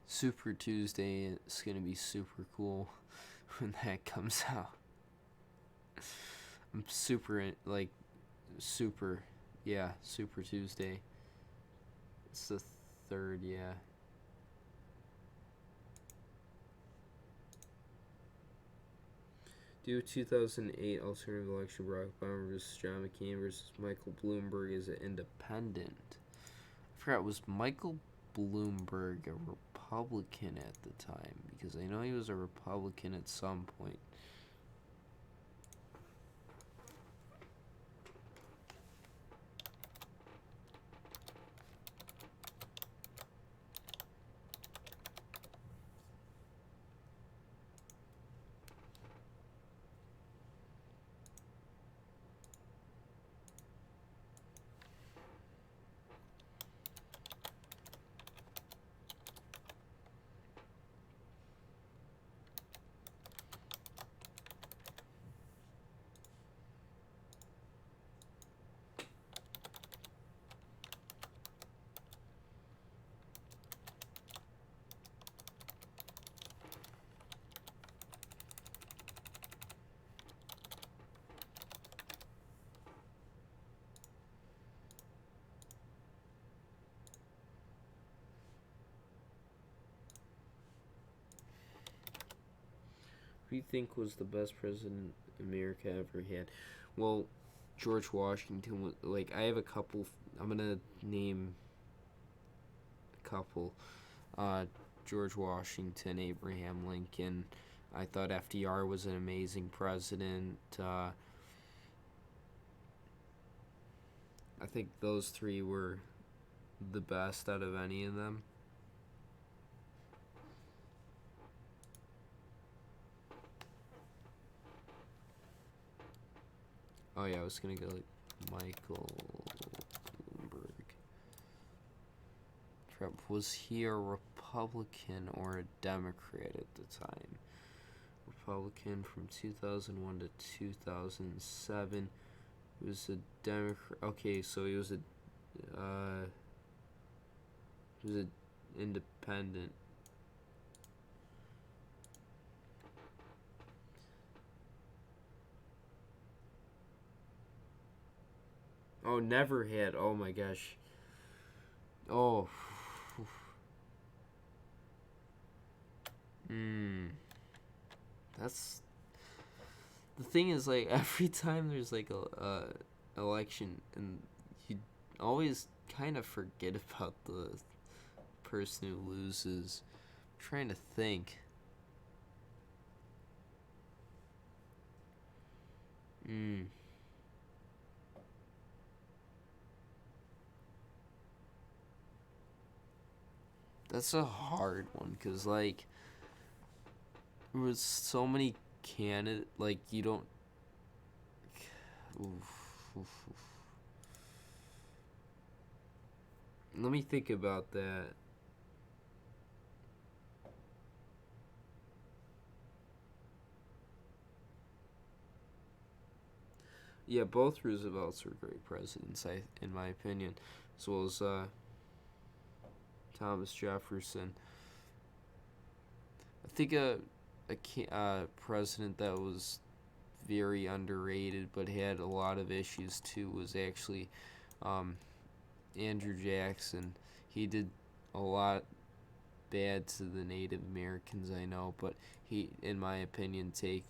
Super Tuesday is gonna be super cool when that comes out. I'm super Super Tuesday. It's the 3rd, yeah. Due 2008 alternative election, Barack Obama versus John McCain versus Michael Bloomberg as an independent. I forgot, was Michael Bloomberg a Republican at the time? Because I know he was a Republican at some point. Who do you think was the best president America ever had? Well, George Washington was, like, I have a couple. I'm gonna name a couple. George Washington, Abraham Lincoln. I thought FDR was an amazing president. I think those three were the best out of any of them. Oh yeah, I was gonna go like Michael Bloomberg. Trump, was he a Republican or a Democrat at the time? Republican from 2001 to 2007. He was a Democrat. Okay, so he was an independent. Oh, never had. Oh my gosh. Oh. That's the thing is, like, every time there's like a election, and you always kind of forget about the person who loses. I'm trying to think. That's a hard one, because, like, there was so many candidates, like, you don't. Oof, oof, oof. Let me think about that. Yeah, both Roosevelts were great presidents, in my opinion, as well as Thomas Jefferson. I think a president that was very underrated but had a lot of issues too was actually um, Andrew Jackson. He did a lot bad to the Native Americans, I know, but he, in my opinion, taked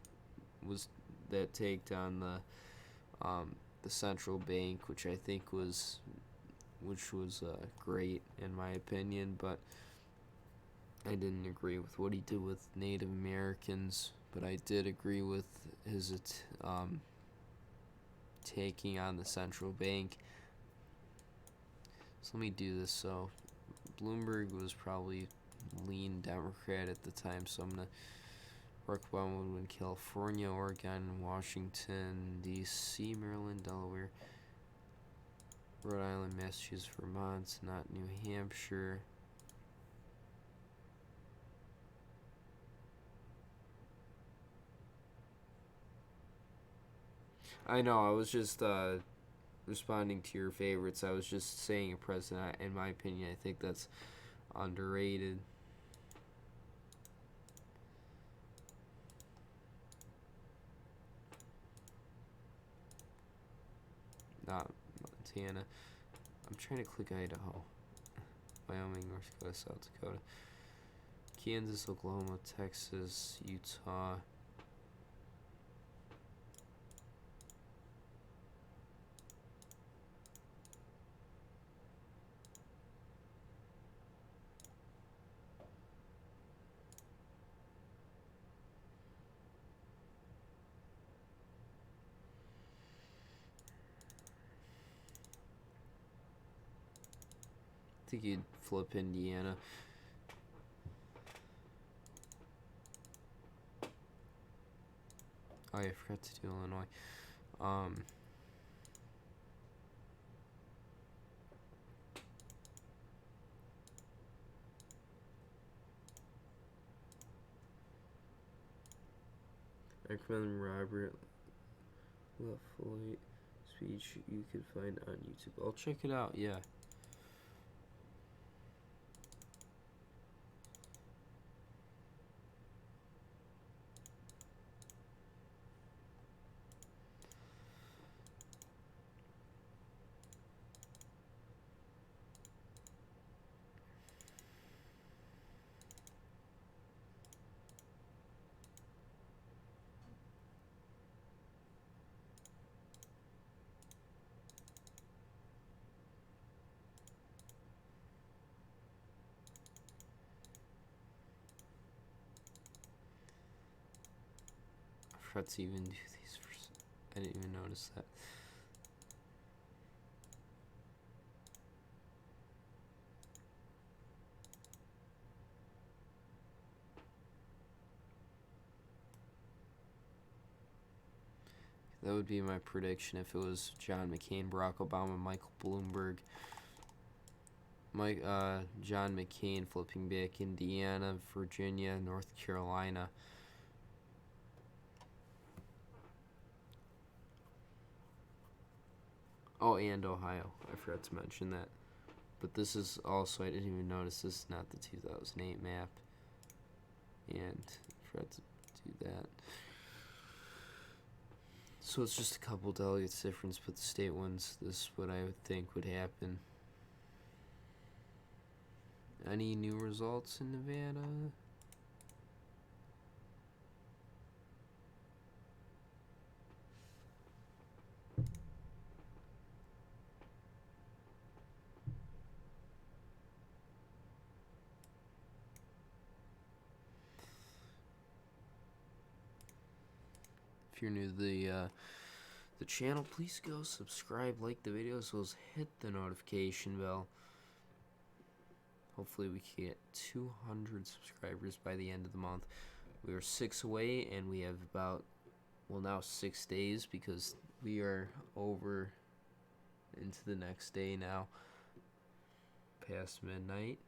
on the central bank, which I think was great in my opinion, but I didn't agree with what he did with Native Americans. But I did agree with his taking on the central bank. So let me do this. So Bloomberg was probably lean Democrat at the time, so I'm gonna Barack Obama would win California, Oregon, Washington, D.C., Maryland, Delaware, Rhode Island, Massachusetts, Vermont, not New Hampshire. I know, I was just responding to your favorites. I was just saying a president, in my opinion, I think that's underrated. Not Montana. I'm trying to click Idaho. Wyoming, North Dakota, South Dakota. Kansas, Oklahoma, Texas, Utah. I think you'd flip Indiana. Oh, I forgot to do Illinois. I recommend Robert LaFollette speech you could find on YouTube. I'll check it out, yeah. I forgot to even do these first. I didn't even notice that. That would be my prediction if it was John McCain, Barack Obama, Michael Bloomberg. John McCain flipping back Indiana, Virginia, North Carolina. Oh, and Ohio. I forgot to mention that. But this is also, I didn't even notice, this is not the 2008 map. And I forgot to do that. So it's just a couple delegates difference, but the state ones, this is what I would think would happen. Any new results in Nevada? If you're new to the channel, please go subscribe, like the video, as well as hit the notification bell. Hopefully we can get 200 subscribers by the end of the month. We are 6 away, and we have about, well, now 6 days, because we are over into the next day now, past midnight.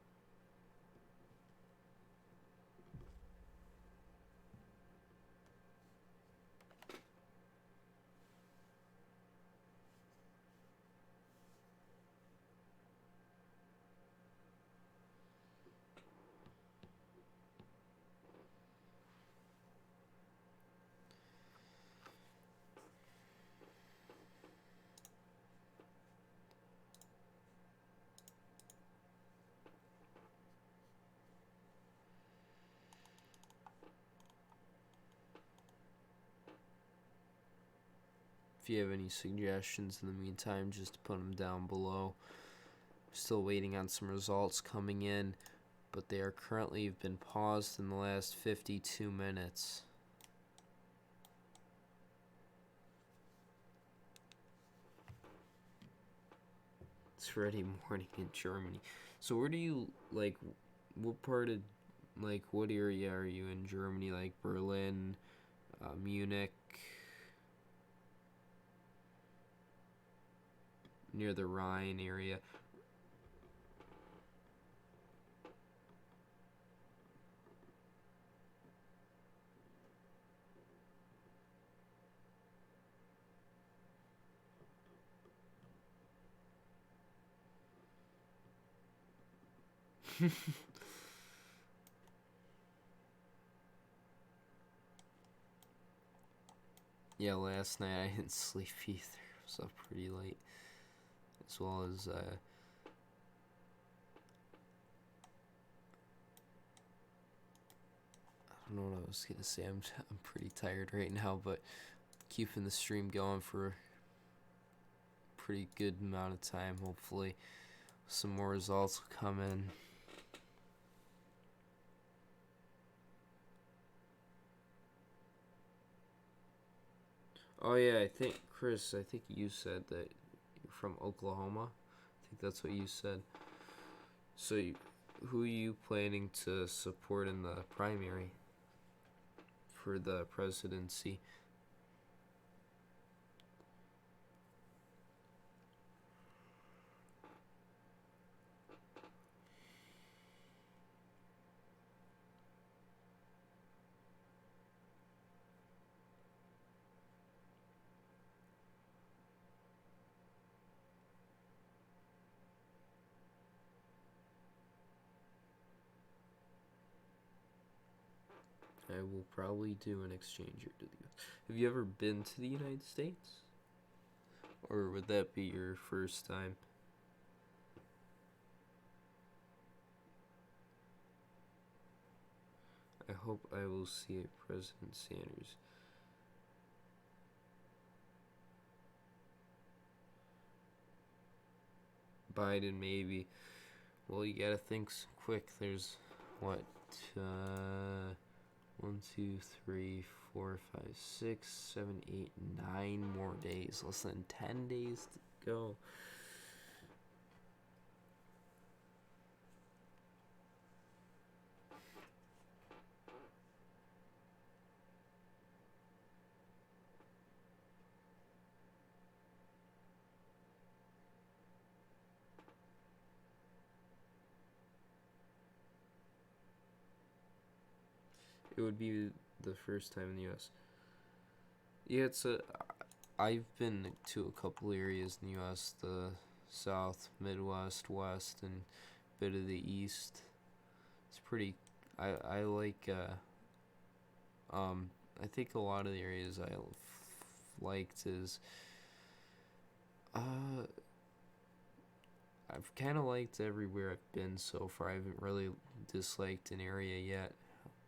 If you have any suggestions in the meantime, just put them down below. Still waiting on some results coming in, but they are currently been paused in the last 52 minutes. It's Friday morning in Germany. So where do you, like, what part of, like, what area are you in Germany? Like Berlin, Munich, near the Rhine area? Yeah, last night I didn't sleep either. I was up pretty late. As well as, I don't know what I was gonna say. I'm pretty tired right now, but keeping the stream going for a pretty good amount of time. Hopefully, some more results will come in. Oh yeah, I think Chris, I think you said that you're from Oklahoma. I think that's what you said. So, who are you planning to support in the primary for the presidency? I will probably do an exchange year to the US. Have you ever been to the United States? Or would that be your first time? I hope I will see a President Sanders. Biden, maybe. Well, you gotta think quick. There's, what, 1, 2, 3, 4, 5, 6, 7, 8, 9 more days. Less than 10 days to go. It would be the first time in the U.S. Yeah, I've been to a couple areas in the U.S. The South, Midwest, West, and a bit of the East. It's pretty. I like. I think a lot of the areas I liked is I've kind of liked everywhere I've been so far. I haven't really disliked an area yet.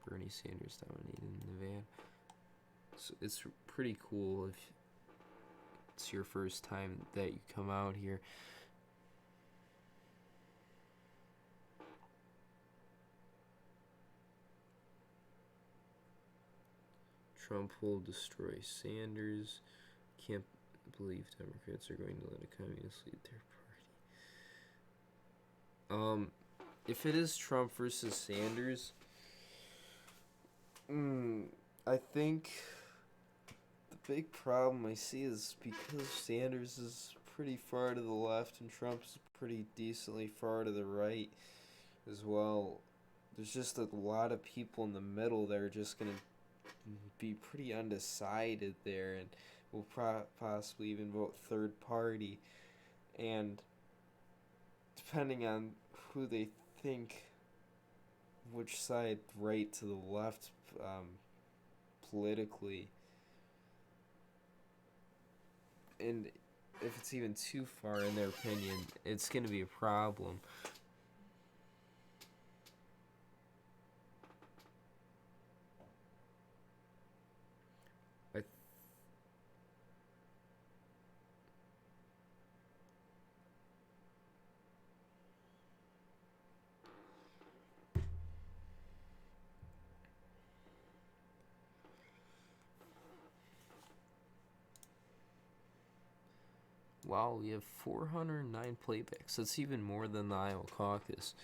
Bernie Sanders dominated Nevada. So it's pretty cool if it's your first time that you come out here. Trump will destroy Sanders. Can't believe Democrats are going to let a communist lead their party. If it is Trump versus Sanders, I think the big problem I see is because Sanders is pretty far to the left and Trump's pretty decently far to the right as well. There's just a lot of people in the middle that are just going to be pretty undecided there and will possibly even vote third party. And depending on who they think, which side, right to the left, politically, and if it's even too far in their opinion, it's going to be a problem. Wow, we have 409 playbacks. That's even more than the Iowa caucus.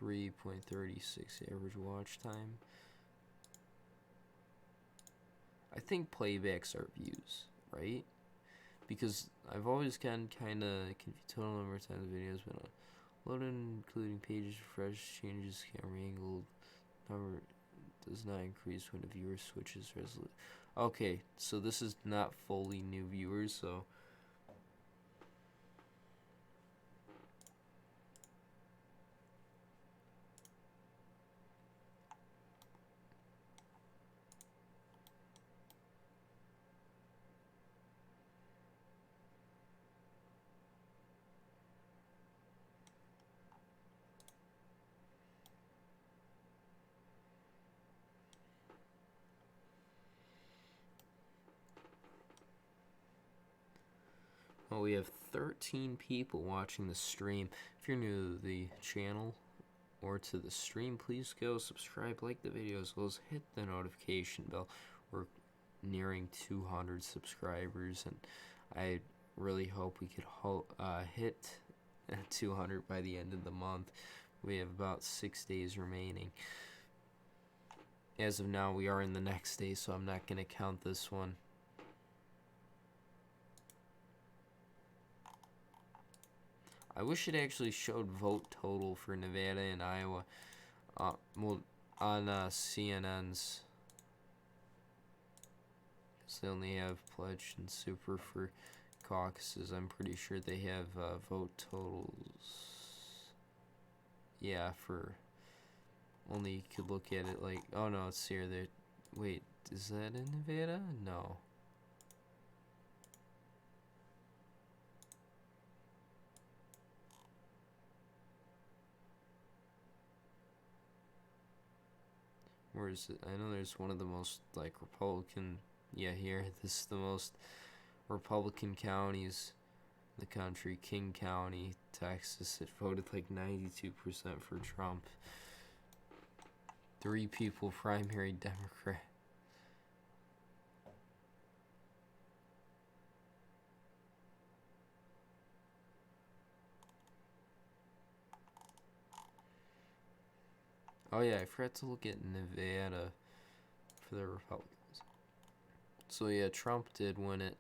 .36 average watch time. I think playbacks are views, right? Because I've always gotten kind of confused. Total number of times the video has been loaded, including pages, refresh, changes, camera angle. Number does not increase when a viewer switches resolution. Okay, so this is not fully new viewers, so we have 13 people watching the stream. If you're new to the channel or to the stream, please go subscribe, like the video, as well as hit the notification bell. We're nearing 200 subscribers, and I really hope we could hit 200 by the end of the month. We have about 6 days remaining. As of now, we are in the next day, so I'm not going to count this one. I wish it actually showed vote total for Nevada and Iowa well, on CNN's. Because they only have pledge and super for caucuses. I'm pretty sure they have vote totals. Yeah, for only you could look at it like, oh no, it's here. Wait, is that in Nevada? No. Where is it? I know there's one of the most, like, Republican... Yeah, here. This is the most Republican counties in the country. King County, Texas. It voted, like, 92% for Trump. 3 people primary Democrat. Oh yeah, I forgot to look at Nevada for the Republicans. So yeah, Trump did win it.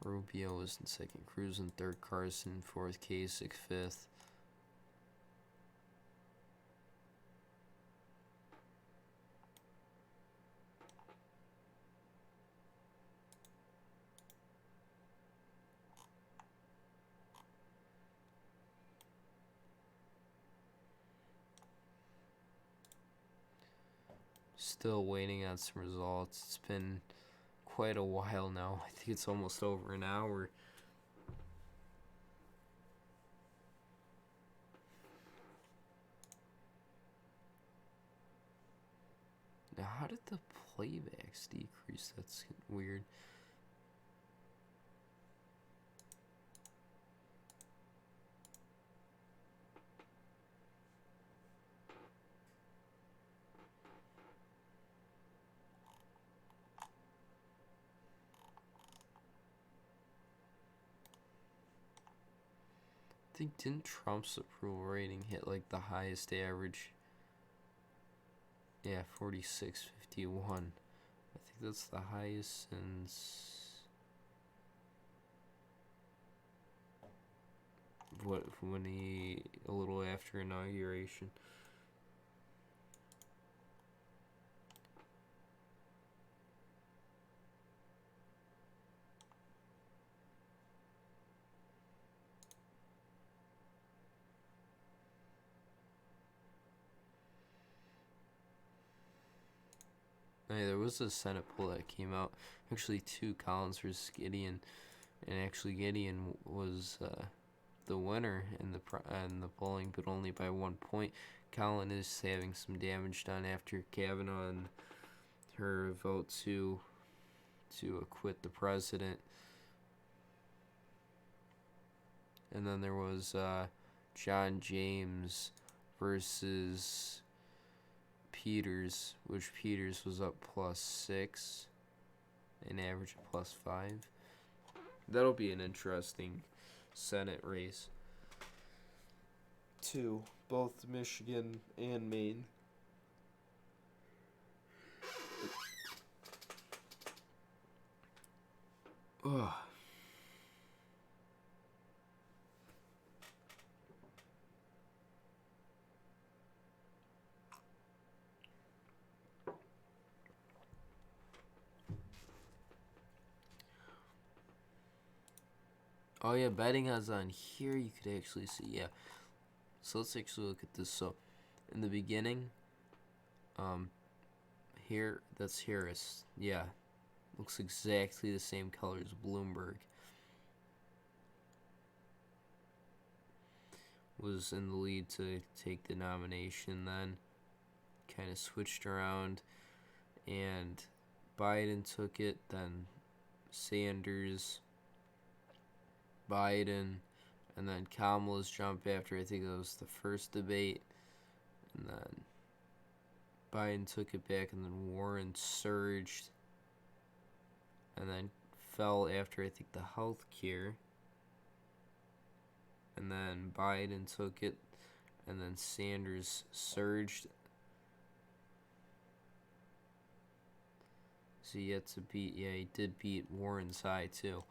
Rubio was in second, Cruz in third, Carson in fourth, Kasich fifth. Still waiting on some results. It's been quite a while now. I think it's almost over an hour. Now, how did the playbacks decrease? That's weird. I think didn't Trump's approval rating hit like the highest average? Yeah, 46.51. I think that's the highest since when he a little after inauguration. Hey, there was a Senate poll that came out. Actually, two, Collins versus Gideon, and actually Gideon was the winner in the polling, but only by 1 point. Collins is having some damage done after Kavanaugh and her vote to acquit the president. And then there was John James versus Peters, which Peters was up +6, an average of +5. That'll be an interesting Senate race. Two, both Michigan and Maine. Ugh. Oh yeah, betting odds on here you could actually see, yeah. So let's actually look at this. So in the beginning, here, that's Harris. Yeah, looks exactly the same color as Bloomberg. Was in the lead to take the nomination, then kind of switched around and Biden took it, then Sanders, Biden, and then Kamala's jump after. I think that was the first debate, and then Biden took it back, and then Warren surged, and then fell after I think the health care, and then Biden took it, and then Sanders surged. So yet to beat, yeah, he did beat Warren's high too.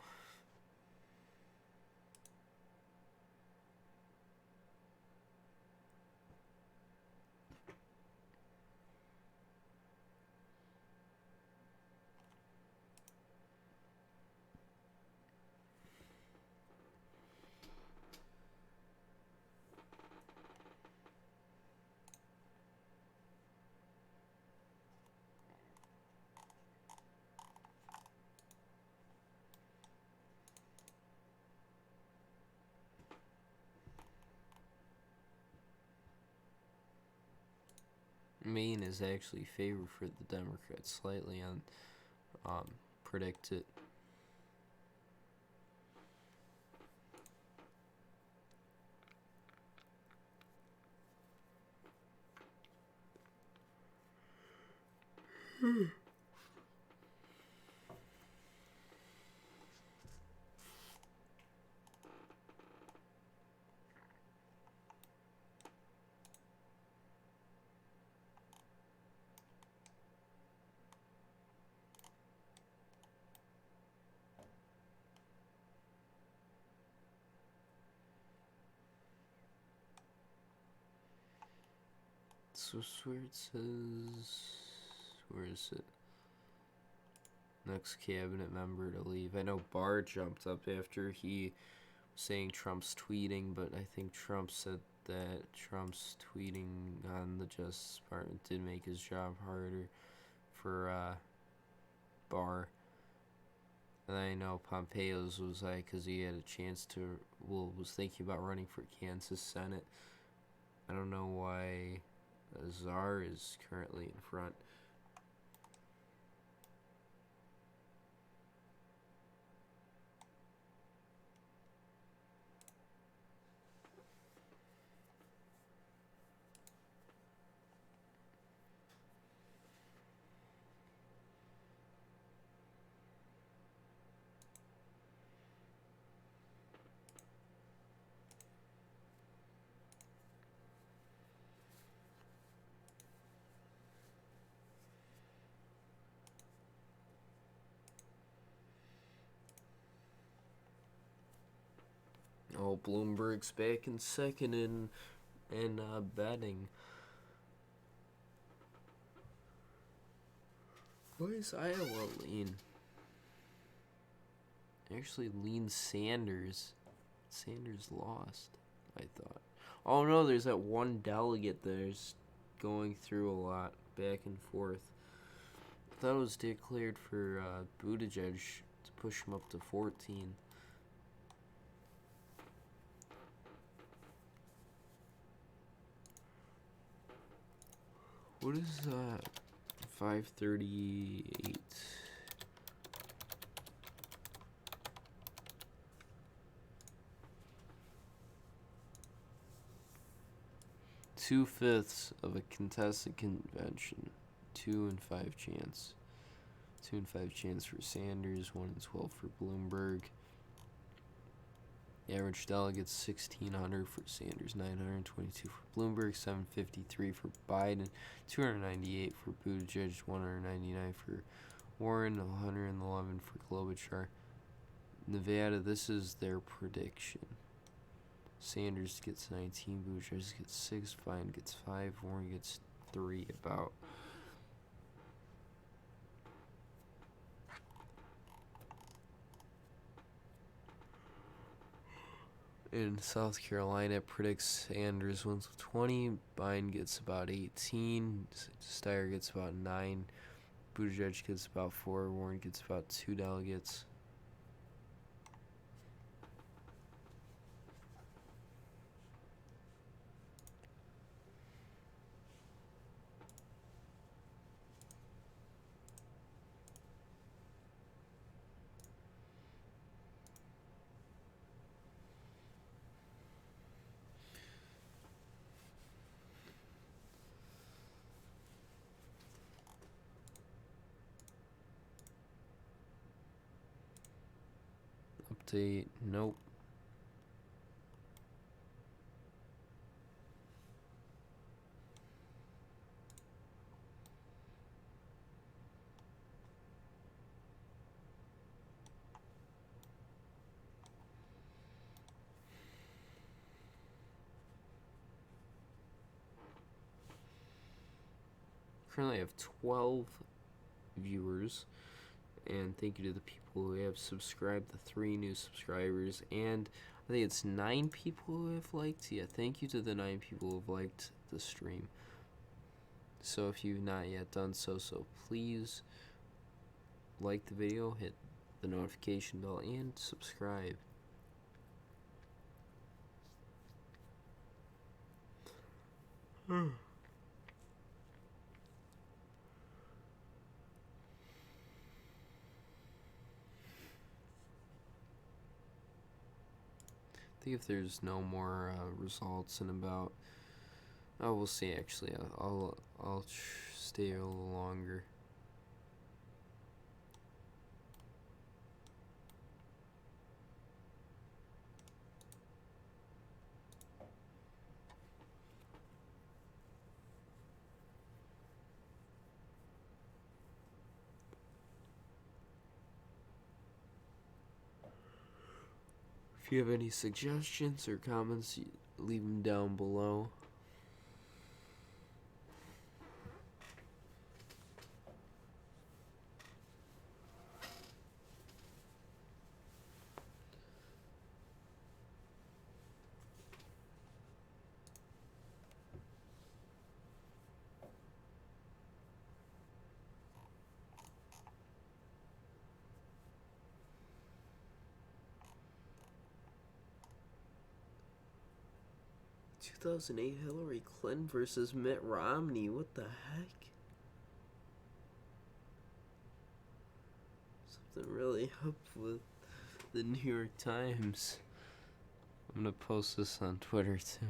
Maine is actually favored for the Democrats slightly on predicted. So where it says, where is it? Next cabinet member to leave. I know Barr jumped up after he was saying Trump's tweeting, but I think Trump said that Trump's tweeting on the Justice Department did make his job harder. for Barr. And I know Pompeo's was like, because he had a chance to, was thinking about running for Kansas Senate. I don't know why Azar is currently in front. Oh, Bloomberg's back in second in betting. Why is Iowa lean? Actually, lean Sanders. Sanders lost, I thought. Oh no, there's that one delegate there's going through a lot, back and forth. I thought it was declared for Buttigieg to push him up to 14. What is that? 538. Two-fifths of a contested convention. 2 in 5 chance. 2 in 5 chance for Sanders. 1 in 12 for Bloomberg. The average delegates 1,600 for Sanders, 922 for Bloomberg, 753 for Biden, 298 for Buttigieg, 199 for Warren, 111 for Klobuchar. Nevada, this is their prediction. Sanders gets 19, Buttigieg gets 6, Biden gets 5, Warren gets 3 about. In South Carolina, it predicts Sanders wins with 20, Biden gets about 18, Steyer gets about 9, Buttigieg gets about 4, Warren gets about 2 delegates. Update, nope. Currently I have 12 viewers, and thank you to the people who have subscribed, the 3 new subscribers, and I think it's 9 people who have liked. Yeah, thank you to the 9 people who have liked the stream. So if you've not yet done so, please like the video, hit the notification bell, and subscribe. I think if there's no more results in about, oh, we'll see. Actually, I'll stay a little longer. If you have any suggestions or comments, leave them down below. 2008 Hillary Clinton versus Mitt Romney. What the heck? Something really up with the New York Times. I'm gonna post this on Twitter too.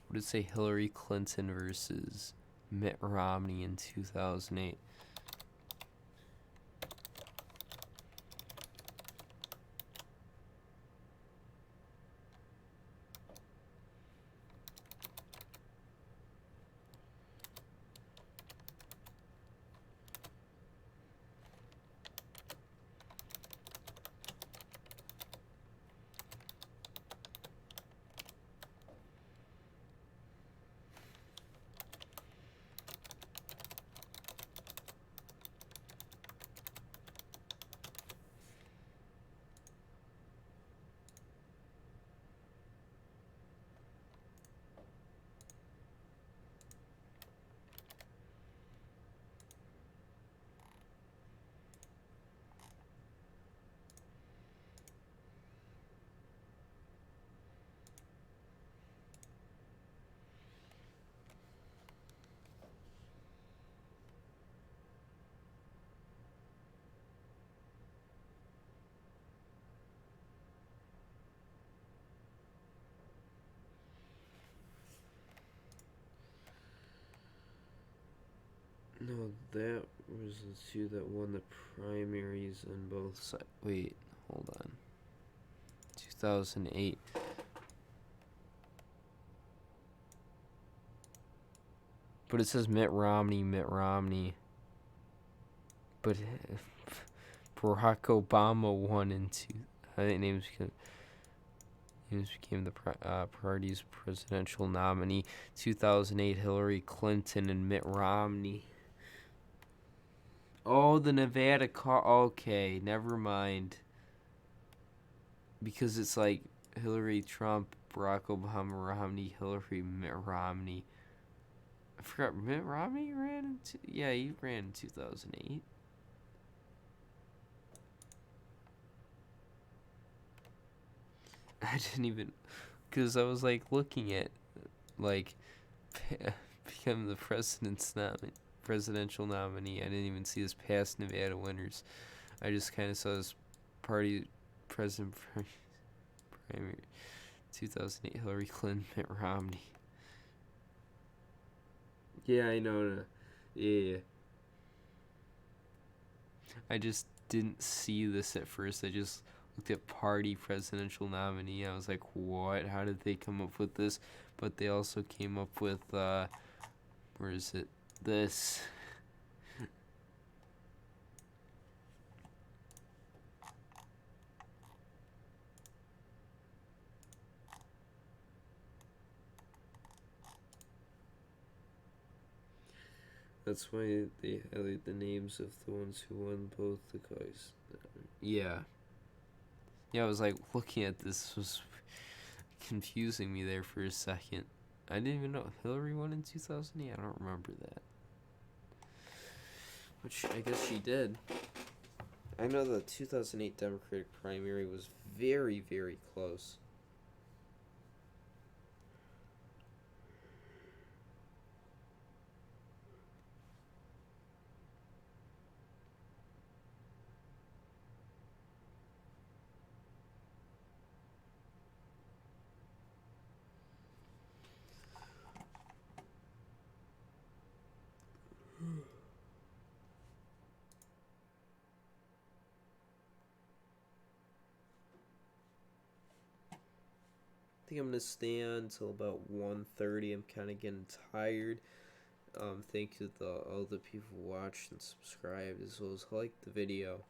What did it say? Hillary Clinton versus Mitt Romney in 2008. No, that was the two that won the primaries on both sides. Wait, hold on. 2008. But it says Mitt Romney. But Barack Obama won in two. I think names became the party's presidential nominee. 2008 Hillary Clinton and Mitt Romney. Oh, the Nevada car. Okay, never mind. Because it's like Hillary, Trump, Barack Obama, Romney, Hillary, Mitt Romney. I forgot Mitt Romney ran he ran in 2008. I didn't even, because I was like looking at like become the presidential nominee. I didn't even see his past Nevada winners. I just kind of saw his party president primary 2008 Hillary Clinton, Mitt Romney. Yeah, I know. Yeah. I just didn't see this at first. I just looked at party presidential nominee. I was like, what? How did they come up with this? But they also came up with, where is it? This. That's why they highlight the names of the ones who won both the Caucus. Yeah. Yeah, I was like, looking at this was confusing me there for a second. I didn't even know Hillary won in 2008. I don't remember that. Which I guess she did. I know the 2008 Democratic primary was very, very close. I think I'm gonna stay on until about 1:30. I'm kind of getting tired. Thank you to all the people who watched and subscribed, as well as liked the video.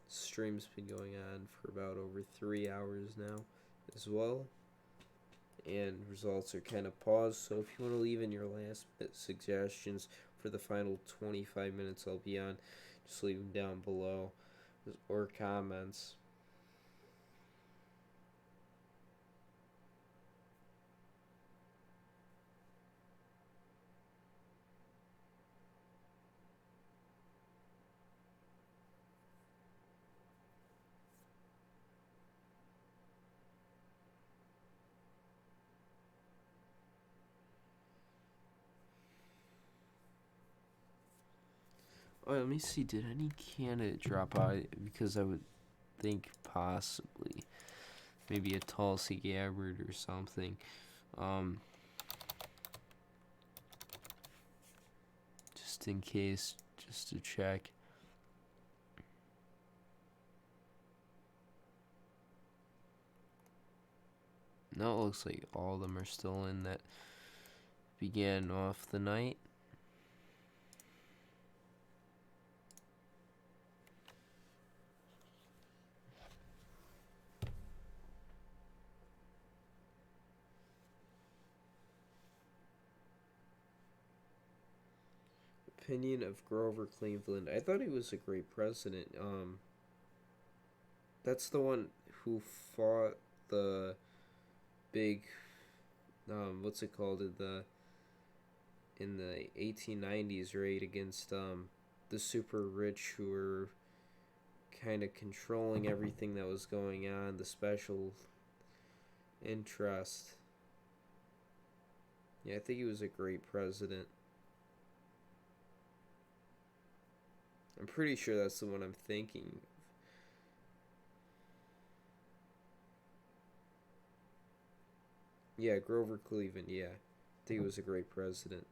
Stream's been going on for about over 3 hours now, as well. And results are kind of paused. So if you want to leave in your last minute suggestions for the final 25 minutes I'll be on, just leave them down below or comments. Oh, let me see. Did any candidate drop out? Because I would think possibly maybe a Tulsi Gabbard or something. Um, just in case, just to check. No, it looks like all of them are still in that began off the night. Opinion of Grover Cleveland. I thought he was a great president. That's the one who fought the big, what's it called, in the 1890s, right, against the super rich who were kind of controlling everything that was going on, the special interest. Yeah, I think he was a great president. I'm pretty sure that's the one I'm thinking. Yeah, Grover Cleveland, yeah. I think he was a great president.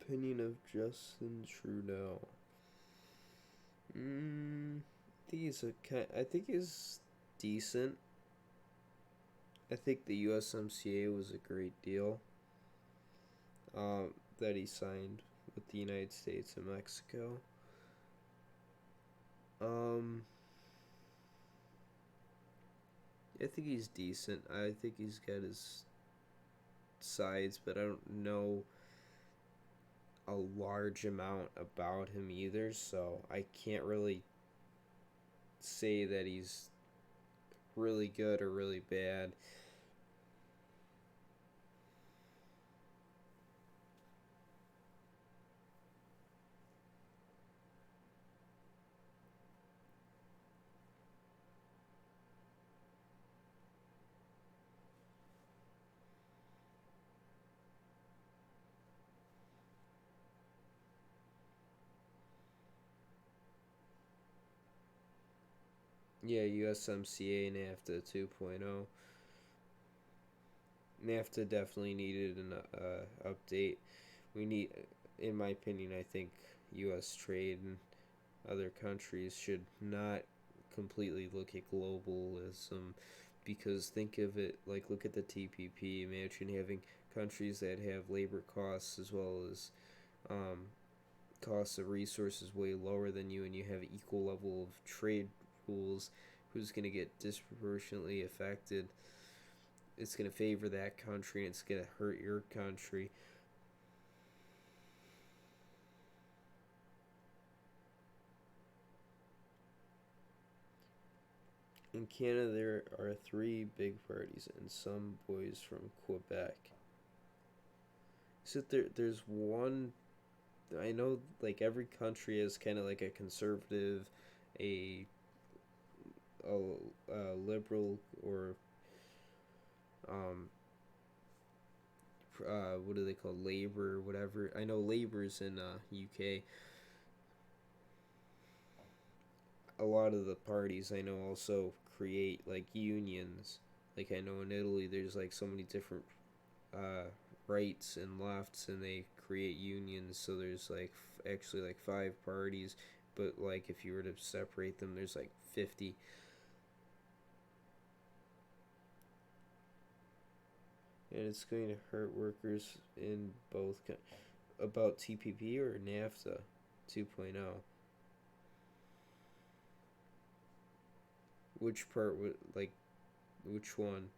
Opinion of Justin Trudeau. I think he's decent. I think the USMCA was a great deal that he signed with the United States and Mexico. Um, I think he's decent. I think he's got his sides, but I don't know a large amount about him either, so I can't really say that he's really good or really bad. Yeah, USMCA NAFTA 2.0. NAFTA definitely needed an update. We need, in my opinion, I think U.S. trade and other countries should not completely look at globalism, because think of it like, look at the TPP. Imagine having countries that have labor costs as well as um, costs of resources way lower than you, and you have equal level of trade rules. Who's going to get disproportionately affected? It's going to favor that country, and it's going to hurt your country. In Canada, there are three big parties and some boys from Quebec. So there's one. I know, like, every country has kind of like a conservative, a, a liberal, or um, what do they call, labor, whatever. I know labor's in UK. A lot of the parties I know also create like unions Like I know in Italy, there's like so many different uh, rights and lefts, and they create unions. So there's like actually like five parties, but like if you were to separate them, there's like 50. And it's going to hurt workers in both. About TPP or NAFTA 2.0? Which part would like which one?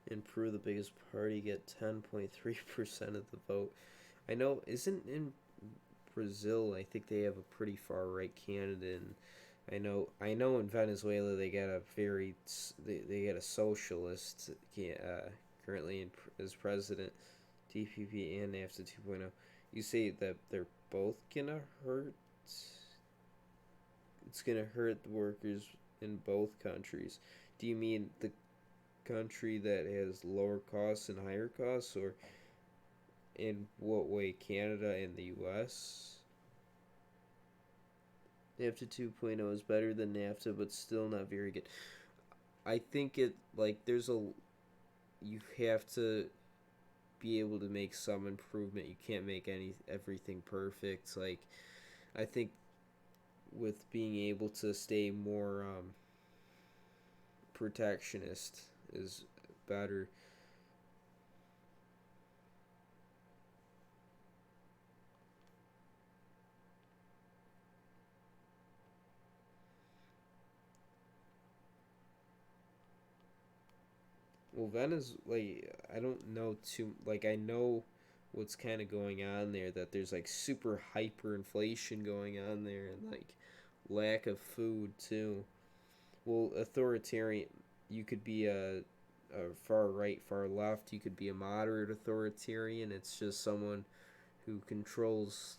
In Peru, the biggest party get 10.3% of the vote. I know, isn't in Brazil? I think they have a pretty far right candidate. And I know in Venezuela they got a they got a socialist currently as president. DPP and NAFTA 2.0. You say that they're both gonna hurt. It's gonna hurt the workers in both countries. Do you mean the country that has lower costs and higher costs, or in what way? Canada and the U.S. NAFTA 2.0 is better than NAFTA, but still not very good. I think it like there's a you have to be able to make some improvement. You can't make everything perfect. Like I think with being able to stay more protectionist is better. Well, Venezuela, I don't know too. Like, I know what's kind of going on there. That there's like super hyperinflation going on there, and like lack of food too. Well, authoritarian. You could be a far right, far left. You could be a moderate authoritarian. It's just someone who controls.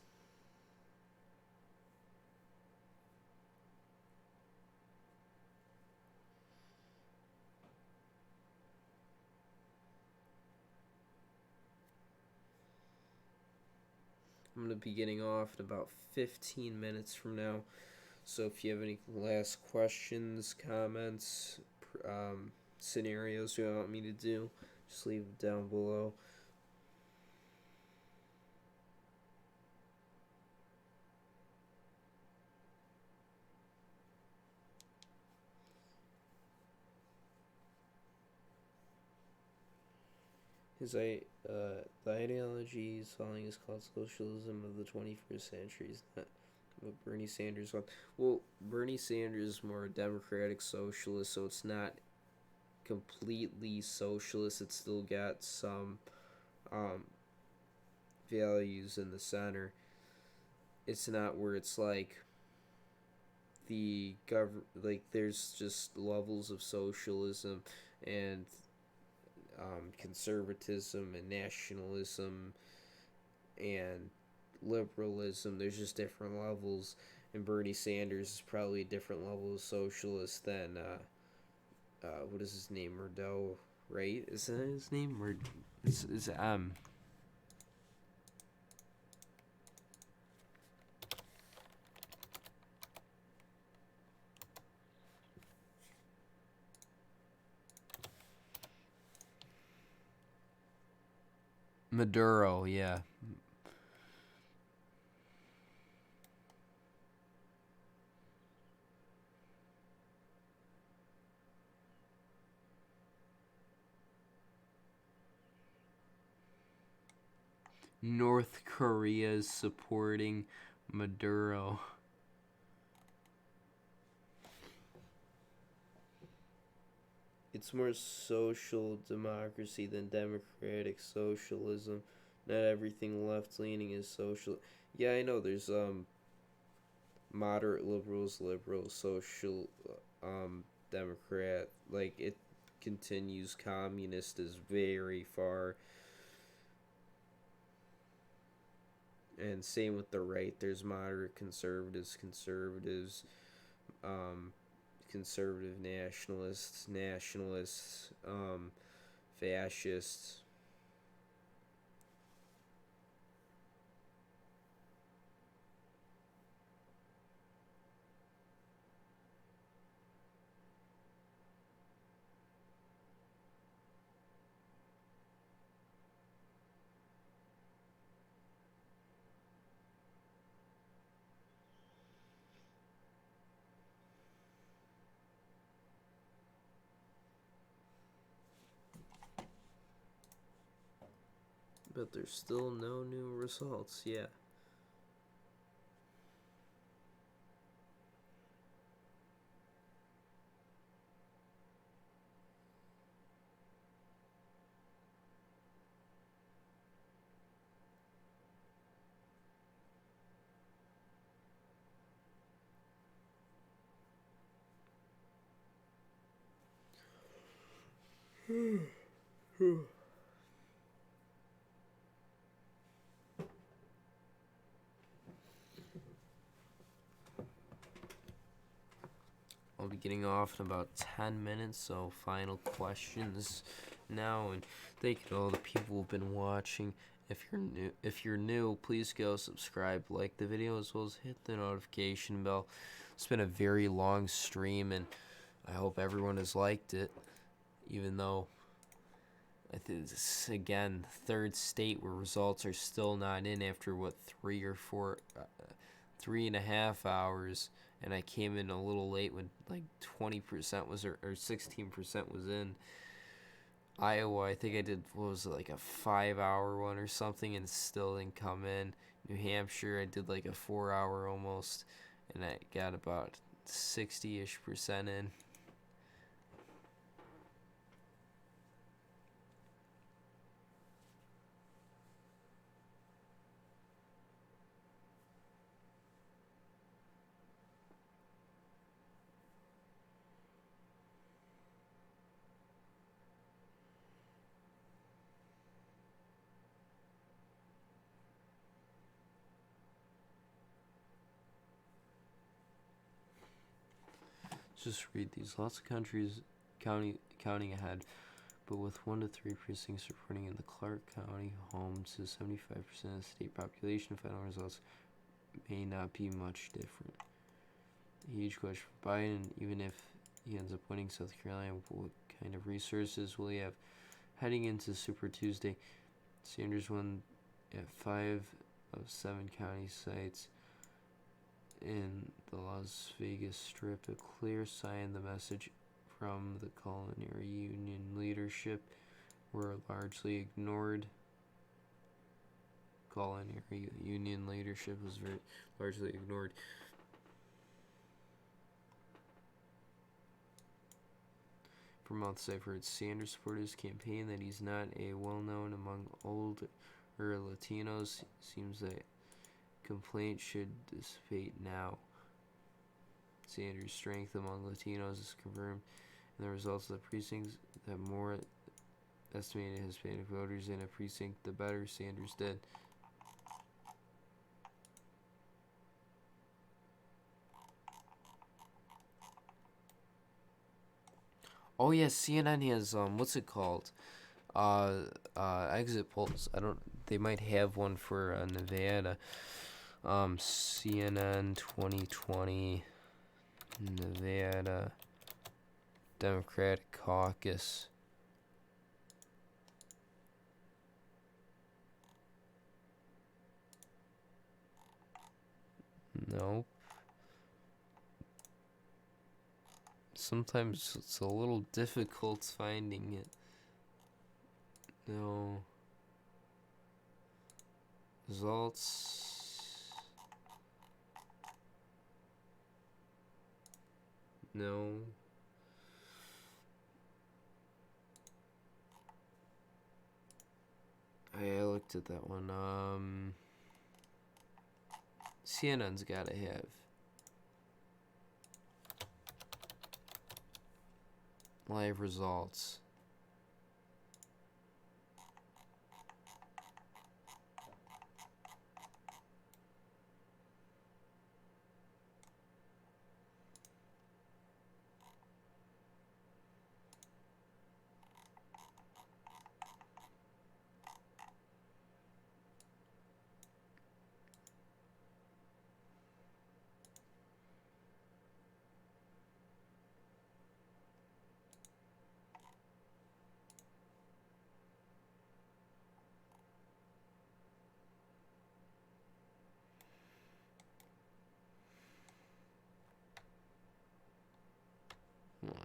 I'm gonna be getting off in about 15 minutes from now. So if you have any last questions, comments, scenarios you want me to do, just leave them down below. The ideology following is called socialism of the 21st century. Is not what Bernie Sanders wants. Well, Bernie Sanders is more a democratic socialist, so it's not completely socialist. It's still got some um, values in the center. It's not where it's like like there's just levels of socialism and conservatism and nationalism and liberalism. There's just different levels, and Bernie Sanders is probably a different level of socialist than what is his name, Murdo, right? Is that his name? Is Maduro? Yeah. North Korea is supporting Maduro. It's more social democracy than democratic socialism. Not everything left leaning is social. Yeah, I know there's moderate liberals, social democrat. Like it continues communist is very far. and same with the right. There's moderate conservative nationalists, fascists. But there's still no new results. Yeah. I'll be getting off in about 10 minutes, so final questions now. And thank you to all the people who've been watching. If you're new, please go subscribe, like the video, as well as hit the notification bell. It's been a very long stream, and I hope everyone has liked it, even though I think this again third state where results are still not in after what 3.5 hours, and I came in a little late when like 20% was or 16% was in. Iowa, I think I did like a 5-hour one or something, and still didn't come in. New Hampshire, I did like a 4-hour almost, and I got about 60-ish% in. Just read these. Lots of countries counting ahead, but with 1 to 3 precincts reporting in the Clark County, home to 75% of the state population, final results may not be much different. A huge question for Biden, even if he ends up winning South Carolina, what kind of resources will he have heading into Super Tuesday? Sanders won at 5 of 7 county sites in the Las Vegas Strip, a clear sign the message from the culinary union leadership were largely ignored. Culinary union leadership was largely ignored. For months I've heard Sanders supporters campaign that he's not a well-known among older Latinos. Seems that complaint should dissipate now. Sanders' strength among Latinos is confirmed in the results of the precincts that more estimated Hispanic voters in a precinct, the better Sanders did. Oh yeah, CNN has what's it called? Exit polls. They might have one for Nevada. CNN 2020 Nevada Democratic Caucus. Nope. Sometimes it's a little difficult finding it. No. Results. No. I looked at that one. CNN's gotta have live results.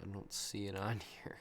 I don't see it on here.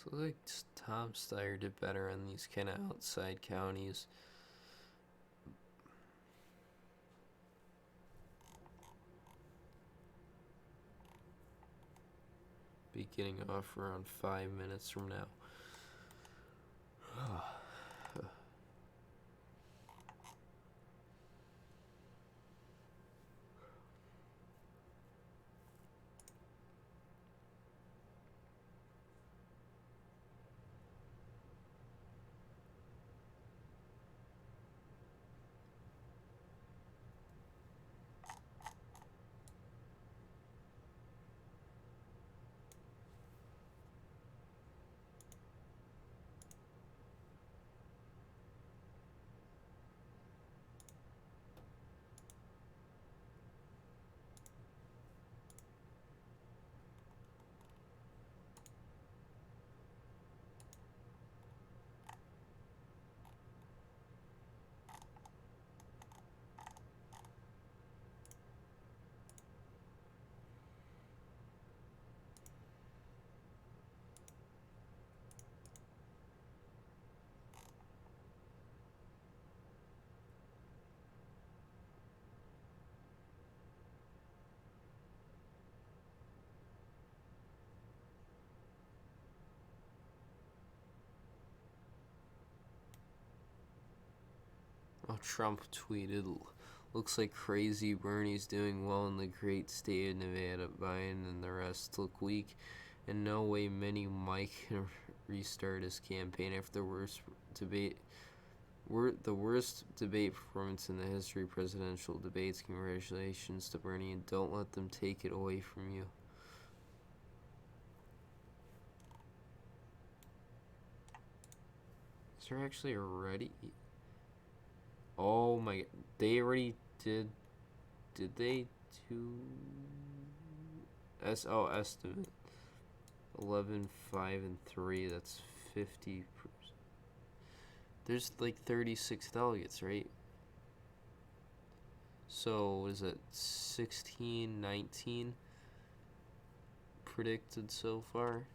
So like Tom Steyer did better on these kind of outside counties. Be getting off around 5 minutes from now. Oh, Trump tweeted, looks like crazy Bernie's doing well in the great state of Nevada. Biden and the rest look weak. In no way many Mike can restart his campaign after the worst debate. The worst debate performance in the history of presidential debates. Congratulations to Bernie, and don't let them take it away from you. Is there actually already? Oh my, they already did they do estimate 11, 5, and 3, that's 50%. There's like 36 delegates, right? So is it 16, 19 predicted so far?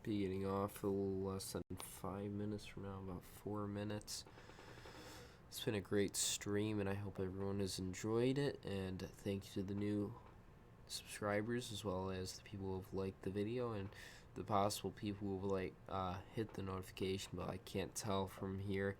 Be getting off a little less than 5 minutes from now, about 4 minutes. It's been a great stream, and I hope everyone has enjoyed it. And thank you to the new subscribers, as well as the people who have liked the video, and the possible people who have hit the notification bell. I can't tell from here.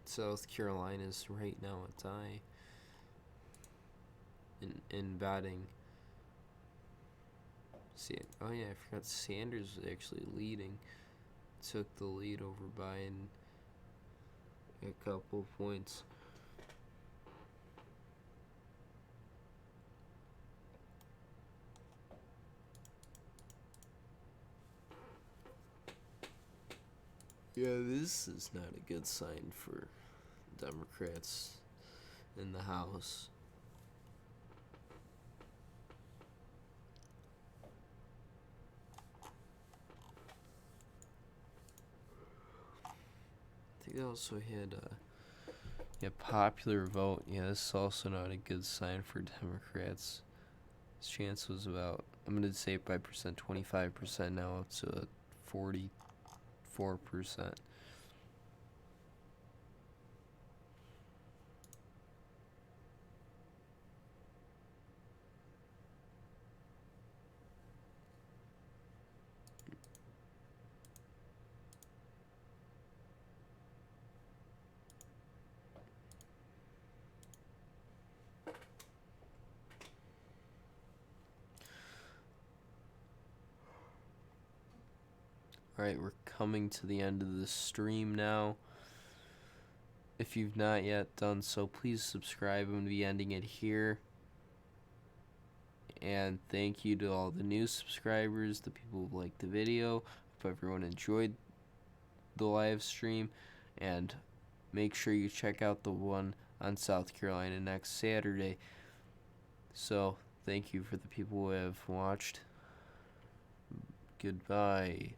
South Carolina's right now a tie in batting. See, oh yeah, I forgot Sanders was actually leading. Took the lead over Biden a couple points. Yeah, this is not a good sign for Democrats in the House. I think they also had popular vote. Yeah, this is also not a good sign for Democrats. His chance was about, I'm going to say 5%, 25%, now up to 44%. Alright, we're coming to the end of the stream now. If you've not yet done so, please subscribe. I'm going to be ending it here. And thank you to all the new subscribers, the people who liked the video. Hope everyone enjoyed the live stream. And make sure you check out the one on South Carolina next Saturday. So, thank you for the people who have watched. Goodbye.